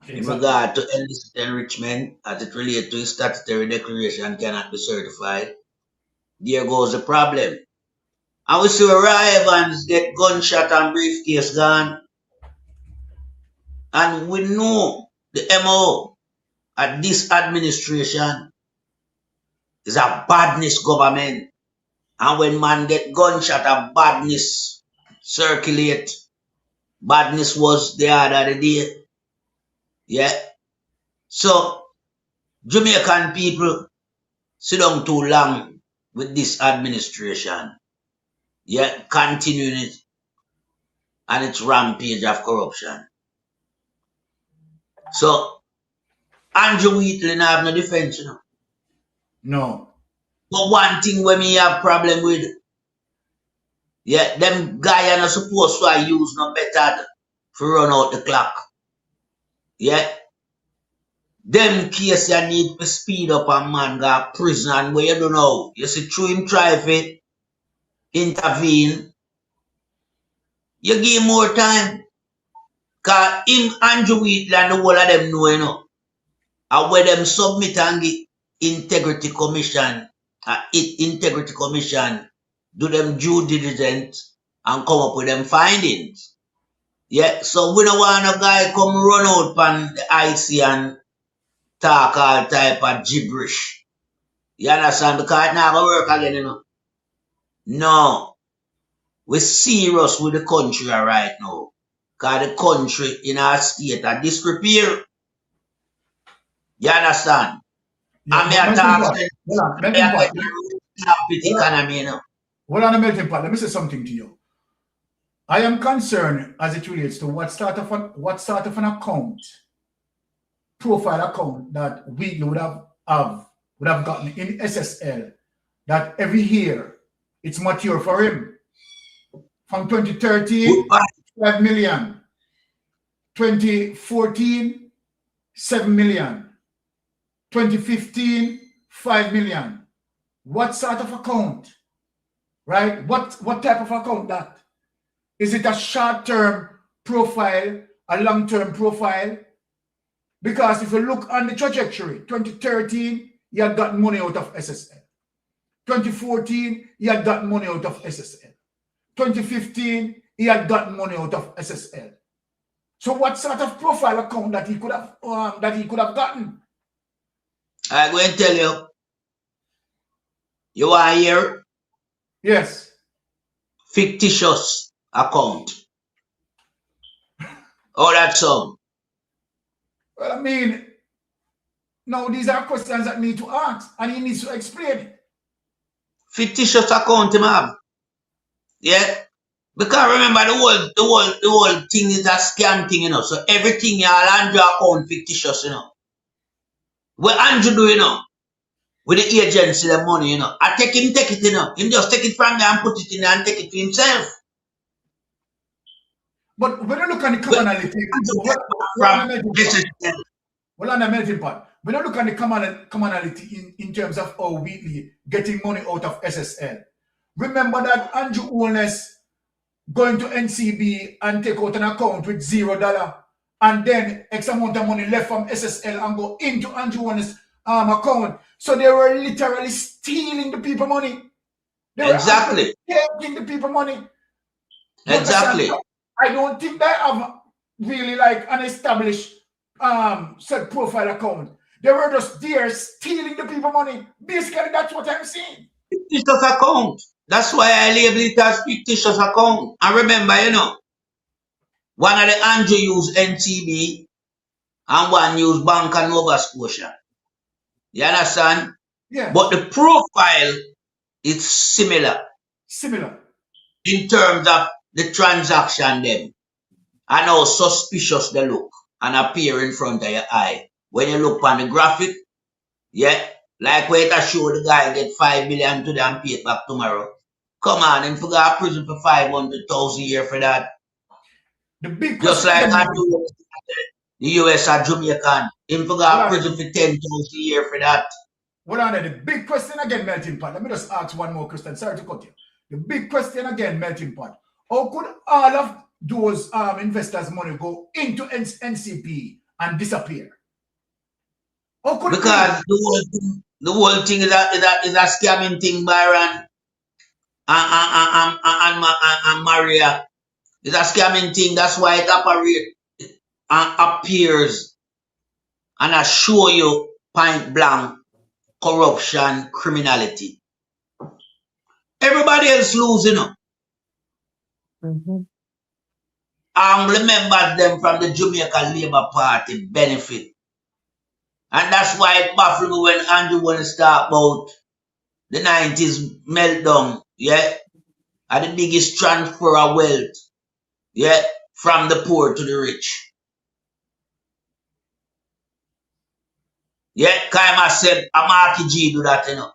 in regard to illicit enrichment as it relates to his statutory declaration cannot be certified, there goes the problem. And we see Ryan Evans get gunshot and briefcase gone. And we know the MO at this administration is a badness government. And when man get gunshot and badness circulate, badness was the other day. Yeah. So Jamaican people sit down too long with this administration. Yeah, continuing it and its rampage of corruption. So Andrew Wheatley have no defense, you know. No. But one thing when me have problem with, yeah, them guy are not supposed to use no method to run out the clock. Yeah. Them case you need to speed up and man go to prison and where you don't know. You see through him try to intervene. You give him more time. Cause him Andrew Wheatley and the whole of them know, you know. And when them submit and get Integrity Commission, Integrity Commission do them due diligence and come up with them findings. Yeah, so we don't want a guy come run out on the IC and talk all type of gibberish. You understand? Because it not gonna work again, you know. No. We're serious with the country right now. Because the country in our state of disrepair. You understand? Yeah, and me a talk economy, you know. Hold on a melting pot. Let me say something to you. I am concerned as it relates to what sort of an account, profile account that we would have gotten in SSL that every year it's mature for him. From 2013, 5 million. 2014, 7 million. 2015, 5 million. What sort of account? Right? What type of account that? Is it a short-term profile, a long-term profile? Because if you look on the trajectory, 2013, you had gotten money out of SSL. 2014, you had gotten money out of SSL. 2015, he had gotten money out of SSL. So what sort of profile account that he could have gotten? I'm going to tell you. You are here? Yes. fictitious account. Oh, that's all. Well, I mean, now these are questions that need to ask, and he needs to explain it. Fictitious account, man. Yeah. Because remember the whole thing is a scam thing, you know. So everything y'all Andrew account fictitious, you know. What Andrew do, you know, with the agency, the money, you know. I take it, you know. Him just take it from there and put it in there and take it for himself. But when you look at the commonality, well, on the melting pot, when you look at the commonality in terms of our Wheatley getting money out of SSL, remember that Andrew Holness going to NCB and take out an account with $0 and then X amount of money left from SSL and go into Andrew Holness' account. So they were literally stealing the people money. They exactly. were taking the people money. Exactly. I don't think they have really like an established set profile account. They were just there stealing the people money. Basically, that's what I'm saying. Fictitious account. That's why I label it as fictitious account. And remember, you know, one of the Andrew used NTB and one used Bank of Nova Scotia. You understand? Yeah. But the profile is similar. Similar. In terms of the transaction them. And how suspicious they look and appear in front of your eye. When you look on the graphic, yeah, like where it show the guy get 5 million today and pay it back tomorrow. Come on, and for go to prison for 500,000 a year for that. The big just like the US or Jamaican, him for go to prison for 10,000 a year for that. Well, on the big question again, Melting Pot. Let me just ask one more question. Sorry to cut you. The big question again, Melting Pot. How could all of those investors' money go into NCP and disappear? How could because the whole thing is a scamming thing, Byron and Maria. It's a scamming thing. That's why it operates and appears and I show you point blank corruption, criminality. Everybody else losing up. Members them from the Jamaica Labour Party benefit. And that's why it baffles me when Andrew want to start about the 90s meltdown, yeah? And the biggest transfer of wealth, yeah? From the poor to the rich. Yeah, Kaima said, a Marky G do that, you know.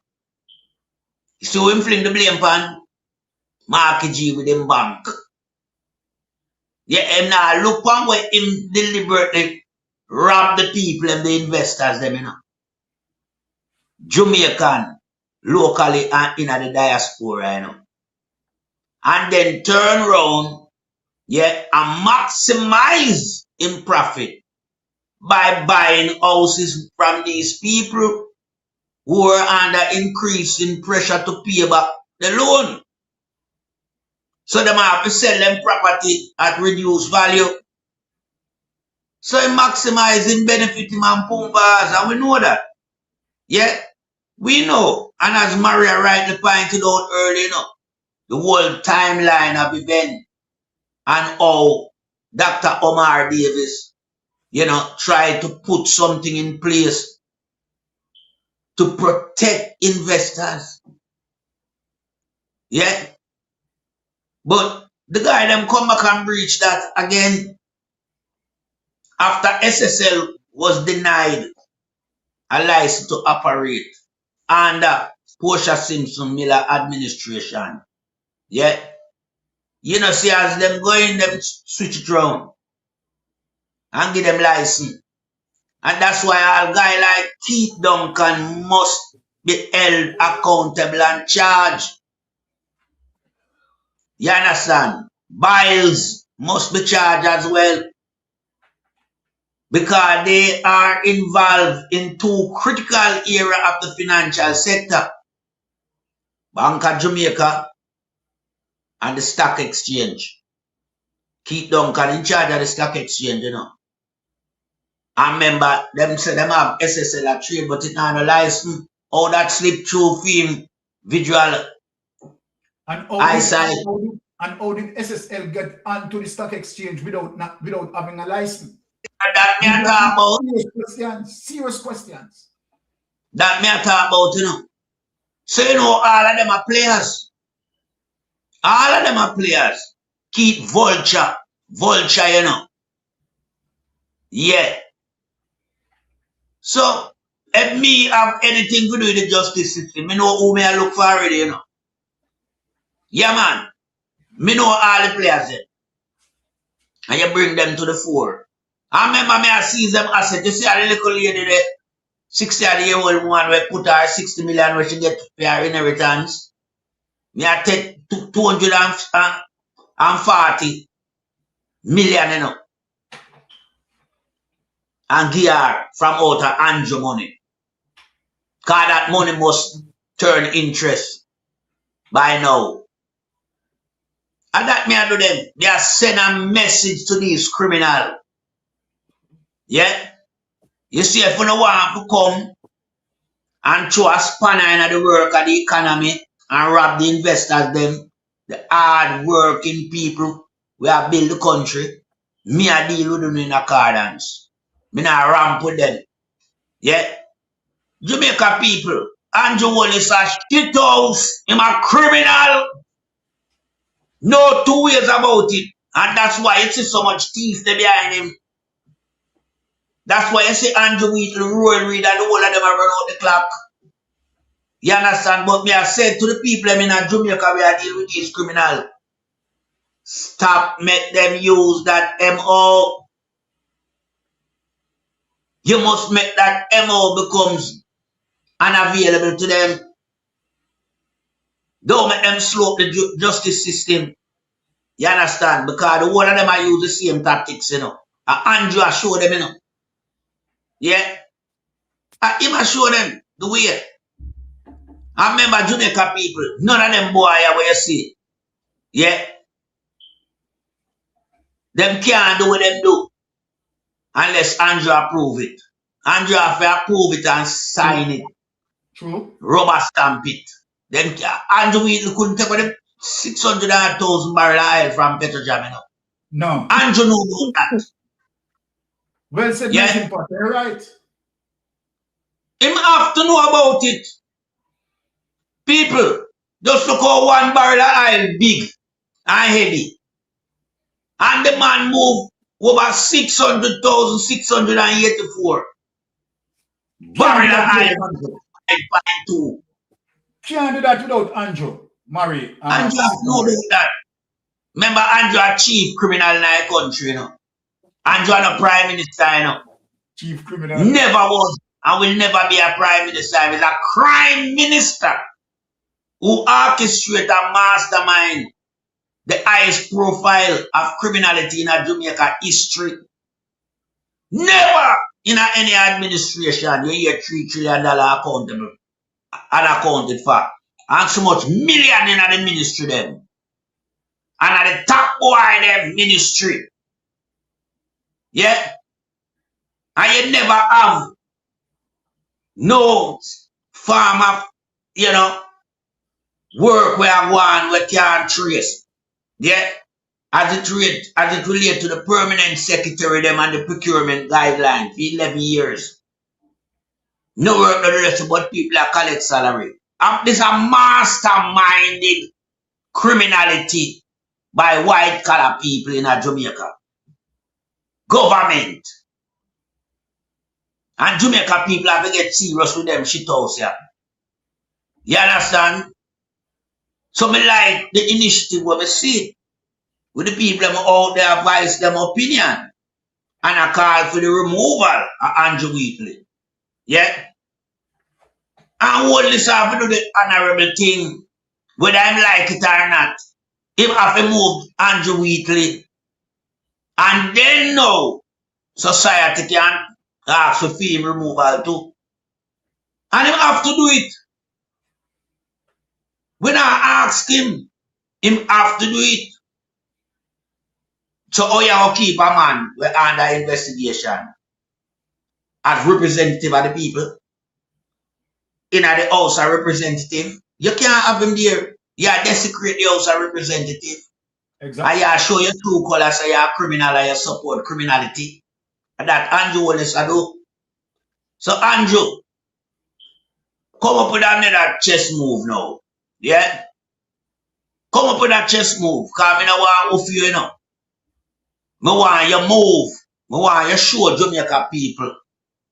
So him fling the blame pan Marky G with him bank. Yeah, him now look on where him deliberately rob the people and the investors them, you know. Jamaican, locally and in the diaspora, you know. And then turn around, yeah, and maximize in profit by buying houses from these people who are under increasing pressure to pay back the loan. So they have to sell them property at reduced value. So he maximizing benefit him and pumbas, and we know that. Yeah, we know. And as Maria rightly pointed out earlier, you know, the whole timeline of event and how Dr. Omar Davis, you know, tried to put something in place to protect investors. Yeah. But the guy them come back and breach that again after SSL was denied a license to operate under Portia Simpson Miller administration. Yeah. You know, see as them going, them switch it around and give them license. And that's why a guy like Keith Duncan must be held accountable and charged. You understand? Biles must be charged as well. Because they are involved in two critical areas of the financial sector. Bank of Jamaica and the stock exchange. Keith Duncan in charge of the stock exchange, you know. I remember them say them have SSL at trade, but it's not a license. How that slip through film, visual, and eyesight. And how did SSL get onto the stock exchange without having a license? That me I talk about. Serious questions. That me I talk about, you know. So you know, all of them are players. All of them are players. Keep vulture, you know. Yeah. So if me have anything to do with the justice system, me know who me I look for already, you know. Yeah, man. Me know all the players there. And you bring them to the fore. I remember me I see them asset. You see a little lady there, 60-year-old woman who put her 60 million where she get to pay her inheritance. Me I take 240 million, you know. And give her from out her Andrew money. Because that money must turn interest by now. And that me I do them. Me I send a message to these criminals. Yeah? You see, if you don't want to come and throw a spanner in the work of the economy and rob the investors, them, the hard working people we have built the country, me I deal with them in accordance. Me not ramp with them. Yeah? Jamaica people, Andrew Wallace a shit house. Him a criminal. No two ways about it. And that's why you see so much thieves there behind him. That's why you see Andrew Wheatley, Roy Reid, and the whole of them are run out the clock. You understand? But me I said to the people in Jamaica, we are dealing with these criminals. Stop, make them use that MO. You must make that MO becomes unavailable to them. Don't make them slow up the justice system. You understand? Because the whole of them are use the same tactics, you know. And Andrew I show them, you know. Yeah? And him I show them the way. I remember Jamaica people, none of them boy are where you see. Yeah? Them can't do what them do. Unless Andrew approve it. Andrew have to approve it and sign it. True. Rubber stamp it. Them Andrew couldn't take them 600,000 barrel of oil from Petrojam, you know. No. Andrew know about that. Well said, yeah. You're right. Him have to know about it. People, just look how one barrel of oil big and heavy. And the man moved over 600,684 barrel of oil. 5.2. Can't do that without Andrew. Murray. Andrew have to know that. Remember, Andrew a chief criminal in our country, you know. Andrew a prime minister, you know. Chief criminal. Never was and will never be a prime minister. He's a crime minister who orchestrates and mastermind the highest profile of criminality in a Jamaica history. Never in any administration you hear $3 trillion accountable and accounted for. And so much million in the ministry them. And at the top boy them ministry. Yeah? And you never have no form of, you know, work where I want we can't trace. Yeah? As it relates to the permanent secretary them and the procurement guidelines for 11 years. No work no the rest but people that collect salary. This is a masterminded criminality by white collar people in Jamaica. Government. And Jamaica people have to get serious with them shit house here. You understand? So me like the initiative where we see with the people them out there voice them opinion. And I call for the removal of Andrew Wheatley. Yeah? And all this have to do the honorable thing, whether I like it or not. Him have to move Andrew Wheatley. And then now, society can ask for film removal too. And him have to do it. When I ask him have to do it. So how you keep a man under investigation as representative of the people in the House of Representative? You can't have him there. You desecrate the House of Representative. Exactly. I show you true colors, so you're a criminal and you support criminality. And that Andrew Wallace I do. So Andrew, come up with another chess move now. Yeah? Come up with that chess move. Because I don't want to you, you know. I want you move. I want you show Jamaica people.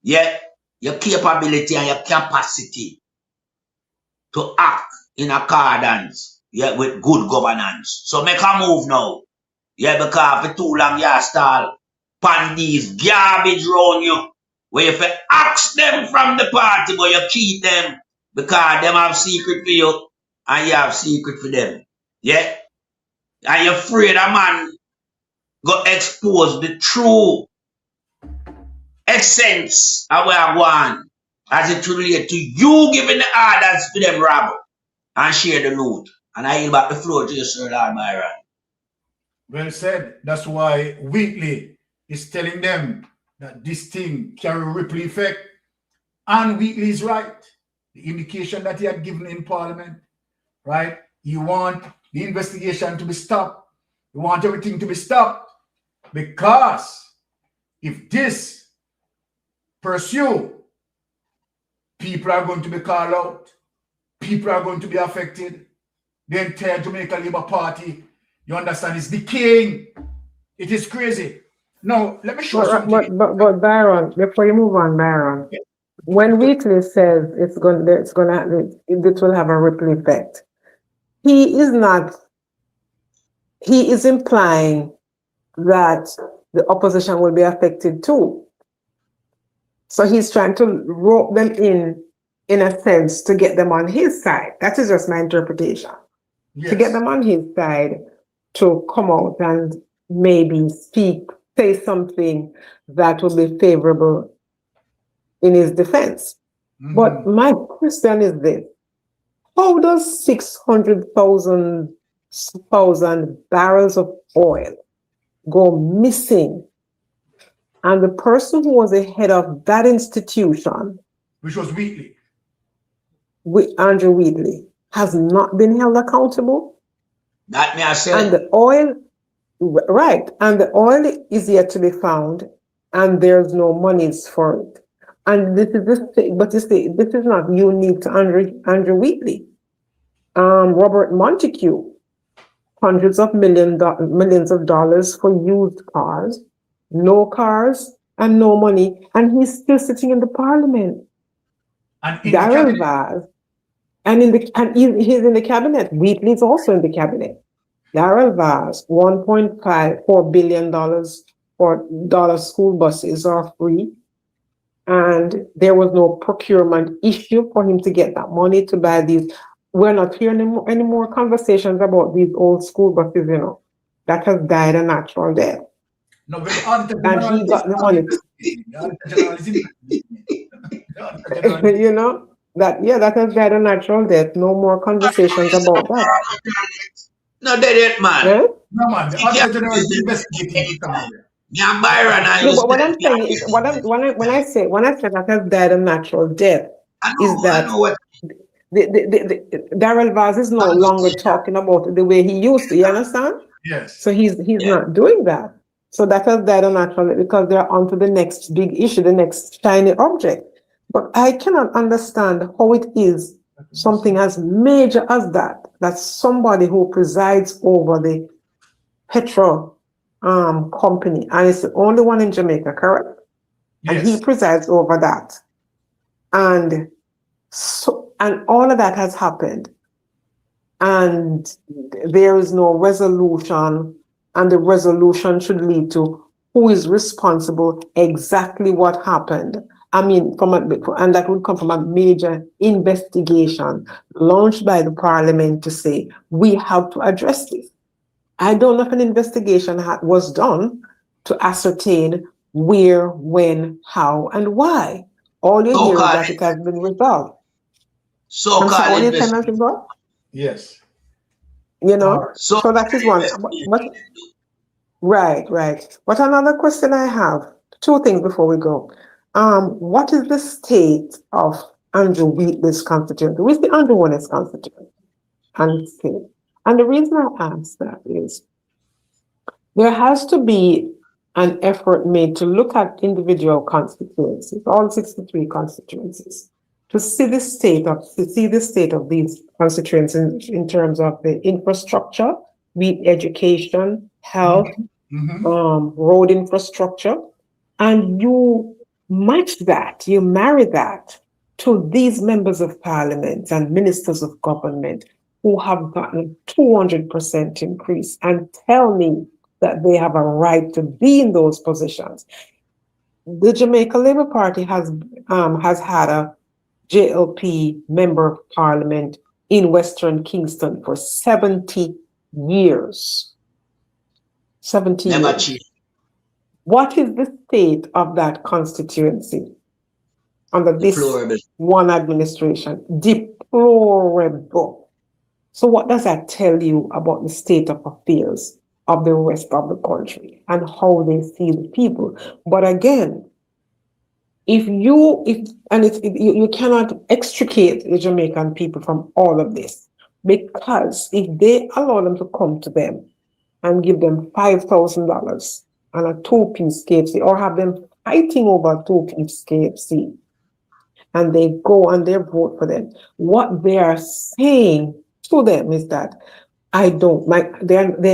Yeah? Your capability and your capacity to act in accordance, yeah, with good governance. So make a move now. Yeah, because for too long you stall pan these garbage round you. Where you ask them from the party, but you keep them because them have secret for you and you have secret for them. Yeah? And you're afraid a man go expose the true essence of where I want as it relates to you giving the orders for them rob and share the loot. And I yield back the floor to you, Sir Lord Byron. Well said. That's why Wheatley is telling them that this thing carry ripple effect. And Wheatley is right. The indication that he had given in Parliament, right? You want the investigation to be stopped. You want everything to be stopped. Because if this pursue, people are going to be called out. People are going to be affected. The entire Jamaica Labour Party, you understand, is decaying. It is crazy. Now, let me show something. But Byron, before you move on, Byron, when Wheatley says it will have a ripple effect, he is implying that the opposition will be affected too. So he's trying to rope them in a sense, to get them on his side. That is just my interpretation. Yes. To get them on his side, to come out and maybe say something that will be favorable in his defense. Mm-hmm. But my question is this: how does 600,000 barrels of oil go missing? And the person who was the head of that institution, which was Wheatley, Andrew Wheatley, has not been held accountable. That may I say. And the oil, right, and the oil is yet to be found, and there's no monies for it. And this is not unique to Andrew Wheatley. Robert Montague, hundreds of millions of dollars for used cars, no cars and no money, and he's still sitting in the Parliament. And Darrell Vaz, he's in the cabinet. Wheatley is also in the cabinet. Darrell Vaz, $1.4 billion for dollar school buses are free, and there was no procurement issue for him to get that money to buy these. We're not hearing any more conversations about these old school buses, you know. That has died a natural death. No, but and he got the money. You know, that has died a natural death. No more conversations about that. No, they didn't, man. Yeah? No, man. The Auditor General is investigating. Yeah, Byron, but what I'm saying is, when I say that has died a natural death, is that Darrell Vaz is no longer talking about it the way he used to. You understand? Yes. So he's not doing that. So that has died a natural death because they're on to the next big issue, the next shiny object. But I cannot understand how it is something as major as that somebody who presides over the Petrojam company, and it's the only one in Jamaica, correct? Yes. And he presides over that. And all of that has happened. And there is no resolution, and the resolution should lead to who is responsible, exactly what happened. I mean, and that would come from a major investigation launched by the Parliament to say, we have to address this. I don't know if an investigation was done to ascertain where, when, how, and why. All you hear is that it has been resolved. So-called investigation. Yes. You know, so that is one. Right. But another question I have, two things before we go. What is the state of Andrew Wheatley's constituency? Where's the Andrew Wheatley's constituency? And the reason I ask that is There has to be an effort made to look at individual constituencies, all 63 constituencies, to see the state of these constituencies in terms of the infrastructure, be it education, health, road infrastructure, and you match that, you marry that to these members of parliament and ministers of government who have gotten 200% increase, and tell me that they have a right to be in those positions. The Jamaica Labour Party has had a JLP member of parliament in Western Kingston for 70 years. 70 Never years. cheat. What is the state of that constituency under this Deplorable. one administration? Deplorable. So what does that tell you about the state of affairs of the rest of the country and how they see the people? But again, you cannot extricate the Jamaican people from all of this, because if they allow them to come to them and give them $5,000 and a 2-piece KFC, or have them fighting over a 2-piece KFC, and they go and they vote for them, what they are saying to them is that they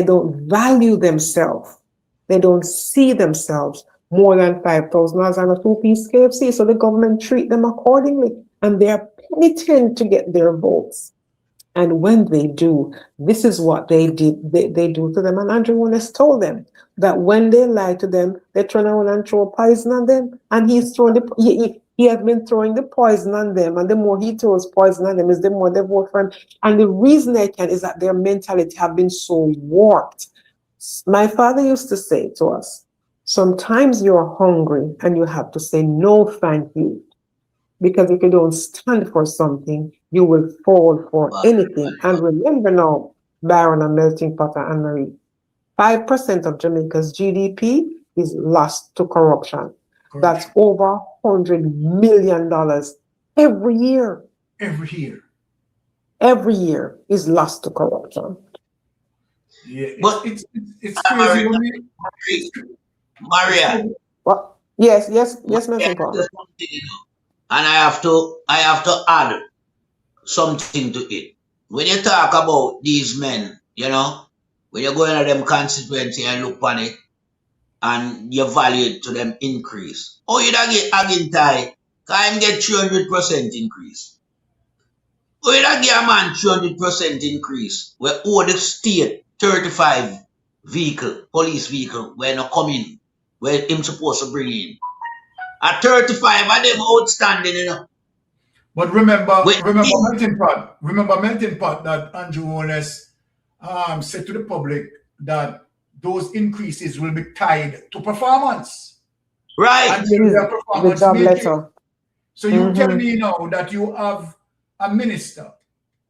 don't value themselves. They don't see themselves more than $5,000 and a 2-piece KFC. So the government treat them accordingly, and they're penitent to get their votes. And when they do, this is what they did. They do to them. And Andrew Wallace told them that when they lie to them, they turn around and throw poison on them. And he's throwing he has been throwing the poison on them. And the more he throws poison on them, is the more they vote for him. And the reason they can is that their mentality have been so warped. My father used to say to us, sometimes you're hungry and you have to say no, thank you. Because if you don't stand for something, you will fall for anything. And remember now, Byron and Melting Pot and Anne-Marie, 5% of Jamaica's GDP is lost to corruption. That's over $100 million every year. Every year. Every year is lost to corruption. Yeah, But it's crazy. Maria. What? Yes, Melting Pot. And I have to add something to it. When you talk about these men, when you go into them constituency and look on it, and you value it to them increase. Oh, you don't get again tie, can get 300% increase. Oh, you don't get a man 300% increase. We owe the state 35 police vehicle, when not coming, where him supposed to bring in. At 35 of them outstanding, But remember Melting Pot that Andrew Wallace said to the public that those increases will be tied to performance. Right. And their performance letter. So you tell me now that you have a minister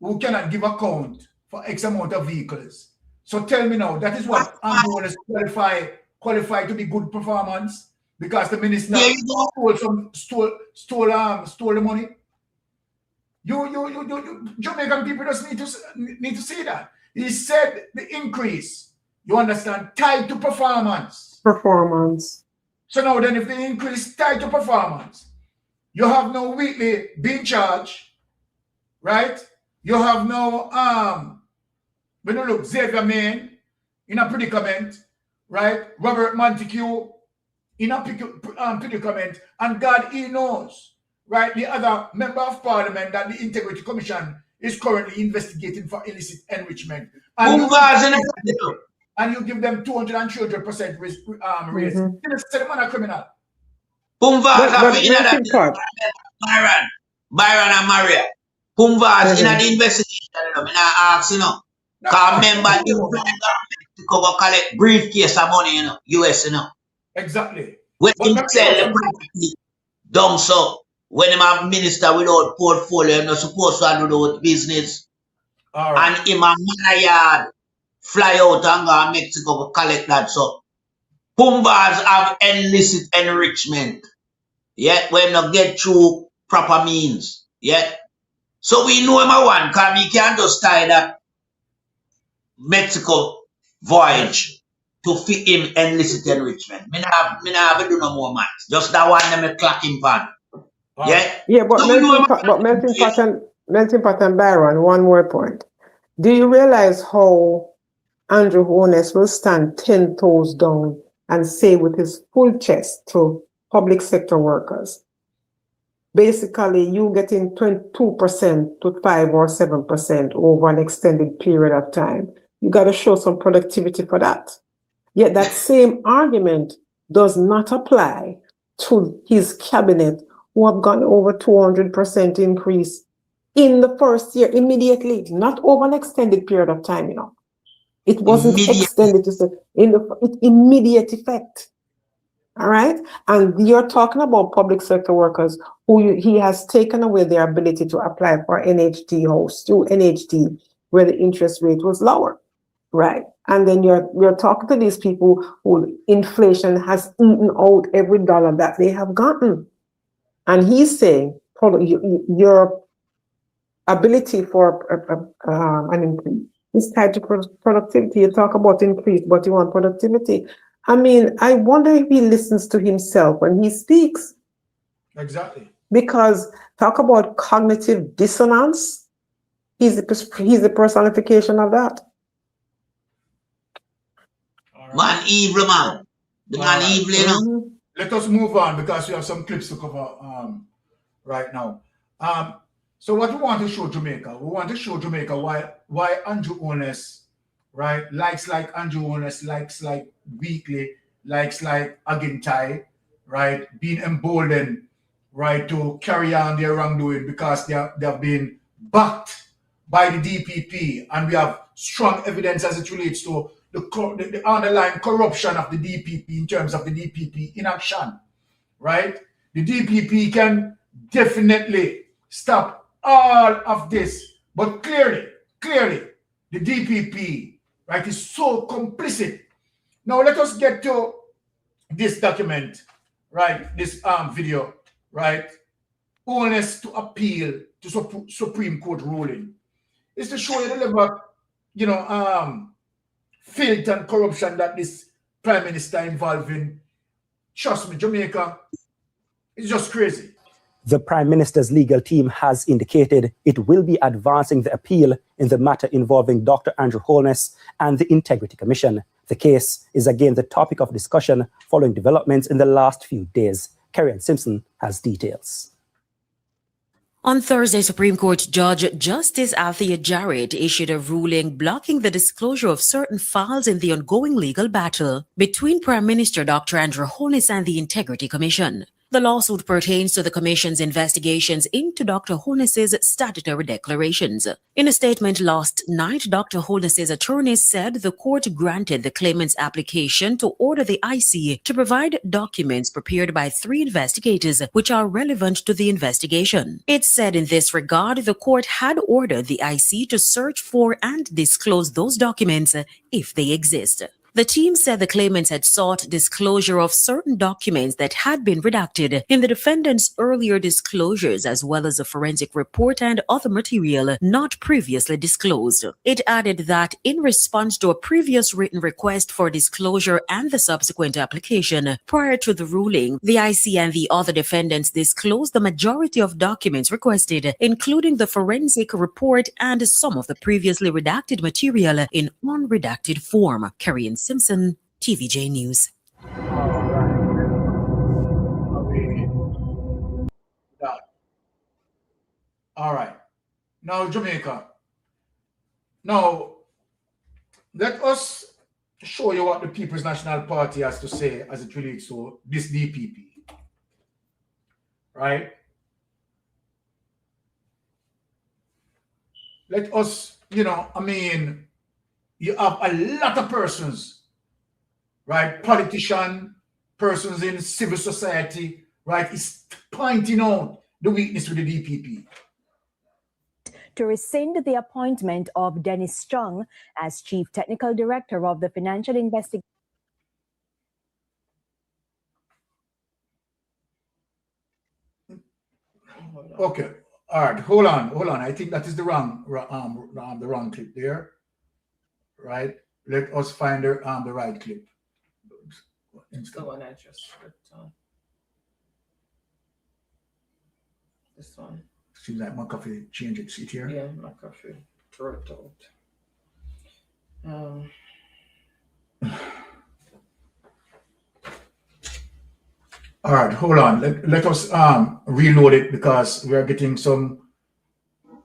who cannot give account for X amount of vehicles. So tell me now, that is what Andrew Wallace qualified to be good performance, because the minister stole the money. You Jamaican people just need to see that. He said the increase, you understand, tied to performance. Performance. So now then, if the increase tied to performance, you have no Wheatley being charged, right? You have no when you look, Xavier Main in a predicament, right? Robert Montague in a predicament, and God, he knows, right? The other member of parliament that the Integrity Commission is currently investigating for illicit enrichment. And you give them 200% and 300% raise. You just say the man a criminal. Byron and Maria. Pumvas in the investigation, I ask, because remember, you to cover collect briefcase of money, US, Exactly. When you sell the property down so, when him a minister without portfolio, not supposed to do those business. And him a man yard fly out and go to Mexico to collect that. So Pumbas have illicit enrichment. Yeah, when not get through proper means. Yeah. So we know him a one, because we can't just tie that Mexico voyage to fit him illicit enrichment. Me not have to do no more man. Just that one them clock him pan. Yeah? Yeah, but So we know Melting Pot and Byron, one more point. Do you realize how Andrew Holness will stand 10 toes down and say with his full chest to public sector workers, basically you getting 22% to 5 or 7% over an extended period of time. You got to show some productivity for that. Yet that same argument does not apply to his cabinet, who have gone over 200% increase in the first year immediately, not over an extended period of time, you know. It wasn't extended to say immediate effect. All right. And you're talking about public sector workers who he has taken away their ability to apply for NHD house through NHD, where the interest rate was lower. Right. And then you're talking to these people who inflation has eaten out every dollar that they have gotten. And he's saying your ability for an increase is tied to productivity. You talk about increase, but you want productivity. I mean, I wonder if he listens to himself when he speaks. Exactly. Because talk about cognitive dissonance, he's the personification of that. Man evil, man. The man evil, you know. Let us move on because we have some clips to cover right now. So what we want to show Jamaica, why Andrew Holness, right, likes like Andrew Holness, likes like Weekly, likes like Agintai, right, being emboldened, right, to carry on their wrongdoing because they have been backed by the DPP, and we have strong evidence as it relates to the underlying corruption of the DPP in terms of the DPP inaction, right? The DPP can definitely stop all of this, but clearly, the DPP, right, is so complicit. Now let us get to this document, right, this video, right? Honest to appeal to Supreme Court ruling. It's to show you the level of, you know, filth and corruption that this Prime Minister involved in. Trust me, Jamaica, it's just crazy. The Prime Minister's legal team has indicated it will be advancing the appeal in the matter involving Dr. Andrew Holness and the Integrity Commission. The case is again the topic of discussion following developments in the last few days. Kerry-Ann Simpson has details. On Thursday, Supreme Court Judge Justice Althea Jarrett issued a ruling blocking the disclosure of certain files in the ongoing legal battle between Prime Minister Dr. Andrew Holness and the Integrity Commission. The lawsuit pertains to the Commission's investigations into Dr. Holness's statutory declarations. In a statement last night, Dr. Holness's attorneys said the court granted the claimant's application to order the IC to provide documents prepared by 3 investigators which are relevant to the investigation. It said in this regard, the court had ordered the IC to search for and disclose those documents if they exist. The team said the claimants had sought disclosure of certain documents that had been redacted in the defendant's earlier disclosures, as well as a forensic report and other material not previously disclosed. It added that in response to a previous written request for disclosure and the subsequent application prior to the ruling, the IC and the other defendants disclosed the majority of documents requested, including the forensic report and some of the previously redacted material in unredacted form. Kerry-Ann Simpson, TVJ News. All right. Now, Jamaica. Now, let us show you what the People's National Party has to say as it relates to this DPP. Right? Let us, you know, I mean, you have a lot of persons, right? Politicians, persons in civil society, right? Is pointing out the weakness with the DPP. To rescind the appointment of Dennis Strong as Chief Technical Director of the Financial Investigation. Okay, all right, hold on. I think that is the wrong clip there. Right? let us find the right clip. It's the one I just flipped on. This one. Seems like McAfee changed it. See it here? Yeah, McAfee threw it out. All right, hold on. Let us reload it because we are getting some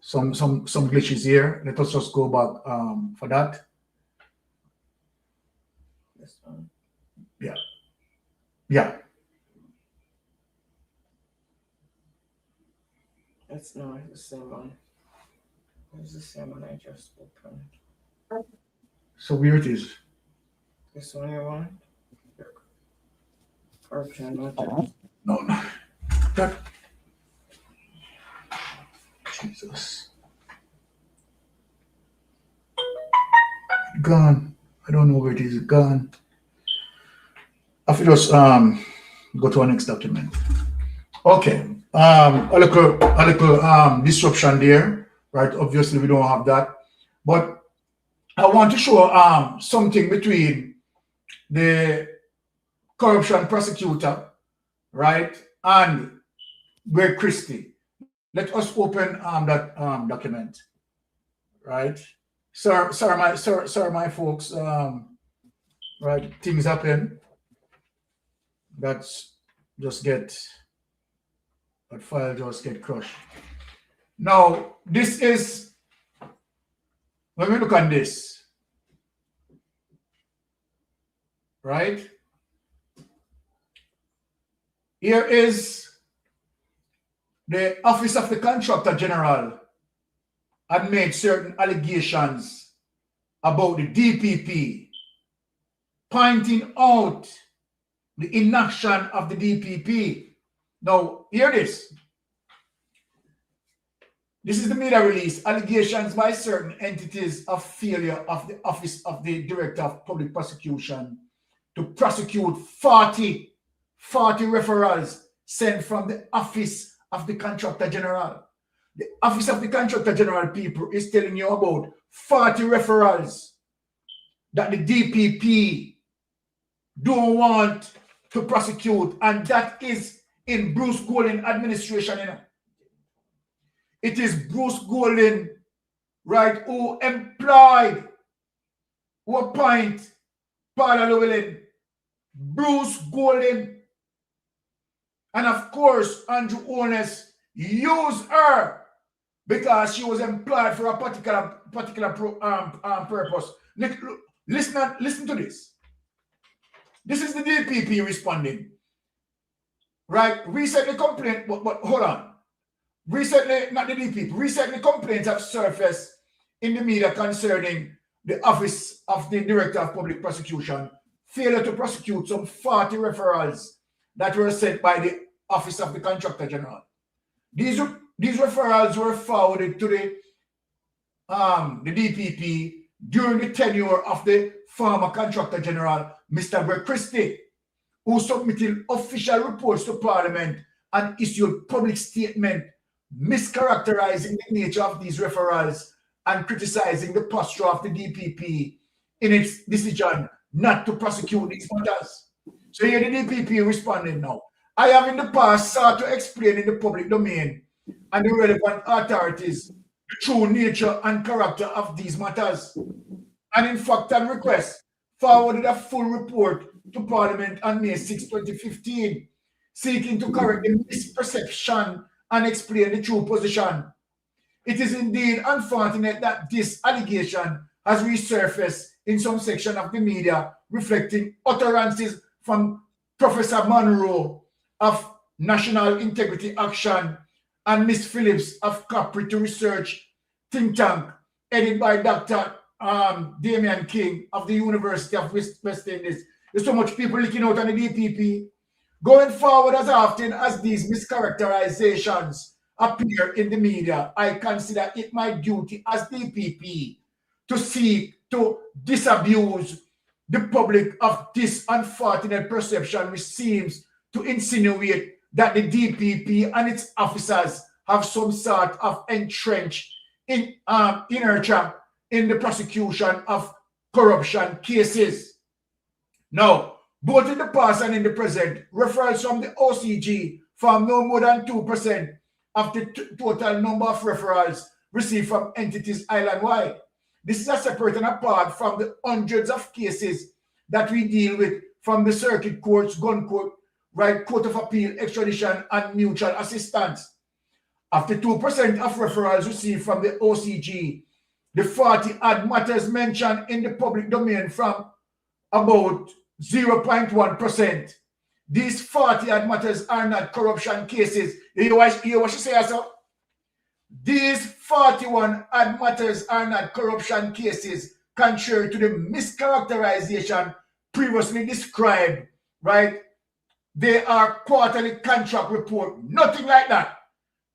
glitches here. Let us just go back for that. This one. Yeah. Yeah. It's not the same one. It's the same one I just opened. So where it is? This one you want? Or can not? No. That. Jesus. Gone. I don't know where it is. Gone. I feel just go to our next document. Okay. A little disruption there, right? Obviously, we don't have that, but I want to show something between the corruption prosecutor, right, and Greg Christie. Let us open that document, right? Sir, my folks, right? Things happen. That's just get. That file just get crushed. Now, this is, when we look at this, right? Here is the Office of the Contractor General had made certain allegations about the DPP, pointing out the inaction of the DPP. Now, hear this. This is the media release. Allegations by certain entities of failure of the Office of the Director of Public Prosecution to prosecute 40 referrals sent from the Office of the Contractor General. The Office of the Contractor General, people, is telling you about 40 referrals that the DPP don't want to prosecute, and that is in Bruce Golding administration, you know. It is Bruce Golding, right, who employed, who appoint Paula Llewellyn, Bruce Golding, and of course, Andrew Holness used her because she was employed for a particular purpose. Listen to this. This is the DPP responding. Right, recently complaint, but hold on. Recently, not the DPP, recently complaints have surfaced in the media concerning the Office of the Director of Public Prosecution failure to prosecute some 40 referrals that were sent by the Office of the Contractor General. These referrals were forwarded to the DPP during the tenure of the former Contractor General, Mr. Greg Christie, who submitted official reports to Parliament and issued public statements mischaracterizing the nature of these referrals and criticizing the posture of the DPP in its decision not to prosecute these matters. So here the DPP responding now. I have in the past sought to explain in the public domain and the relevant authorities the true nature and character of these matters. And in fact, on request, forwarded a full report to Parliament on May 6, 2015, seeking to correct the misperception and explain the true position. It is indeed unfortunate that this allegation has resurfaced in some section of the media, reflecting utterances from Professor Monroe of National Integrity Action and Miss Phillips of Cooperative Research think tank, headed by Dr. Damian King of the University of West Indies. There's so much people leaking out on the DPP. Going forward, as often as these mischaracterizations appear in the media, I consider it my duty as DPP to seek to disabuse the public of this unfortunate perception which seems to insinuate that the DPP and its officers have some sort of entrenched in inertia in the prosecution of corruption cases. Now, both in the past and in the present, referrals from the OCG form no more than 2% of the total number of referrals received from entities island-wide. This is a separate and apart from the hundreds of cases that we deal with from the circuit courts, gun court, right, court of appeal, extradition, and mutual assistance. Of the 2% of referrals received from the OCG, the 40 odd matters mentioned in the public domain from about 0.1%. These 40 odd matters are not corruption cases. You hear what she says, sir? These 41 odd matters are not corruption cases, contrary to the mischaracterization previously described, right? They are quarterly contract report, nothing like that.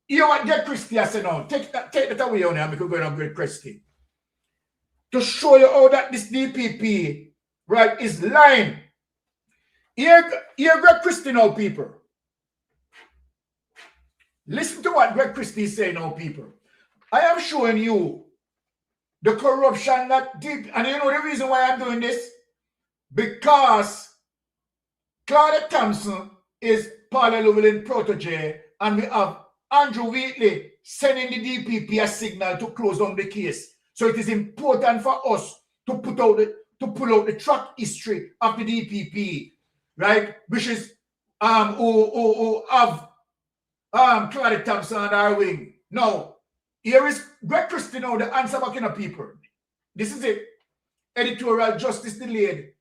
You know what Greg Christie has said now? Take that away on here, because we're going to Greg Christie. To show you how that this DPP, right, is lying. Here Greg Christie now, people. Listen to what Greg Christie is saying now, people. I am showing you the corruption that deep, and you know the reason why I'm doing this? Because Claudia Thompson is Paula Llewellyn protege, and we have Andrew Wheatley sending the DPP a signal to close down the case. So it is important for us to pull out the track history of the DPP, right? Which is who have Claudia Thompson and our wing. Now, here is Greg Christie now, the answer back in the people. This is it. Editorial justice delayed.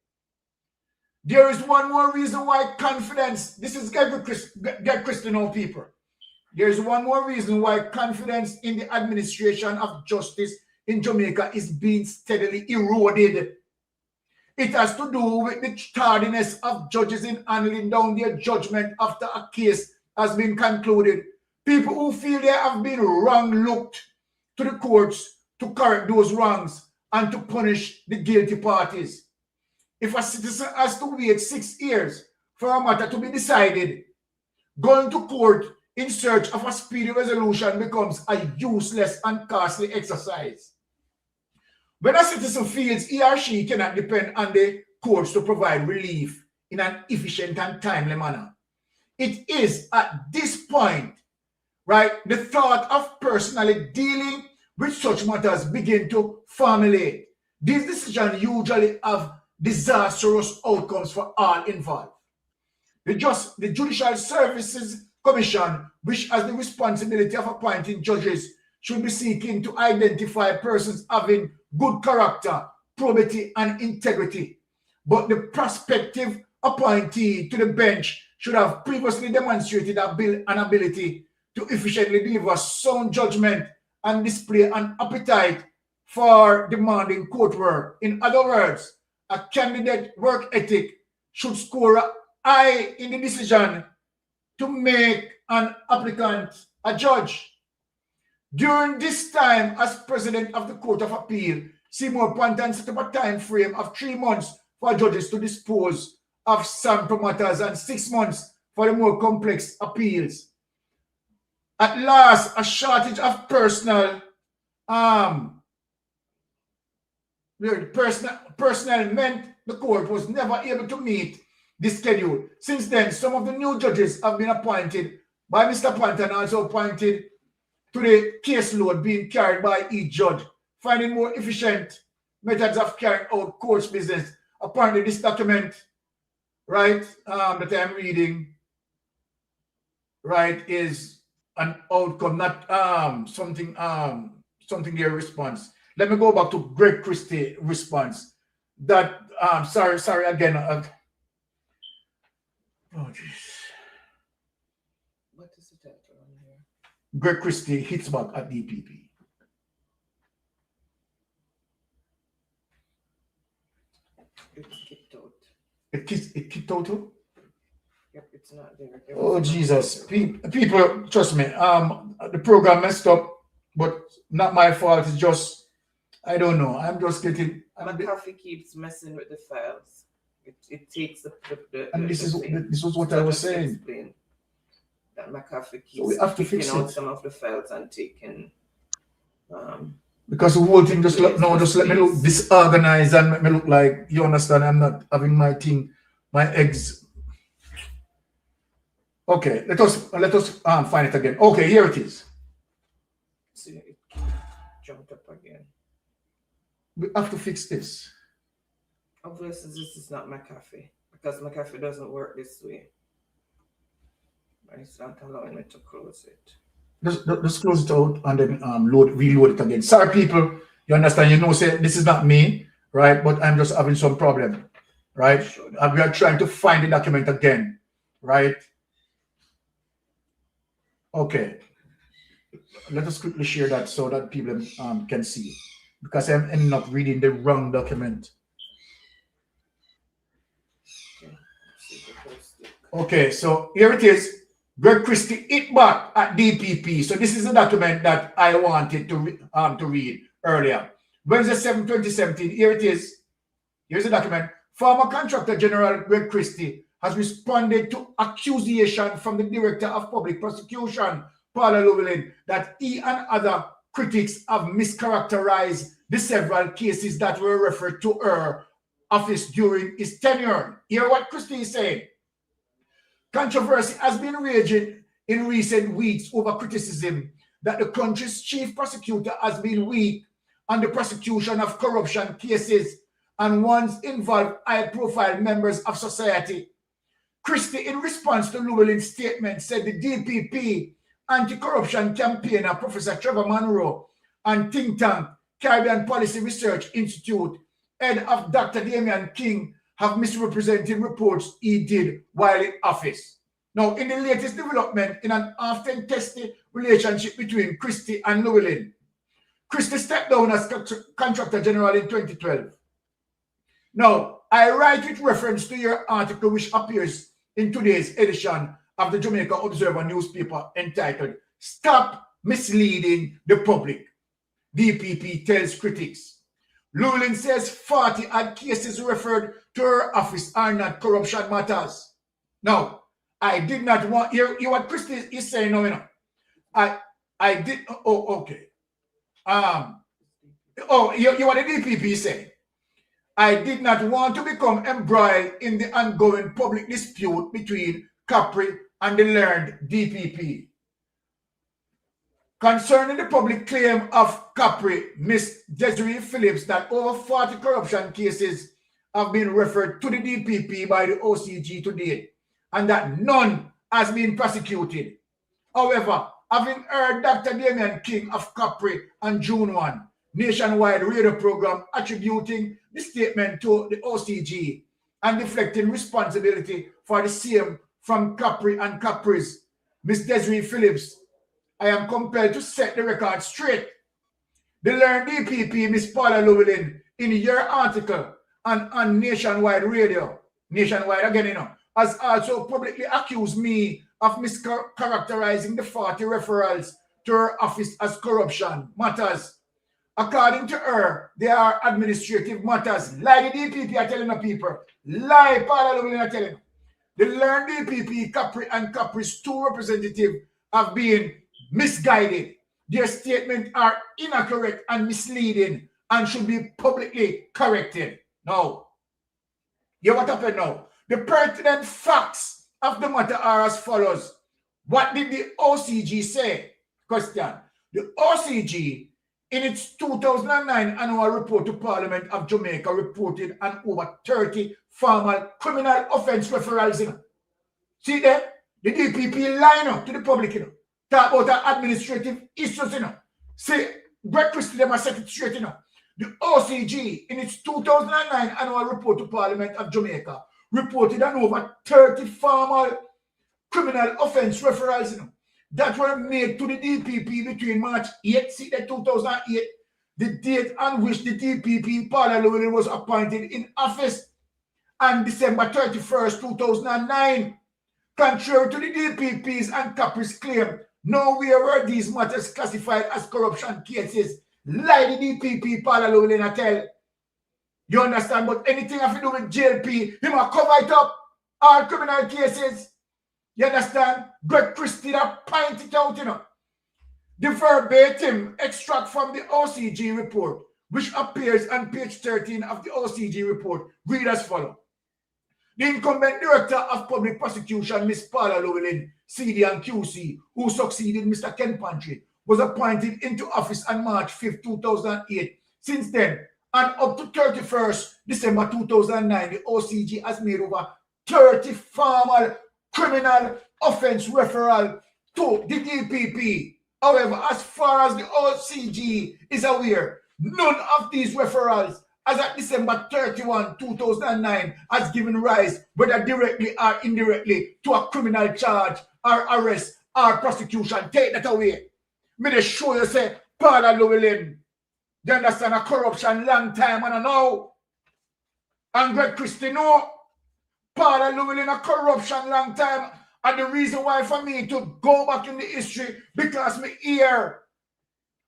There is one more reason why confidence, this is Greg Christie now, people. There is one more reason why confidence in the administration of justice in Jamaica is being steadily eroded. It has to do with the tardiness of judges in handing down their judgment after a case has been concluded. People who feel they have been wrong looked to the courts to correct those wrongs and to punish the guilty parties. If a citizen has to wait 6 years for a matter to be decided, going to court in search of a speedy resolution becomes a useless and costly exercise. When a citizen feels he or she cannot depend on the courts to provide relief in an efficient and timely manner, it is at this point, right, the thought of personally dealing with such matters begin to formulate. These decisions usually have disastrous outcomes for all involved. The Judicial Services Commission, which has the responsibility of appointing judges, should be seeking to identify persons having good character, probity, and integrity. But the prospective appointee to the bench should have previously demonstrated an ability to efficiently deliver sound judgment and display an appetite for demanding court work. In other words, a candidate work ethic should score high in the decision to make an applicant a judge. During this time, as president of the Court of Appeal, Seymour Panton set up a time frame of 3 months for judges to dispose of sample matters and 6 months for the more complex appeals. At last, a shortage of personnel meant the court was never able to meet the schedule. Since then, some of the new judges have been appointed by Mr. Panton, also appointed to the caseload being carried by each judge, finding more efficient methods of carrying out court's business. Apparently, this document, right, that I'm reading, right, is an outcome, not something their response. Let me go back to Greg Christie response. That sorry again. Oh jeez. What is the title on here? Greg Christie hits back at DPP. It kicked out. It kicked out too? Yep, it's not there. Oh Jesus. People, trust me, the program messed up, but not my fault. It's just, I don't know. I'm just getting. McAfee keeps messing with the files. It takes the and this was what I was saying. Explain that McAfee keeps So we have to fix picking out it. some of the files and taking Because the whole thing just look, no, just let me look disorganized and make me look like, you understand, I'm not having my thing, my eggs. Okay, let us find it again. Okay, here it is. See, it jumped up again. We have to fix this. Obviously, this is not McAfee because McAfee doesn't work this way. But it's not allowing me to close it. Just close it out and then reload it again. Sorry, people. You understand? You know, say this is not me, right? But I'm just having some problem, right? And we are trying to find the document again, right? Okay. Let us quickly share that so that people can see, because I'm ending up reading the wrong document. Okay, so here it is. Greg Christie hit back at DPP. So this is a document that I wanted to read earlier. Wednesday 7, 2017. Here it is. Here's the document. Former Contractor General Greg Christie has responded to accusation from the Director of Public Prosecution, Paula Llewellyn, that he and other critics have mischaracterized the several cases that were referred to her office during his tenure. Hear what Christie is saying. Controversy has been raging in recent weeks over criticism that the country's chief prosecutor has been weak on the prosecution of corruption cases and once involved high-profile members of society. Christie, in response to Llewellyn's statement, said the DPP anti-corruption campaigner Professor Trevor Monroe and think tank Caribbean Policy Research Institute head of Dr. Damian King have misrepresented reports he did while in office. Now, in the latest development in an often testy relationship between Christie and Llewellyn, Christie stepped down as Contractor General in 2012. Now, I write with reference to your article which appears in today's edition of the Jamaica Observer newspaper entitled, "Stop Misleading the Public," DPP tells critics. Llewellyn says 40 odd cases referred to her office are not corruption matters. Now, I did not want, hear what Christie is saying now, you know. I did, okay. You what the DPP saying. I did not want to become embroiled in the ongoing public dispute between Capri and the learned DPP. Concerning the public claim of Capri, Miss Desiree Phillips, that over 40 corruption cases have been referred to the DPP by the OCG to date, and that none has been prosecuted. However, having heard Dr. Damian King of Capri on June 1, nationwide radio program attributing the statement to the OCG and deflecting responsibility for the same from Capri and Capri's Miss Desiree Phillips, I am compelled to set the record straight. The learned DPP, Miss Paula Llewellyn, in your article and on nationwide radio, nationwide again, you know, has also publicly accused me of mischaracterizing the 40 referrals to her office as corruption matters. According to her, they are administrative matters. Lie the DPP are telling the people. Lie Paula Llewellyn are telling. The learned DPP, Capri and Capri's two representatives have been misguided. Their statements are inaccurate and misleading and should be publicly corrected. Now, hear what happened now. The pertinent facts of the matter are as follows. What did the OCG say? Question. The OCG, in its 2009 annual report to Parliament of Jamaica, reported on over 30 formal criminal offense referrals. You know. See there? The DPP line up to the public. You know. Talk about the administrative issues. You know. See, Greg Christie, them are set it straight. You know. The OCG, in its 2009 annual report to Parliament of Jamaica, reported on over 30 formal criminal offense referrals. You know, that were made to the DPP between March 8, 2008, the date on which the DPP Paula Llewellyn was appointed in office, and December 31st, 2009. Contrary to the DPP's and Capri's claim, nowhere were these matters classified as corruption cases. Lie the DPP Paula Llewellyn I tell. You understand? But anything have to do with JLP, he must cover it up. All criminal cases. You understand? Greg Christie that point it out, you know. The verbatim extract from the OCG report, which appears on page 13 of the OCG report, read as follows. The incumbent director of public prosecution, Ms. Paula Llewellyn, CD and QC, who succeeded Mr. Ken Pantry, was appointed into office on March 5, 2008. Since then, and up to 31st December 2009, the OCG has made over 30 formal criminal offense referral to the DPP. However, as far as the OCG is aware, none of these referrals as at December 31, 2009 has given rise, whether directly or indirectly, to a criminal charge or arrest or prosecution. Take that away. Me they show you say, Paula Llewellyn, you understand a corruption long time and I know. And Greg Christie know. Paula Llewellyn a corruption long time. And the reason why for me to go back in the history, because me hear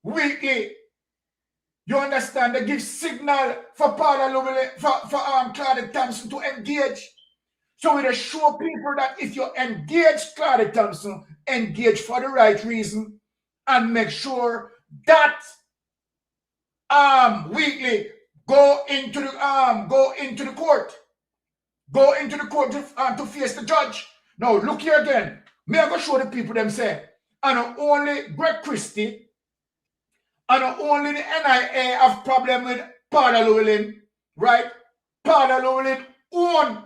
weekly. You understand? They give signal for Paula Llewellyn, for Claudia Thompson to engage. So we just show people that if you engage Claudia Thompson, engage for the right reason and make sure that weekly go into the court. Go into the court to face the judge. Now look here again. Me I go show the people them say, and only Greg Christie and only the NIA have problem with Paula Llewellyn, right? Paula Llewellyn own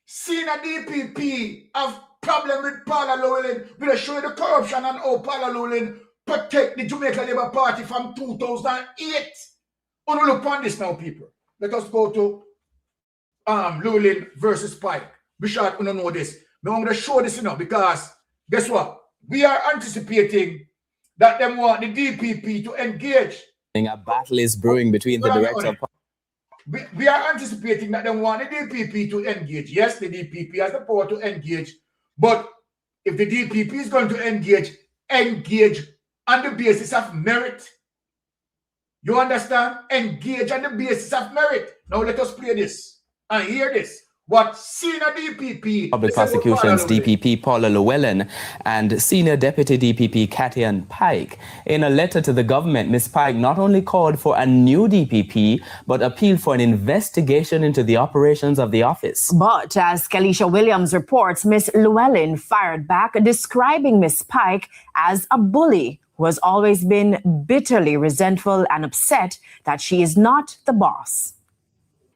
senior DPP have problem with Paula Llewellyn. We'll show you the corruption and how Paula Llewellyn protect the Jamaica Labour Party from 2008. Only look on this now, people. Let us go to Llewellyn versus Pike. Be sure you know this. Now I'm going to show this because guess what? We are anticipating that them want the DPP to engage. A battle is brewing between the director of... We are anticipating that they want the DPP to engage. Yes, the DPP has the power to engage. But if the DPP is going to engage on the basis of merit. You understand? Engage on the basis of merit. Now let us play this and hear this. What senior DPP Public Prosecutions DPP Paula Llewellyn and Senior Deputy DPP Cathian Pike. In a letter to the government, Ms. Pike not only called for a new DPP, but appealed for an investigation into the operations of the office. But as Kelisha Williams reports, Ms. Llewellyn fired back, describing Ms. Pike as a bully who has always been bitterly resentful and upset that she is not the boss.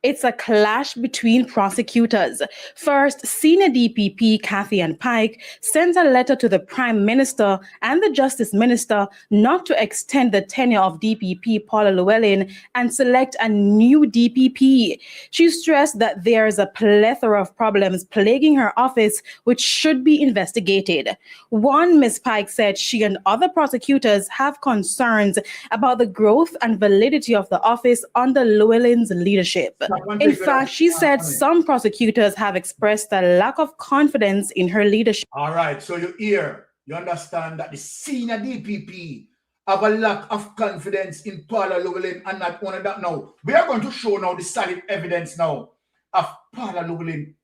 It's a clash between prosecutors. First, Senior DPP Cathian Pike sent a letter to the Prime Minister and the Justice Minister not to extend the tenure of DPP Paula Llewellyn and select a new DPP. She stressed that there is a plethora of problems plaguing her office which should be investigated. One, Ms. Pike said she and other prosecutors have concerns about the growth and validity of the office under Llewellyn's leadership. In fact, she said some prosecutors have expressed a lack of confidence in her leadership. All right, so you understand that the senior DPP have a lack of confidence in Paula Llewellyn, and not only that now. We are going to show now the solid evidence now of Paula Llewellyn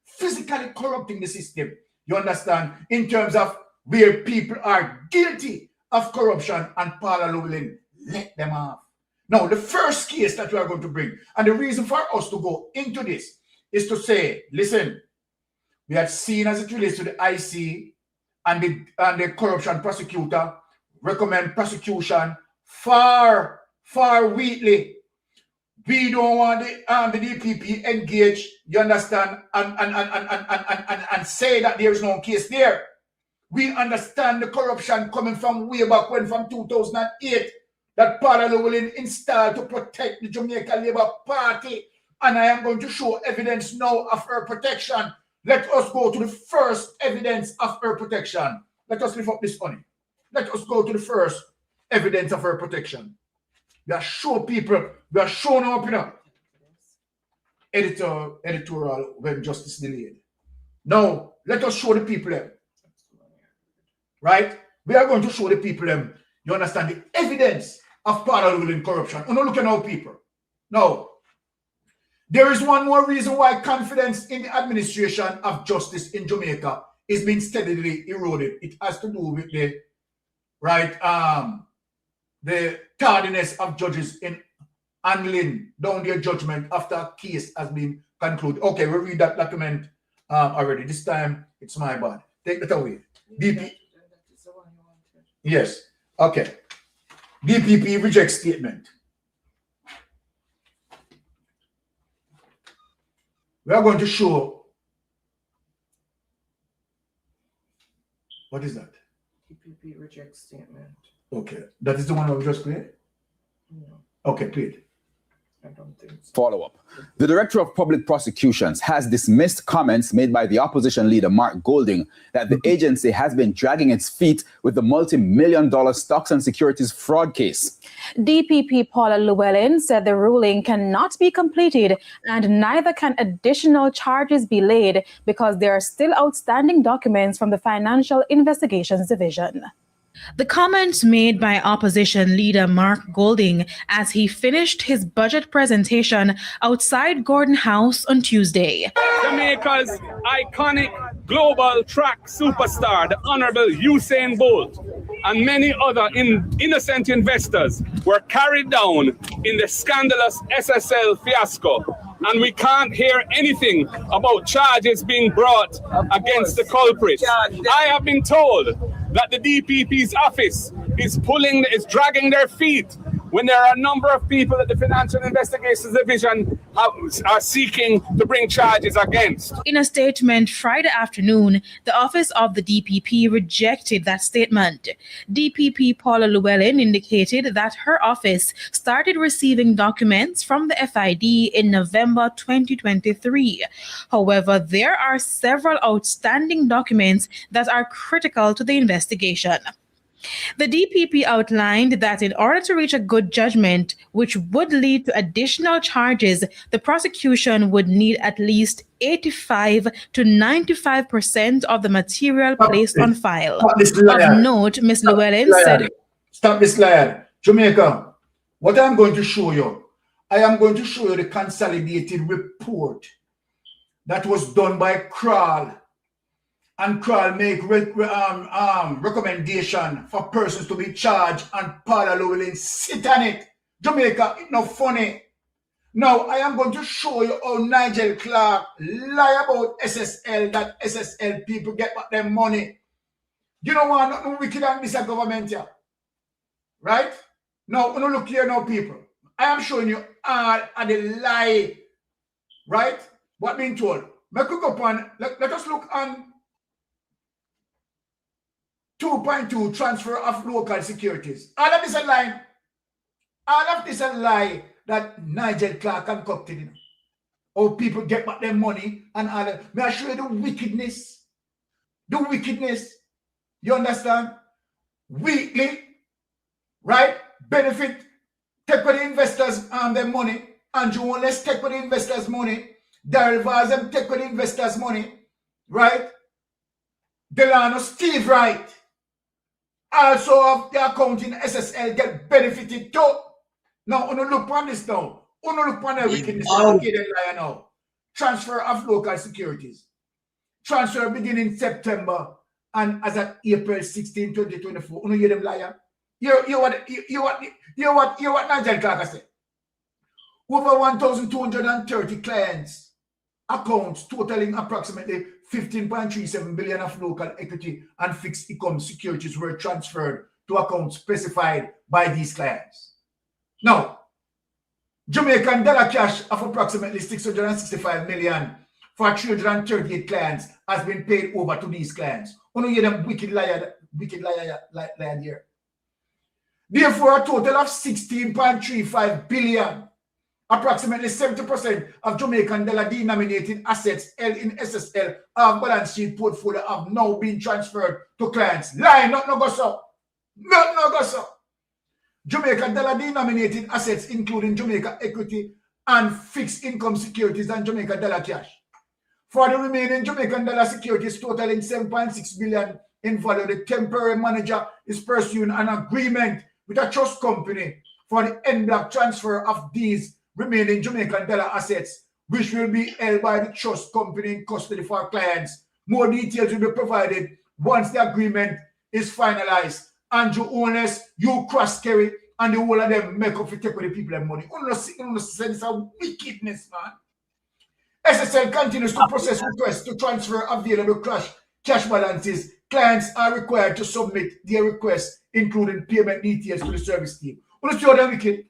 physically corrupting the system. You understand? In terms of where people are guilty of corruption and Paula Llewellyn let them off. Now, the first case that we are going to bring, and the reason for us to go into this is to say, listen, we had seen as it relates to the IC and the corruption prosecutor recommend prosecution far weakly. We don't want the DPP engage, you understand, and say that there is no case there. We understand the corruption coming from way back when, from 2008. That Paula Llewellyn installed to protect the Jamaica Labour Party. And I am going to show evidence now of her protection. Let us go to the first evidence of her protection. Let us lift up this money. Let us go to the first evidence of her protection. We are showing people, we are showing up in a editorial when justice delayed. Now, let us show the people them. Right? We are going to show the people them. You understand the evidence of Paula Llewellyn corruption. You're not looking at people. Now, there is one more reason why confidence in the administration of justice in Jamaica is being steadily eroded. It has to do with the right, the tardiness of judges in handling down their judgment after a case has been concluded. Okay, we read that document already. This time, it's my bad. Take that away. DP. Yes. Okay. DPP rejects statement. We are going to show. What is that? DPP rejects statement. Okay. That is the one we just played? No, Okay, played. I don't think so. Follow-up. The Director of Public Prosecutions has dismissed comments made by the opposition leader Mark Golding that the agency has been dragging its feet with the multi-million-dollar stocks and securities fraud case. DPP Paula Llewellyn said the ruling cannot be completed and neither can additional charges be laid because there are still outstanding documents from the Financial Investigations Division. The comments made by opposition leader Mark Golding as he finished his budget presentation outside Gordon House on Tuesday. Jamaica's iconic global track superstar, the Honorable Usain Bolt, and many other innocent investors were carried down in the scandalous SSL fiasco. And we can't hear anything about charges being brought against the culprits. I have been told that the DPP's office is dragging their feet when there are a number of people that the Financial Investigations Division are seeking to bring charges against. In a statement Friday afternoon, the office of the DPP rejected that statement. DPP Paula Llewellyn indicated that her office started receiving documents from the FID in November 2023. However, there are several outstanding documents that are critical to the investigation. The DPP outlined that in order to reach a good judgment, which would lead to additional charges, the prosecution would need at least 85 to 95% of the material placed on file. Of note, Ms. Llewellyn said... Stop this liar. Jamaica, what I'm going to show you, I am going to show you the consolidated report that was done by Kral. And Kral make recommendation for persons to be charged and Paula Llewellyn sit on it. Jamaica, it's not funny. Now, I am going to show you how Nigel Clark lie about SSL, that SSL people get back their money. You know what? Nothing wicked on this government here. Right? Now, when you look here now, people, I am showing you all of the lie. Right? What being told. Let us look on 2.2 transfer of local securities. All of this a lie. All of this a lie that Nigel Clark concocted. You know. How people get back their money and all that. May I show you the wickedness? The wickedness. You understand? Weekly, right? Benefit, take with the investors their money. Andrew Wallace take with the investors' money. Daryl Vazem take with the investors' money. Right? Delano Steve Wright. Also of the account in SSL get benefited too. Now, you look on this now. You look on the wickedness. Okay, then liar now. Transfer of local securities. Transfer beginning September and as at April 16, 2024. You hear them liar? You what Nigel Clark said? Over 1,230 clients accounts totaling approximately 15.37 billion of local equity and fixed income securities were transferred to accounts specified by these clients. Now, Jamaican dollar cash of approximately 665 million for 338 clients has been paid over to these clients. You hear them wicked liar here. Therefore, a total of 16.35 billion, approximately 70% of Jamaican dollar denominated assets held in SSL of balance sheet portfolio have now been transferred to clients. Lie, not no go so. Not no go so. Jamaican dollar denominated assets including Jamaica equity and fixed income securities and Jamaica dollar cash. For the remaining Jamaican dollar securities totaling 7.6 billion in value, the temporary manager is pursuing an agreement with a trust company for the en bloc transfer of these remaining Jamaican dollar assets, which will be held by the trust company in custody for clients. More details will be provided once the agreement is finalized Andrew Holness, you Cross Kerry, and the whole of them make up to take with the people their money. You know, sense of wickedness, man. SSL continues to process requests to transfer available cash balances. Clients are required to submit their requests, including payment details, to the service team. You see how they're wicked?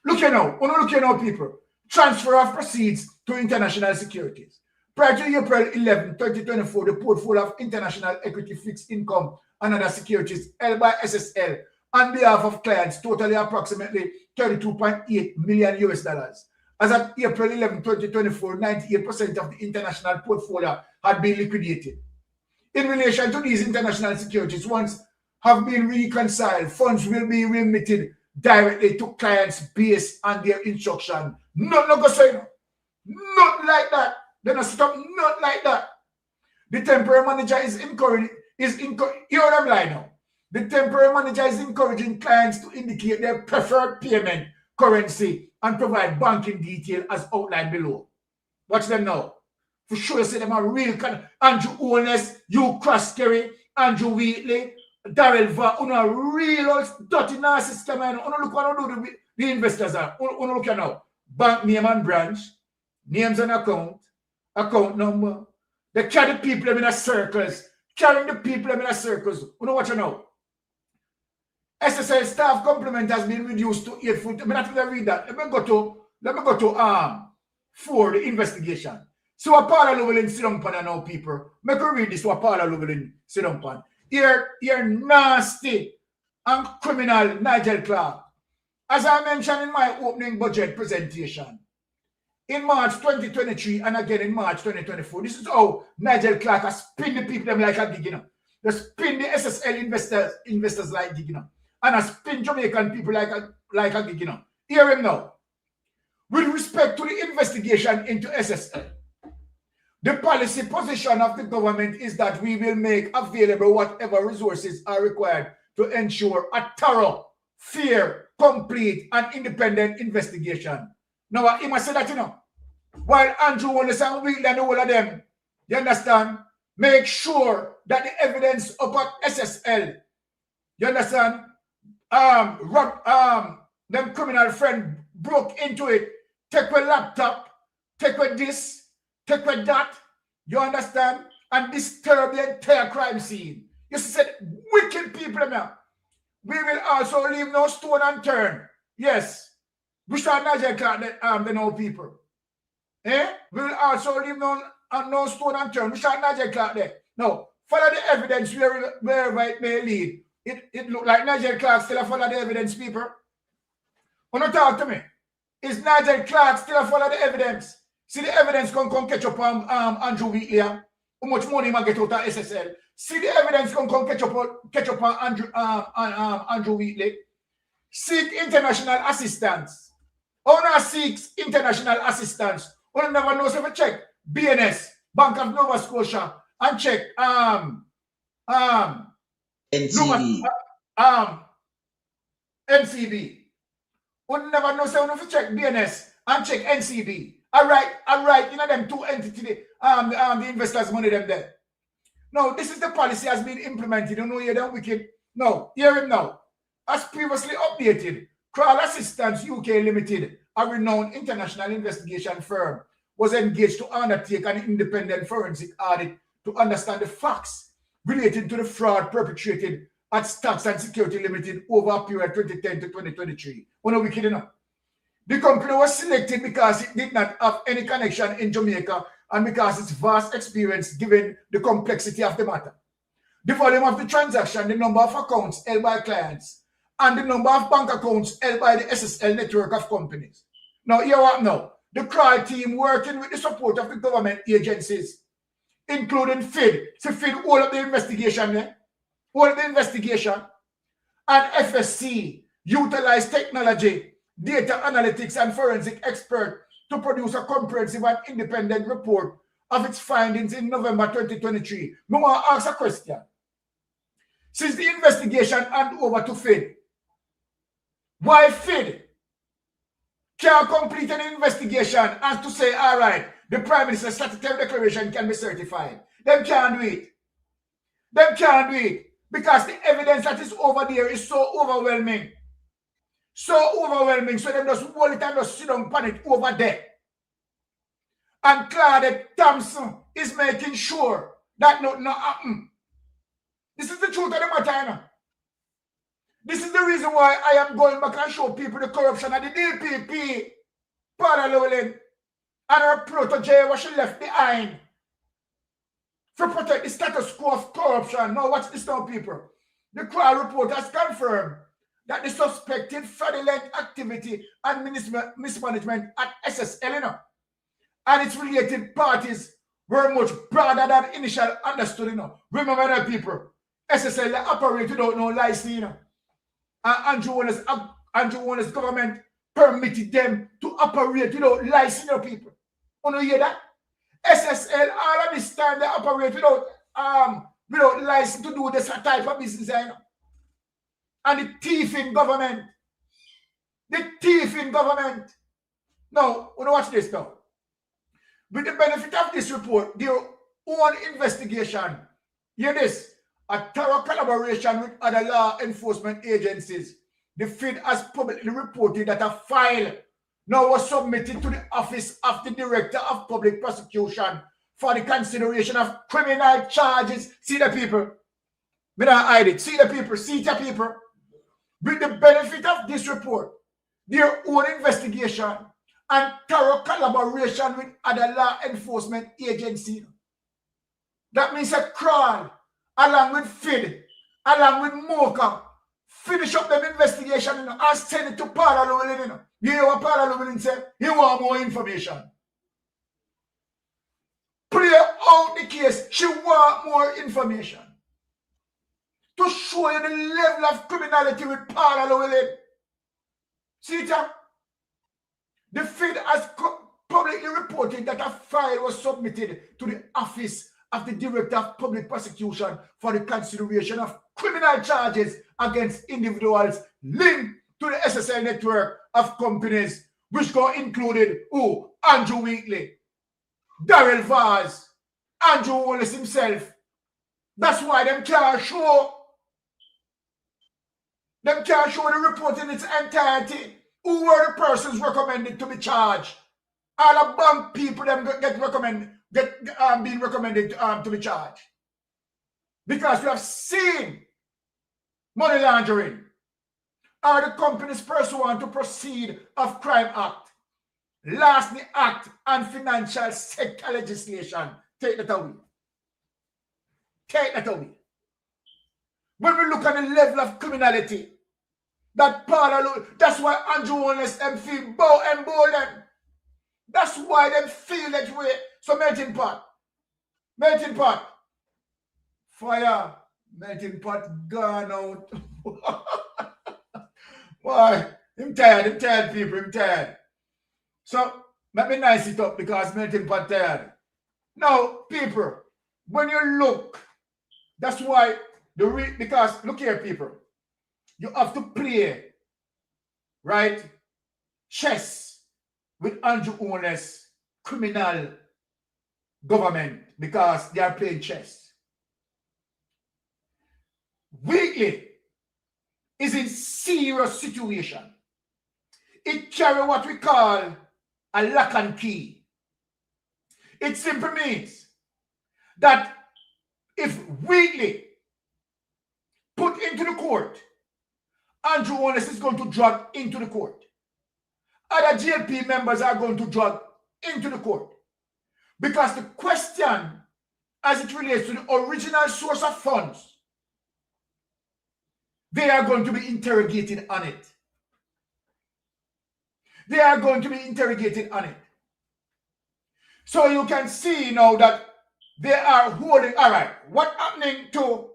Look here now. Look here now, people. Transfer of proceeds to international securities. Prior to April 11, 2024, the portfolio of international equity fixed income and other securities held by SSL on behalf of clients totaling approximately $32.8 million US. As of April 11, 2024, 98% of the international portfolio had been liquidated. In relation to these international securities, once have been reconciled, funds will be remitted directly to clients based on their instruction. Not like that. They're not stop, not like that. The temporary manager is encouraging, hear what I'm lying now. The temporary manager is encouraging clients to indicate their preferred payment currency and provide banking detail as outlined below. Watch them now. For sure, you see them are real kind of Andrew Holness, you Cross Kerry, Andrew Wheatley, Darrell Va, real dirty narcissist, man. Look what the investors are. Look at now. Bank name and branch, names and account number. They carry people in a circles. Carrying the people in a circles. Watch you now. SSL staff complement has been reduced to 8 full. I'm not going to read that. Let me go to 4, the investigation. So what Paula Llewellyn sit down pan now, people. Make me read this what Paula Llewellyn sit down pan. You're nasty and criminal Nigel Clark. As I mentioned in my opening budget presentation, in March 2023 and again in March 2024, this is how Nigel Clark has spin the people them like a gig, you know. They spin the SSL investors like gig, you know. And I spin Jamaican people like a gig, you know. Hear him now. With respect to the investigation into SSL, the policy position of the government is that we will make available whatever resources are required to ensure a thorough, fair, complete, and independent investigation. Now, he must say that, you know. While Andrew Holness and Wheatley and all of them, you understand, make sure that the evidence about SSL, you understand, them criminal friend broke into it, take a laptop, take a this, take a that, you understand, and disturb the entire crime scene. You said, wicked people now. We will also leave no stone unturned. Yes. We shall not just the no people. Eh? We will also leave no stone unturned. We shall not just there. No. Follow the evidence wherever it may lead. It look like Nigel Clark still follow the evidence, people. When you talk to me, is Nigel Clark still follow the evidence? See the evidence come catch up on Andrew Wheatley. How much money he get out of SSL? See the evidence come catch up on Andrew Wheatley. Seek international assistance. Owner seeks international assistance. One never knows if you check BNS, Bank of Nova Scotia, and check NCB. NCB. One never knows if you check BNS and check NCB. All right, you know them two entities, the investors' money them there. No, this is the policy has been implemented. You know you're done wicked. No, hear him now. As previously updated, Crawl Assistance UK Limited, a renowned international investigation firm, was engaged to undertake an independent forensic audit to understand the facts relating to the fraud perpetrated at Stocks and Security Limited over a period 2010 to 2023. Well, no, wicked enough. The company was selected because it did not have any connection in Jamaica and because its vast experience given the complexity of the matter. The volume of the transaction, the number of accounts held by clients, and the number of bank accounts held by the SSL network of companies. Now, here what now? The CRY team working with the support of the government agencies, including FID. So FID, all of the investigation, all of the investigation, and FSC utilized technology, data analytics, and forensic expert to produce a comprehensive and independent report of its findings in November 2023. I want to ask a question. Since the investigation handed over to FID, why FID can't complete an investigation and to say, all right, the Prime Minister's statutory declaration can be certified? Them can't do it. Them can't do it. Because the evidence that is over there is so overwhelming. So overwhelming. So them just hold it and just sit down on it over there. And Claudette Thompson is making sure that nothing happen. This is the truth of the matter, you know. This is the reason why I am going back and show people the corruption of the DPP, paralleling, and her Petrojam what she left behind to protect the status quo of corruption. Now watch this now, people. The trial report has confirmed that the suspected fraudulent activity and mismanagement at SSL, you know, and its related parties were much broader than initially understood, you know. Remember that, people. SSL operate without no license, you know. And Andrew Warner's government permitted them to operate without license, you know, people. You know, hear that? SSL all of this time they operate without license to do this type of business, you know. And the thief in government. The thief in government. Now, you know, watch this now. With the benefit of this report, their own investigation, hear this, a thorough collaboration with other law enforcement agencies, the FID has publicly reported that a file now was submitted to the Office of the Director of Public Prosecution for the consideration of criminal charges. See the people? We don't hide it. See the people? See the people? With the benefit of this report, their own investigation, and thorough collaboration with other law enforcement agencies. That means a crawl, along with FID, along with MOCA, finish up them investigation, you know, and send it to Parallel, you know. You hear what Parallel said? He want more information. Play out the case. She want more information. To show you the level of criminality with Parallel. See it? The FID has publicly reported that a file was submitted to the Office of the Director of Public Prosecution for the consideration of criminal charges against individuals linked to the SSL network of companies, which got included Andrew Wheatley, Darrell Vaz, Andrew Wallace himself. That's why them can't show the report in its entirety. Who were the persons recommended to be charged? All the bank people them being recommended to be charged. Because we have seen money laundering or the companies pursuant to Proceed of Crime Act, Larceny Act, and Financial Sector legislation. Take that away. Take that away. When we look at the level of criminality, that parallel, that's why Andrew Wallace them feel emboldened. That's why they feel that way. So melting pot, fire, melting pot gone out. Why? I'm tired, people, I'm tired. So let me nice it up because melting pot tired. Now, people, when you look, that's why because look here, people. You have to play, right, chess with Andrew Owner's criminal government because they are playing chess. Wheatley is in serious situation. It carries what we call a lock and key. It simply means that if Wheatley put into the court, Andrew Wallace is going to drag into the court. Other GLP members are going to drag into the court. Because the question, as it relates to the original source of funds, they are going to be interrogated on it. They are going to be interrogated on it. So you can see now that they are holding, all right, what's happening to,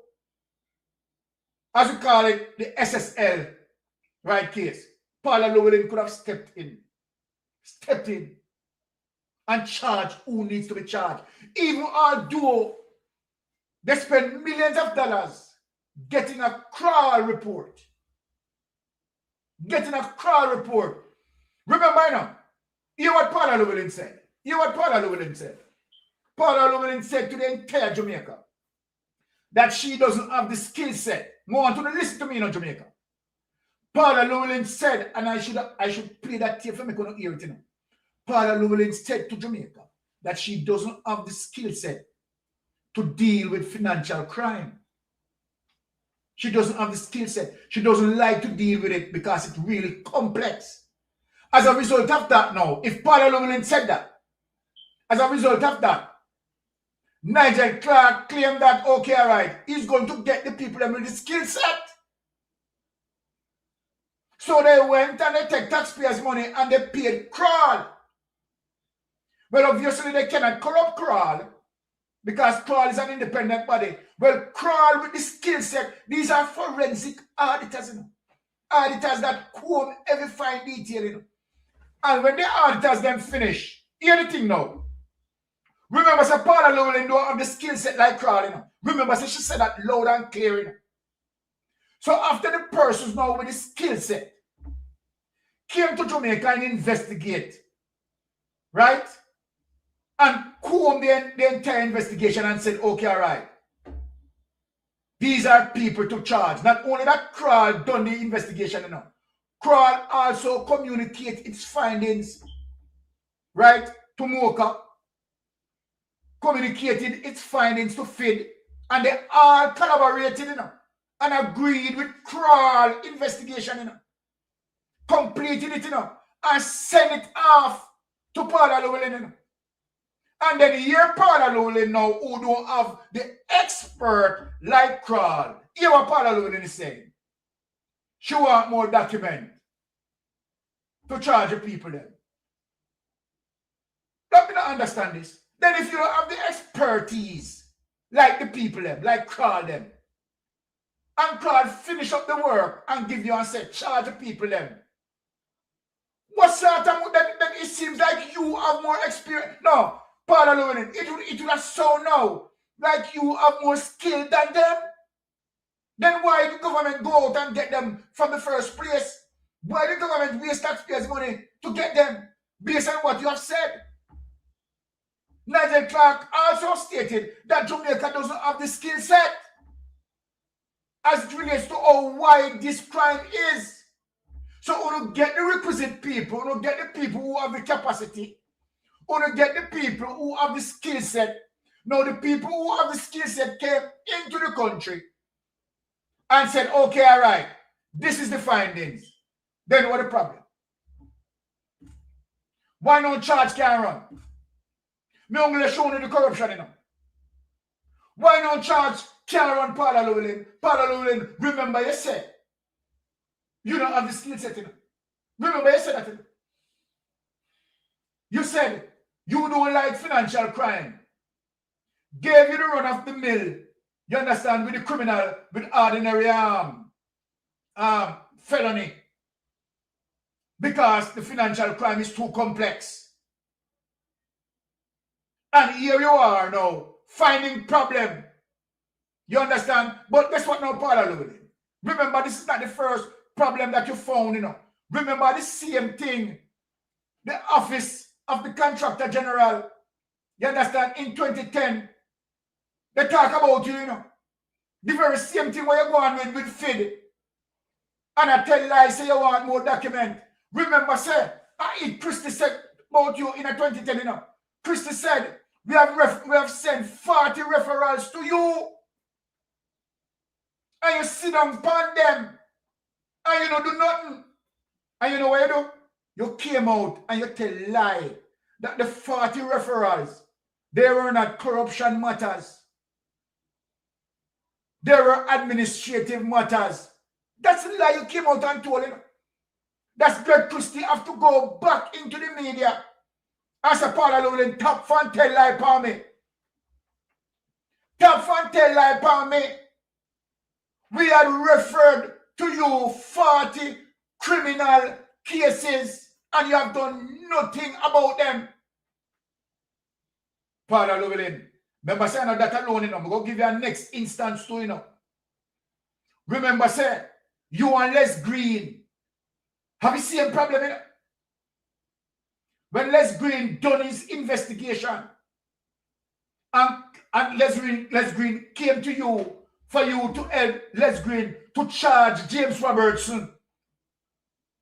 as we call it, the SSL, right, case. Paula Llewellyn could have stepped in and charged who needs to be charged. Even although they spend millions of dollars getting a crawl report. Remember now, hear what Paula Llewellyn said. Paula Llewellyn said to the entire Jamaica that she doesn't have the skill set. I want to listen to me in Jamaica. Paula Llewellyn said, and I should play that tape for me to hear it. You know. Paula Llewellyn said to Jamaica that she doesn't have the skill set to deal with financial crime. She doesn't have the skill set. She doesn't like to deal with it because it's really complex. As a result of that now, if Paula Llewellyn said that, as a result of that, Nigel Clark claimed that, okay, all right, he's going to get the people with the skill set. So they went and they take taxpayers' money and they paid Crawl. Well, obviously they cannot corrupt Crawl because Crawl is an independent body. Well, Crawl with the skill set, these are forensic auditors, you know. Auditors that comb every fine detail, you know. And when the auditors then finish, hear the thing now. Remember, say Paula Llewellyn don't have the skill set like Crawl, you know. Remember, say she said that loud and clear, you know. So after the persons now with the skill set came to Jamaica and investigate, right? And comb the entire investigation and said, okay, all right. These are people to charge. Not only that Crawl done the investigation, you know. Crawl also communicate its findings, right, to Mocha. Communicated its findings to FID, and they all collaborated, you know, and agreed with Crawl investigation, you know, completed it, you know, and sent it off to Paula Llewellyn, you know. And then here Paula Llewellyn now, who don't have the expert like Crawl. Hear what Paula Llewellyn is saying. She want more document to charge the people then. Let me not understand this. Then if you don't have the expertise, like the people them, like Crawl them, and Crawl finish up the work and give you and say, charge the people them. What sort of, then it seems like you have more experience. No, Paula Llewellyn, it would have so now, like you have more skill than them. Then why the government go out and get them from the first place? Why the government waste taxpayers' money to get them based on what you have said? Nigel Clark also stated that Jamaica doesn't have the skill set as it relates to how wide this crime is. So we don't get the requisite people, we don't get the people who have the capacity, we don't get the people who have the skill set. Now the people who have the skill set came into the country and said, okay, all right, this is the findings. Then what the problem? Why no charge can run? Me only show you the corruption, you know. Why no charge can run Paula Llewellyn? Paula Llewellyn, remember you said, you don't have the skill set, you know. Remember you said that, you know. You said, you don't like financial crime. Gave you the run of the mill, you understand, with the criminal, with ordinary felony. Because the financial crime is too complex. And here you are now, finding problem. You understand? But guess what now, Paula Llewellyn? Remember, this is not the first problem that you found, you know. Remember the same thing, the office of the Contractor General, you understand, in 2010, they talk about you, you know. The very same thing where you go on with FID. And I tell lies, say you want more document. Remember, say, Christy said about you in a 2010, you know. Christy said, we have sent 40 referrals to you. And you sit down upon them. And you don't do nothing. And you know what you do? You came out and you tell lie that the 40 referrals, they were not corruption matters. They were administrative matters. That's a lie you came out and told, you know. That's Greg Christie have to go back into the media. As a Paula Llewellyn, top fan tell lie upon me. Top fan tell lie upon me. We had referred to you 40 criminal cases and you have done nothing about them. Paula Llewellyn, remember saying that alone, you know, I'm going to give you a next instance too, you know. Remember say, you and Les Green have the same problem, you know. When Les Green done his investigation and Les Green came to you for you to help Les Green to charge James Robertson.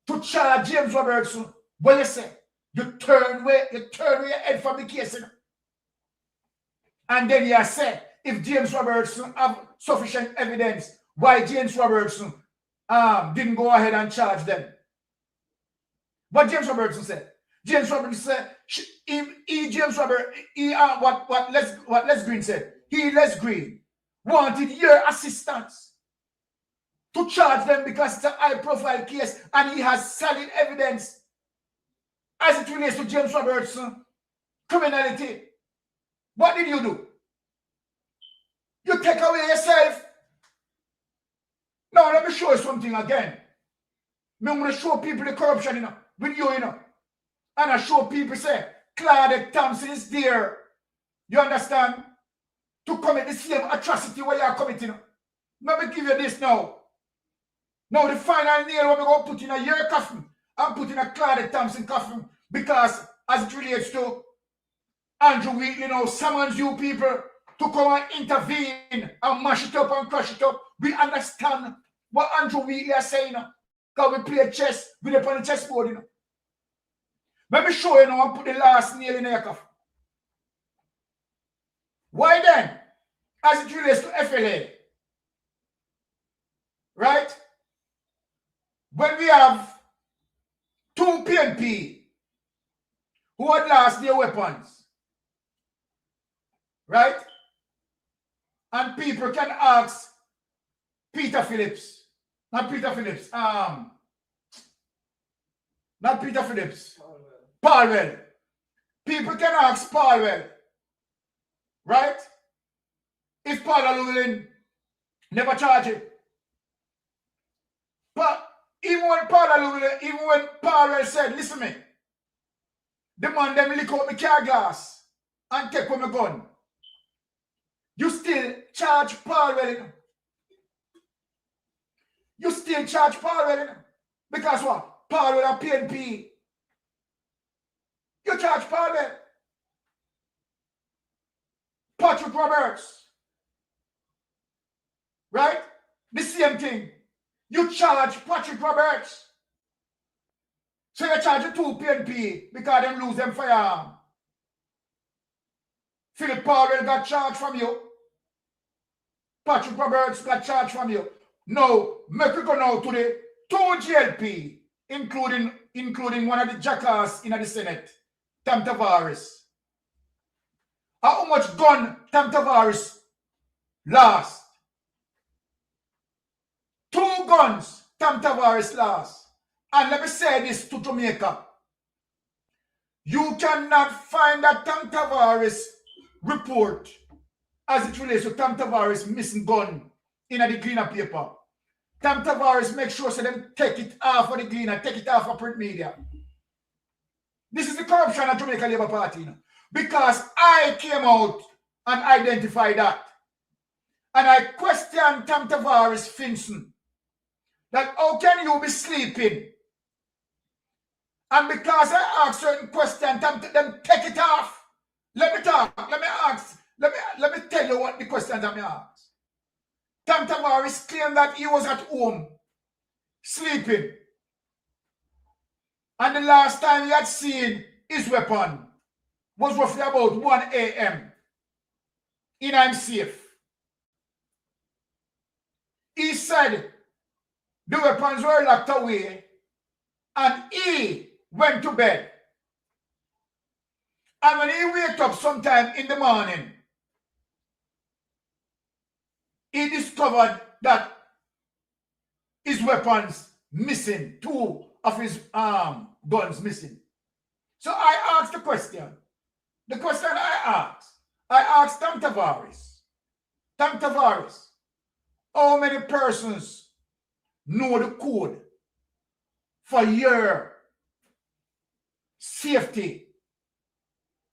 To charge James Robertson. What you say? You turn your head from the case. And then you say, if James Robertson have sufficient evidence, why James Robertson didn't go ahead and charge them. What James Robertson said? James Robertson said, what Les Green said. Les Green wanted your assistance to charge them because it's a high-profile case and he has solid evidence as it relates to James Robertson criminality. What did you do? You take away yourself. Now let me show you something again. I'm going to show people the corruption, with you, And I show people say, Claudette Thompson is there. You understand? To commit the same atrocity where you are committing. Let me give you this now. Now the final nail we're going to put in your coffin. I'm putting a Claudette Thompson coffin because as it relates to Andrew Wheatley now summons you people to come and intervene and mash it up and crush it up. We understand what Andrew Wheatley is saying. Because we play chess, we up on the chessboard. Let me show you now and put the last nail in your coffin. Why then, as it relates to FLA, right? When we have two PNP who had lost their weapons, right? And people can ask Peter Phillips, not Peter Phillips, Palwell. People can ask Palwell, right? If Paul Llewellyn never charge it. But even when Palwell said, listen me, the man them lick out my car glass and take out my gun. You still charge Palwell. You still charge Palwell. Because what? Palwell and PNP. You charge Palwell. Patrick Roberts. Right? The same thing. You charge Patrick Roberts. So you charge the two PNP because them lose them firearm. Philip Palwell got charged from you. Patrick Roberts got charged from you. No, make we go now to the two GLP, including one of the jackass in the Senate, Tam Tavares. How much gun Tam Tavares lost? 2 guns Tam Tavares lost. And let me say this to Jamaica. You cannot find a Tam Tavares report as it relates to Tam Tavares missing gun in the Gleaner paper. Tam Tavares make sure so them take it off of the Gleaner, take it off of print media. This is the corruption of Jamaica Labour Party. Because I came out and identified that. And I questioned Tam Tavares Finson that how can you be sleeping? And because I asked certain questions, them take it off. Let me talk. Let me ask. Let me tell you what the questions I asked. Tam Tavares claimed that he was at home sleeping. And the last time he had seen his weapon was roughly about 1 a.m. in I'm safe. He said the weapons were locked away and he went to bed. And when he waked up sometime in the morning, he discovered that his weapons missing, 2 of his guns missing. So I asked the question. The question I asked Tam Tavares, how many persons know the code for your safety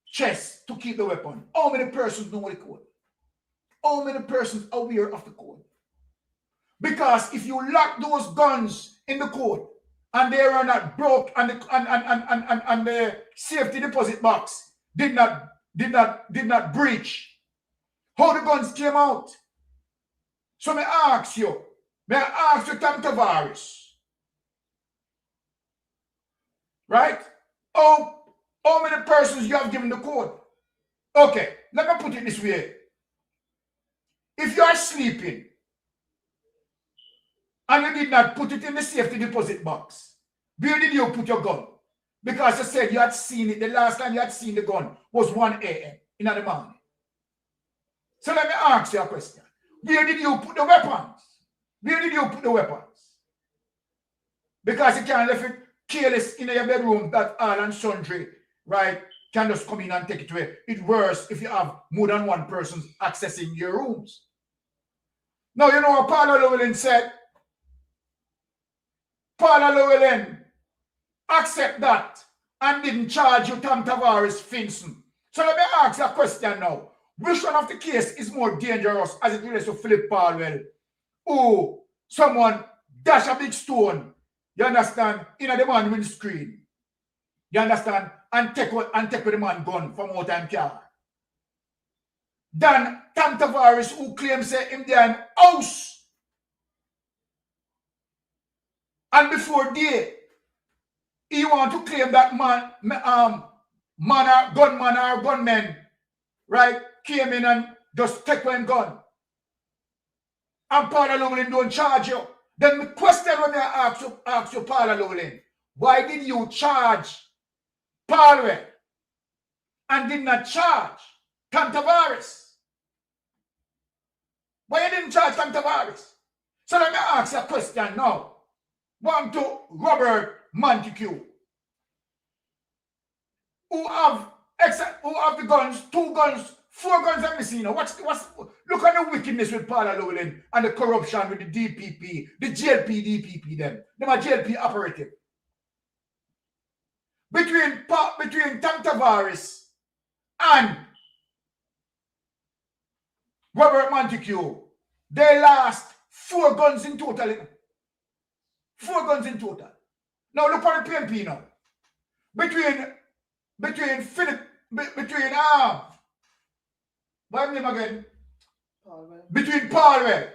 chest to keep the weapon? How many persons know the code? How many persons are aware of the code? Because if you lock those guns in the code and they are not broke and the safety deposit box did not breach, how the guns came out? So may I ask you, Tom Tavares, right? How many persons you have given the code? Okay, let me put it this way. If you are sleeping and you did not put it in the safety deposit box, where did you put your gun? Because you said you had seen it, the last time you had seen the gun was 1 a.m. in the morning. So let me ask you a question. Where did you put the weapons? Where did you put the weapons? Because you can't leave it careless in your bedroom that all and sundry, right, can just come in and take it away. It's worse if you have more than one person accessing your rooms. Now, you know what Paula Llewellyn said? Paula Llewellyn accept that and didn't charge you Tom Tavares Finson. So let me ask you a question now. Which one of the case is more dangerous as it relates to Philip Palwell? Who someone dash a big stone, you understand, in the man windscreen. You understand? And take with the man gun from out time car. Then Tom Tavares, who claims him there in house. And before day, he want to claim that gunman or gunmen, right, came in and just take one gun. And Paula Llewellyn don't charge you. Then the question when I ask you, Paula Llewellyn, why did you charge Palwell and did not charge Tom Tavares? Why you didn't charge Tom Tavares? So let me ask you a question now. One to Robert Montague, who have the guns, 2 guns, 4 guns I'm missing. Look at the wickedness with Paula Llewellyn and the corruption with the DPP, the JLP DPP them are JLP operative. Between Tom Tavares and Robert Montague, they lost 4 guns in total. 4 guns in total. Now look at the PMP now. Between what's name again? Between Palwell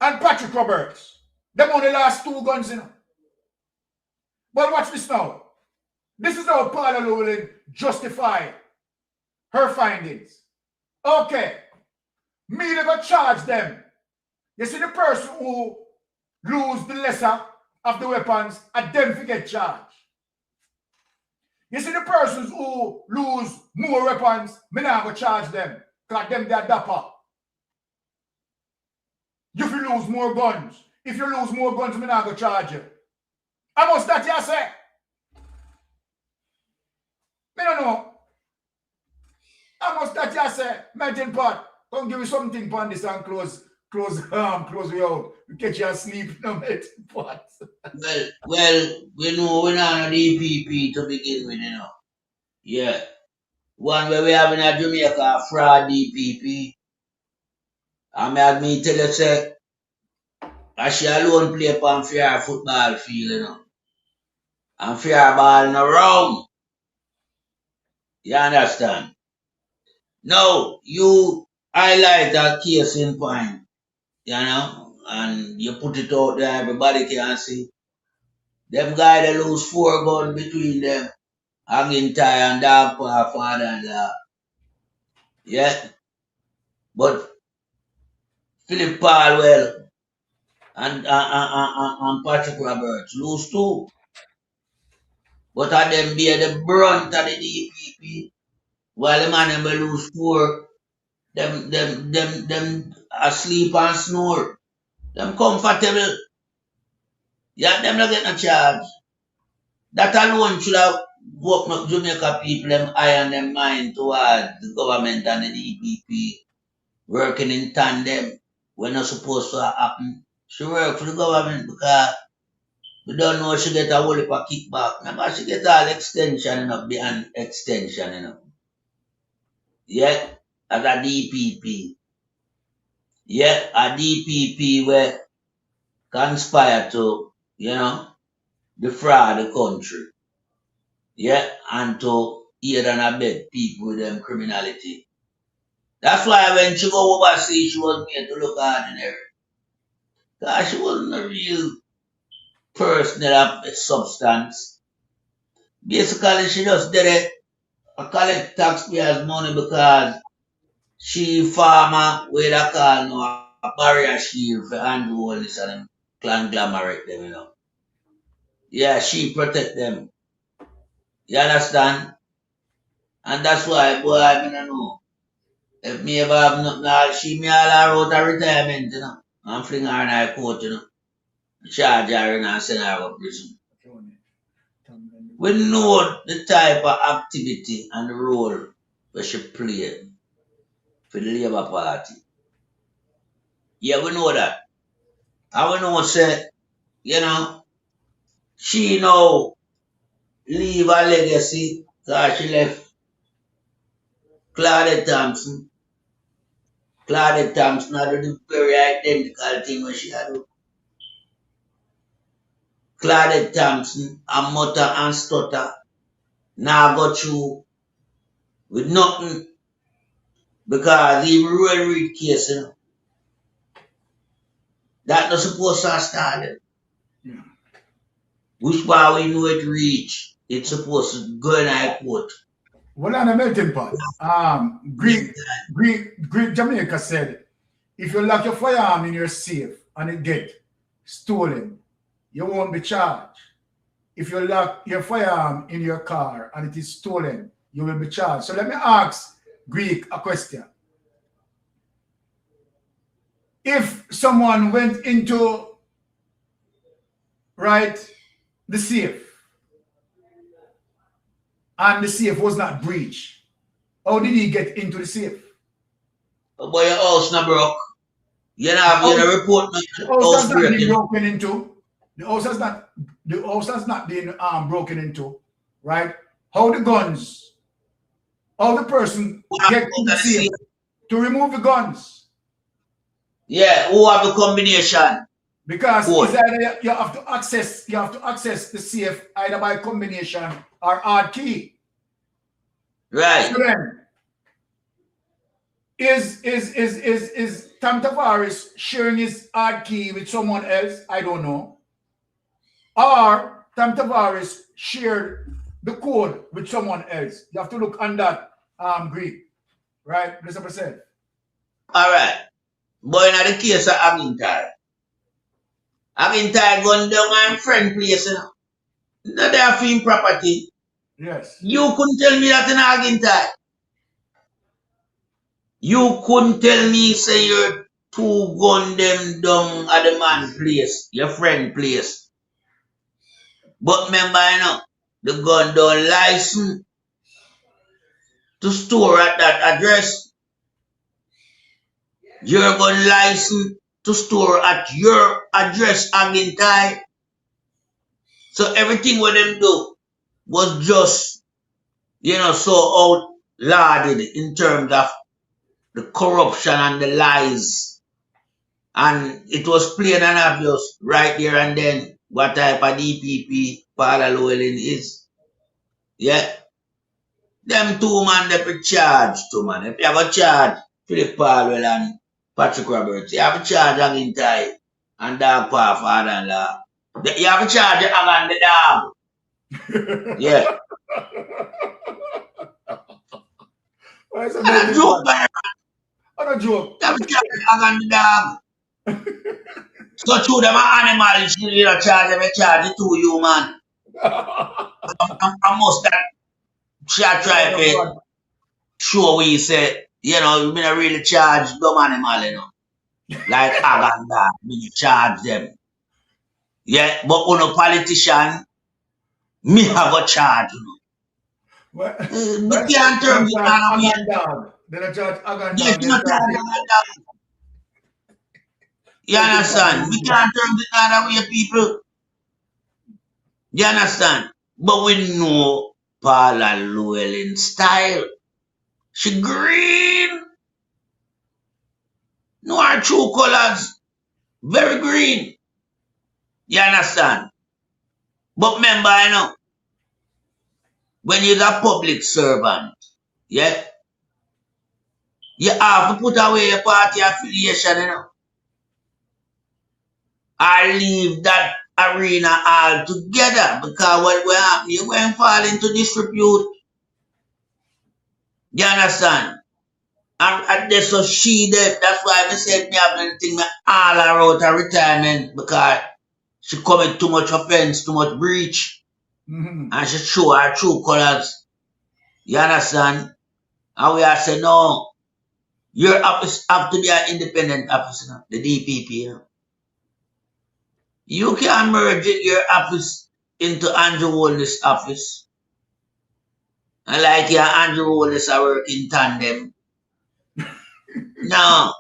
and Patrick Roberts, them only lost 2 guns in. But watch this now. This is how Paula Llewellyn justify her findings. Okay, me never charge them. You see the person who lose the lesser of the weapons, and them forget charge. You see the persons who lose more weapons, me not go charge them, because them they're dapper. If you lose more guns, me not go charge you. How much that you say? Me don't know. How much that you say? Imagine Pat, come give me something on this and close we out. We catch you asleep, no mate. Pat. Well, we know we're not a DPP to begin with, you know. Yeah. One where we have in a Jamaica a fraud DPP. And me tell you, say, I she alone play upon fair football field, you know. And fair ball in a round. You understand? Now, you highlight that case in point, you know, and you put it out there, everybody can see. Them guys that lose 4 guns between them, hanging tie and dog for father and dog. Yeah. But Philip Palwell and Patrick Roberts lose 2. But at them be the brunt of the DPP, while the man them lose 4, them asleep and snore. Them comfortable. Yeah, them not get no charge. That alone should have woken up Jamaica people, them eye and them mind towards the government and the DPP working in tandem when not supposed to happen. She work for the government because we don't know she get a whole heap of kickback. Remember, she get all extension, you know, beyond extension, you know. Yeah, as a DPP. Yeah, a DPP where conspire to, you know, defraud the country. Yeah, and to aid and abet people with them criminality. That's why when she go overseas, she was made to look ordinary. Because she wasn't a real person that have substance. Basically, she just did it to collect taxpayers' money because she farmer, where they call now, a barrier shield for handle all this and them conglomerate them, you know. Yeah, she protect them. You understand? And that's why, boy, I don't know. If me ever have nothing, she me all her out of retirement, you know. And fling her in her court, you know. Charge her and send her to prison. We know the type of activity and the role that she played for the Labour Party. Yeah, we know that. And we know, say, you know, she now leave a legacy because she left Claudette Thompson. Claudette Thompson had the very identical thing when she had do. Claudette Thompson, a mutter and stutter, now got through with nothing because even Royal Reid case, you know, that not supposed to have started. Yeah. Which part we know it reach, it's supposed to go in high court. Well, on a melting pot, Greek Jamaica said, if you lock your firearm in your safe and it get stolen, you won't be charged. If you lock your firearm in your car and it is stolen, you will be charged. So let me ask Greek a question. If someone went into, the safe, and the safe was not breached, how did he get into the safe? But your house not broke. You know, you report the house has not been broken into. The house has not been broken into, right? How the guns, how the person get to the safe to remove the guns? Yeah, who have the combination? Because it's either you have to access the safe either by combination or hard key. Right. So then, is Tam Tavares sharing his hard key with someone else? I don't know. Or Tam Tavares shared the code with someone else. You have to look on that Greek, right? Listen what I said. All right. But in the case of Agintai gone down and friend place, you know. Not their film property. Yes. You couldn't tell me that in Agintai. You couldn't tell me, say, your two gun them down at the man's place, your friend place. But remember, you know, the gun don't license to store at that address. Your gun license to store at your address, Agintai. So everything what them do was just, you know, so outlarded in terms of the corruption and the lies. And it was plain and obvious right there and then what type of DPP Paula Llewellyn is. Yeah. Them two man they be charged to, man. If you have a charge, Philip Palwell and Patrick Roberts, you have a charge Agintai and Dog Pa father-in-law. You have a charge Agan the dog. Yeah. Why is it a joke, man. What a joke. You have a charge Agan the dog. So true, them are animals, you know, charge them a charge it to you, man. I must that she try to show we say, you know, we not really charge dumb animal, you know. Like Agan dog, we charge them. Yeah, but on a politician, me have a charge, you know. What? We can't turn it on me. Then I charge Agan Yes, dog. not Agan dog. You understand? We can't turn it on away, people. You understand? But we know Paula Llewellyn style. She green. No, her true colors. Very green. You understand? But remember, you know, when you're a public servant, yeah, You have to put away your party affiliation, you know. I leave that arena altogether because what will happen, you're going to fall into disrepute. You understand? And that's so she did. That's why I said me have anything all her out of retirement because she commit too much offense, too much breach. And she show her true colors. You understand? And we are saying, no, your office have to be an independent office, you know, the DPP. You know. You can merge your office into Andrew Holness' office. And like your Andrew Holness are work in tandem. No.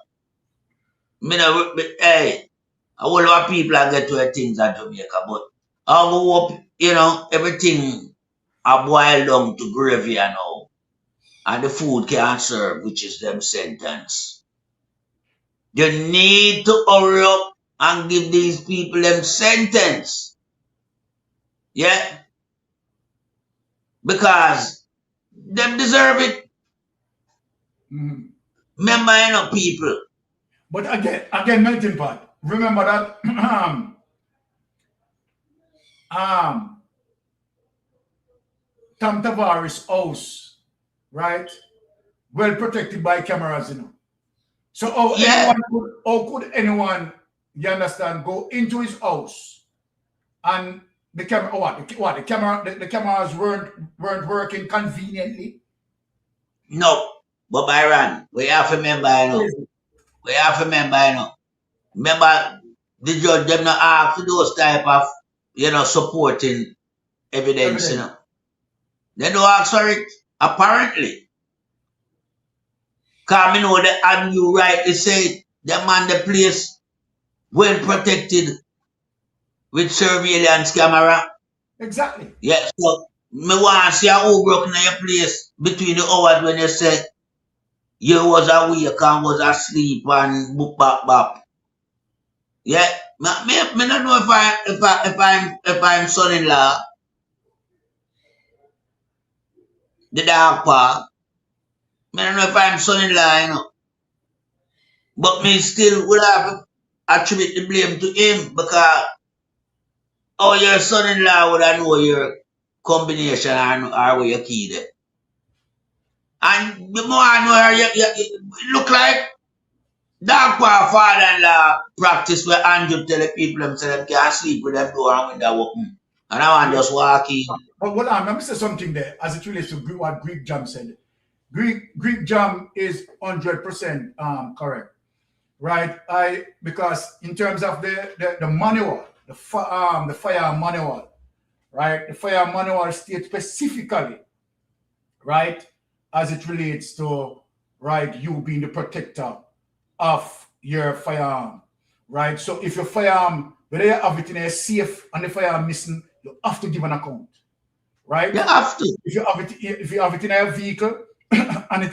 Hey, a whole lot of people are get to where things at Jamaica, but I hope, you know, everything are boiled down to gravy now. And the food can't serve, which is them sentence. You need to hurry up and give these people them sentence. Yeah? Because them deserve it. Remember, you know, people. But again, melting pot. Remember that Tom Tavares' house, right? Well protected by cameras, you know. So how could anyone, you understand, go into his house and the camera the cameras weren't working conveniently? No, but Byron, we have to remember, you know. We have to remember, you know. Remember, the judge them not ask for those type of, you know, supporting evidence, you know. They don't ask for it, apparently. Because I know that, and you rightly said, the man the place well protected with surveillance camera. Exactly. Yeah, so me want to see how broken in your place between the hours when you said you was awake and was asleep and boop bop bop. Yeah, me don't know if I'm son-in-law, the dog pa. I don't know if I'm son-in-law, you know. But me still would have to attribute the blame to him because your son-in-law would have know your combination or where your key there. And the more I know her, you look like dog pa father-in-law practice where Andrew tell the people them say them can't sleep with them door and window open. And I want just walk in. But hold on, let me say something there as it relates to what Greek Jam said. Greek Jam is 100% correct, right? Because in terms of the manual, the fire manual, right? The fire manual states specifically, right, as it relates to, right, you being the protector of your firearm, right? So if your firearm, whether you have it in a safe and the firearm missing, you have to give an account, right? You have to. If you have it in a vehicle and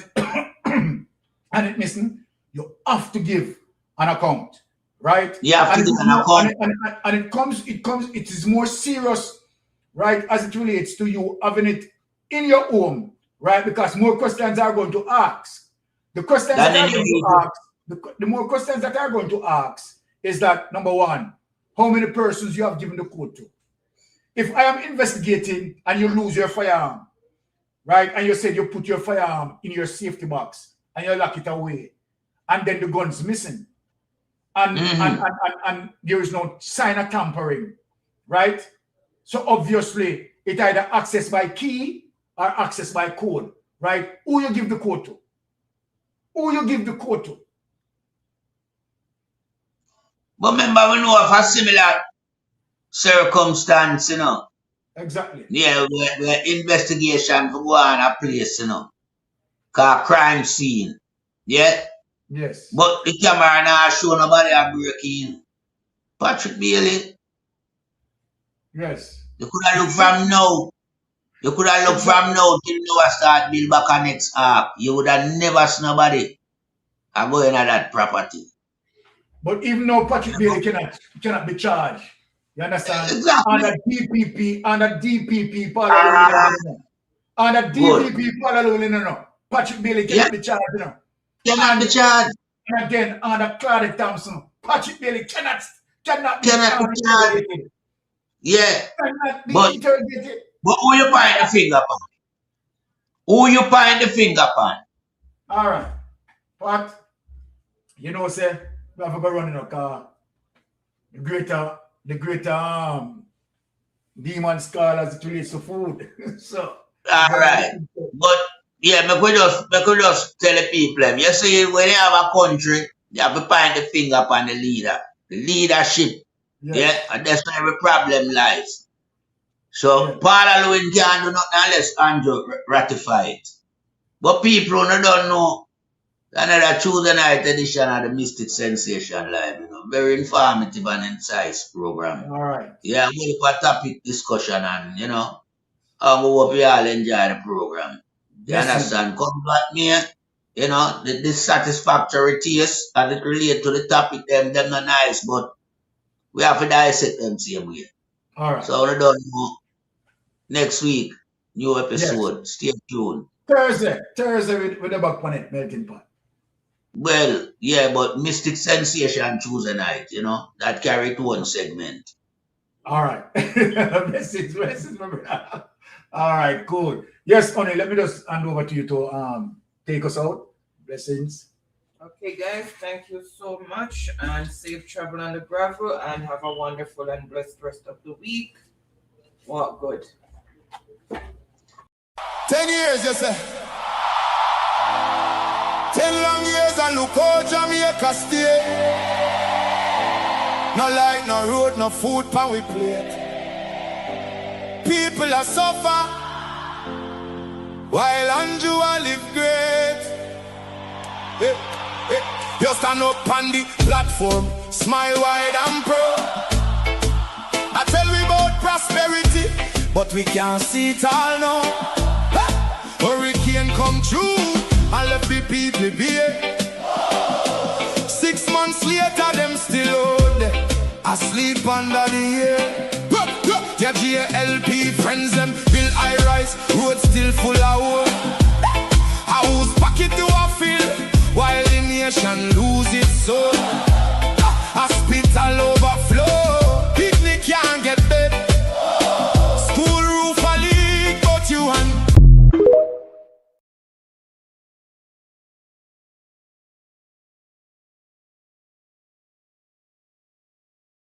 it missing, you have to give an account, right? You have to give an account. And it is more serious, right, as it relates to you having it in your home, right? Because more questions are going to ask. The questions that are going to ask, the more questions that are going to ask is that, number one, how many persons you have given the code to? If I am investigating and you lose your firearm, right, and you said you put your firearm in your safety box and you lock it away, and then the gun's missing, and there is no sign of tampering, right? So obviously, it either accessed by key or accessed by code, right? Who you give the code to? Who you give the code to? But remember, we know of a similar circumstance, you know. Exactly. Yeah, where investigation for go on a place, you know. Called crime scene. Yeah? Yes. But the camera now show nobody a breaking. Patrick Bailey. Yes. You could have looked from now. You could have looked from now till you start build back a next arc. You would have never seen nobody go into that property. But even though Patrick Bailey cannot be charged, you understand? Exactly. Under DPP, Patrick Bailey cannot be charged, you know. Cannot be charged. And again, under Claudia Thompson, Patrick Bailey cannot be charged. Yeah. Cannot be But interrogated. who you point the finger upon? Who you point the finger upon? All right. But, you know, say, we have to go running a car. The greater demon scholars it relates to food. So. All right. But, yeah, me could just tell the people, you see, when you have a country, you have to point the finger upon the leader, the leadership. Yes. Yeah, and that's where every problem lies. So, Paul Lewin can't do nothing unless Andrew ratify it. But people who don't know, another Tuesday night edition of the Mystic Sensation Live, you know, very informative and incised program. All right. Yeah, I'm going for topic discussion and, you know, I hope you all enjoy the program. You understand? Come back me, you know, the dissatisfactory taste and it relate to the topic, them not nice, but we have to dissect them same way. All right. So we don't know. Next week, new episode. Yes. Stay tuned. Thursday with the back on it, melting pot. Well, yeah, but Mystic Sensation Tuesday night, you know, that carried one segment. All right. Blessings, my brother. All right, cool. Yes, Connie, let me just hand over to you to take us out. Blessings. Okay, guys, thank you so much, and safe travel on the gravel, and have a wonderful and blessed rest of the week. Walk good. 10 years, you say. 10 long years, and look how Jamaica stay. No light, no road, no food, pan we plate. People are suffer, while Andrew live great. Hey, hey. You stand up on the platform, smile wide and proud. I tell we about prosperity, but we can't see it all now. Hurricane come through and left the people bare. 6 months later, them still out there, asleep under the air. Their GLP friends them build high rise, road still full of wood. A whose pocket do I fill while the nation lose its soul?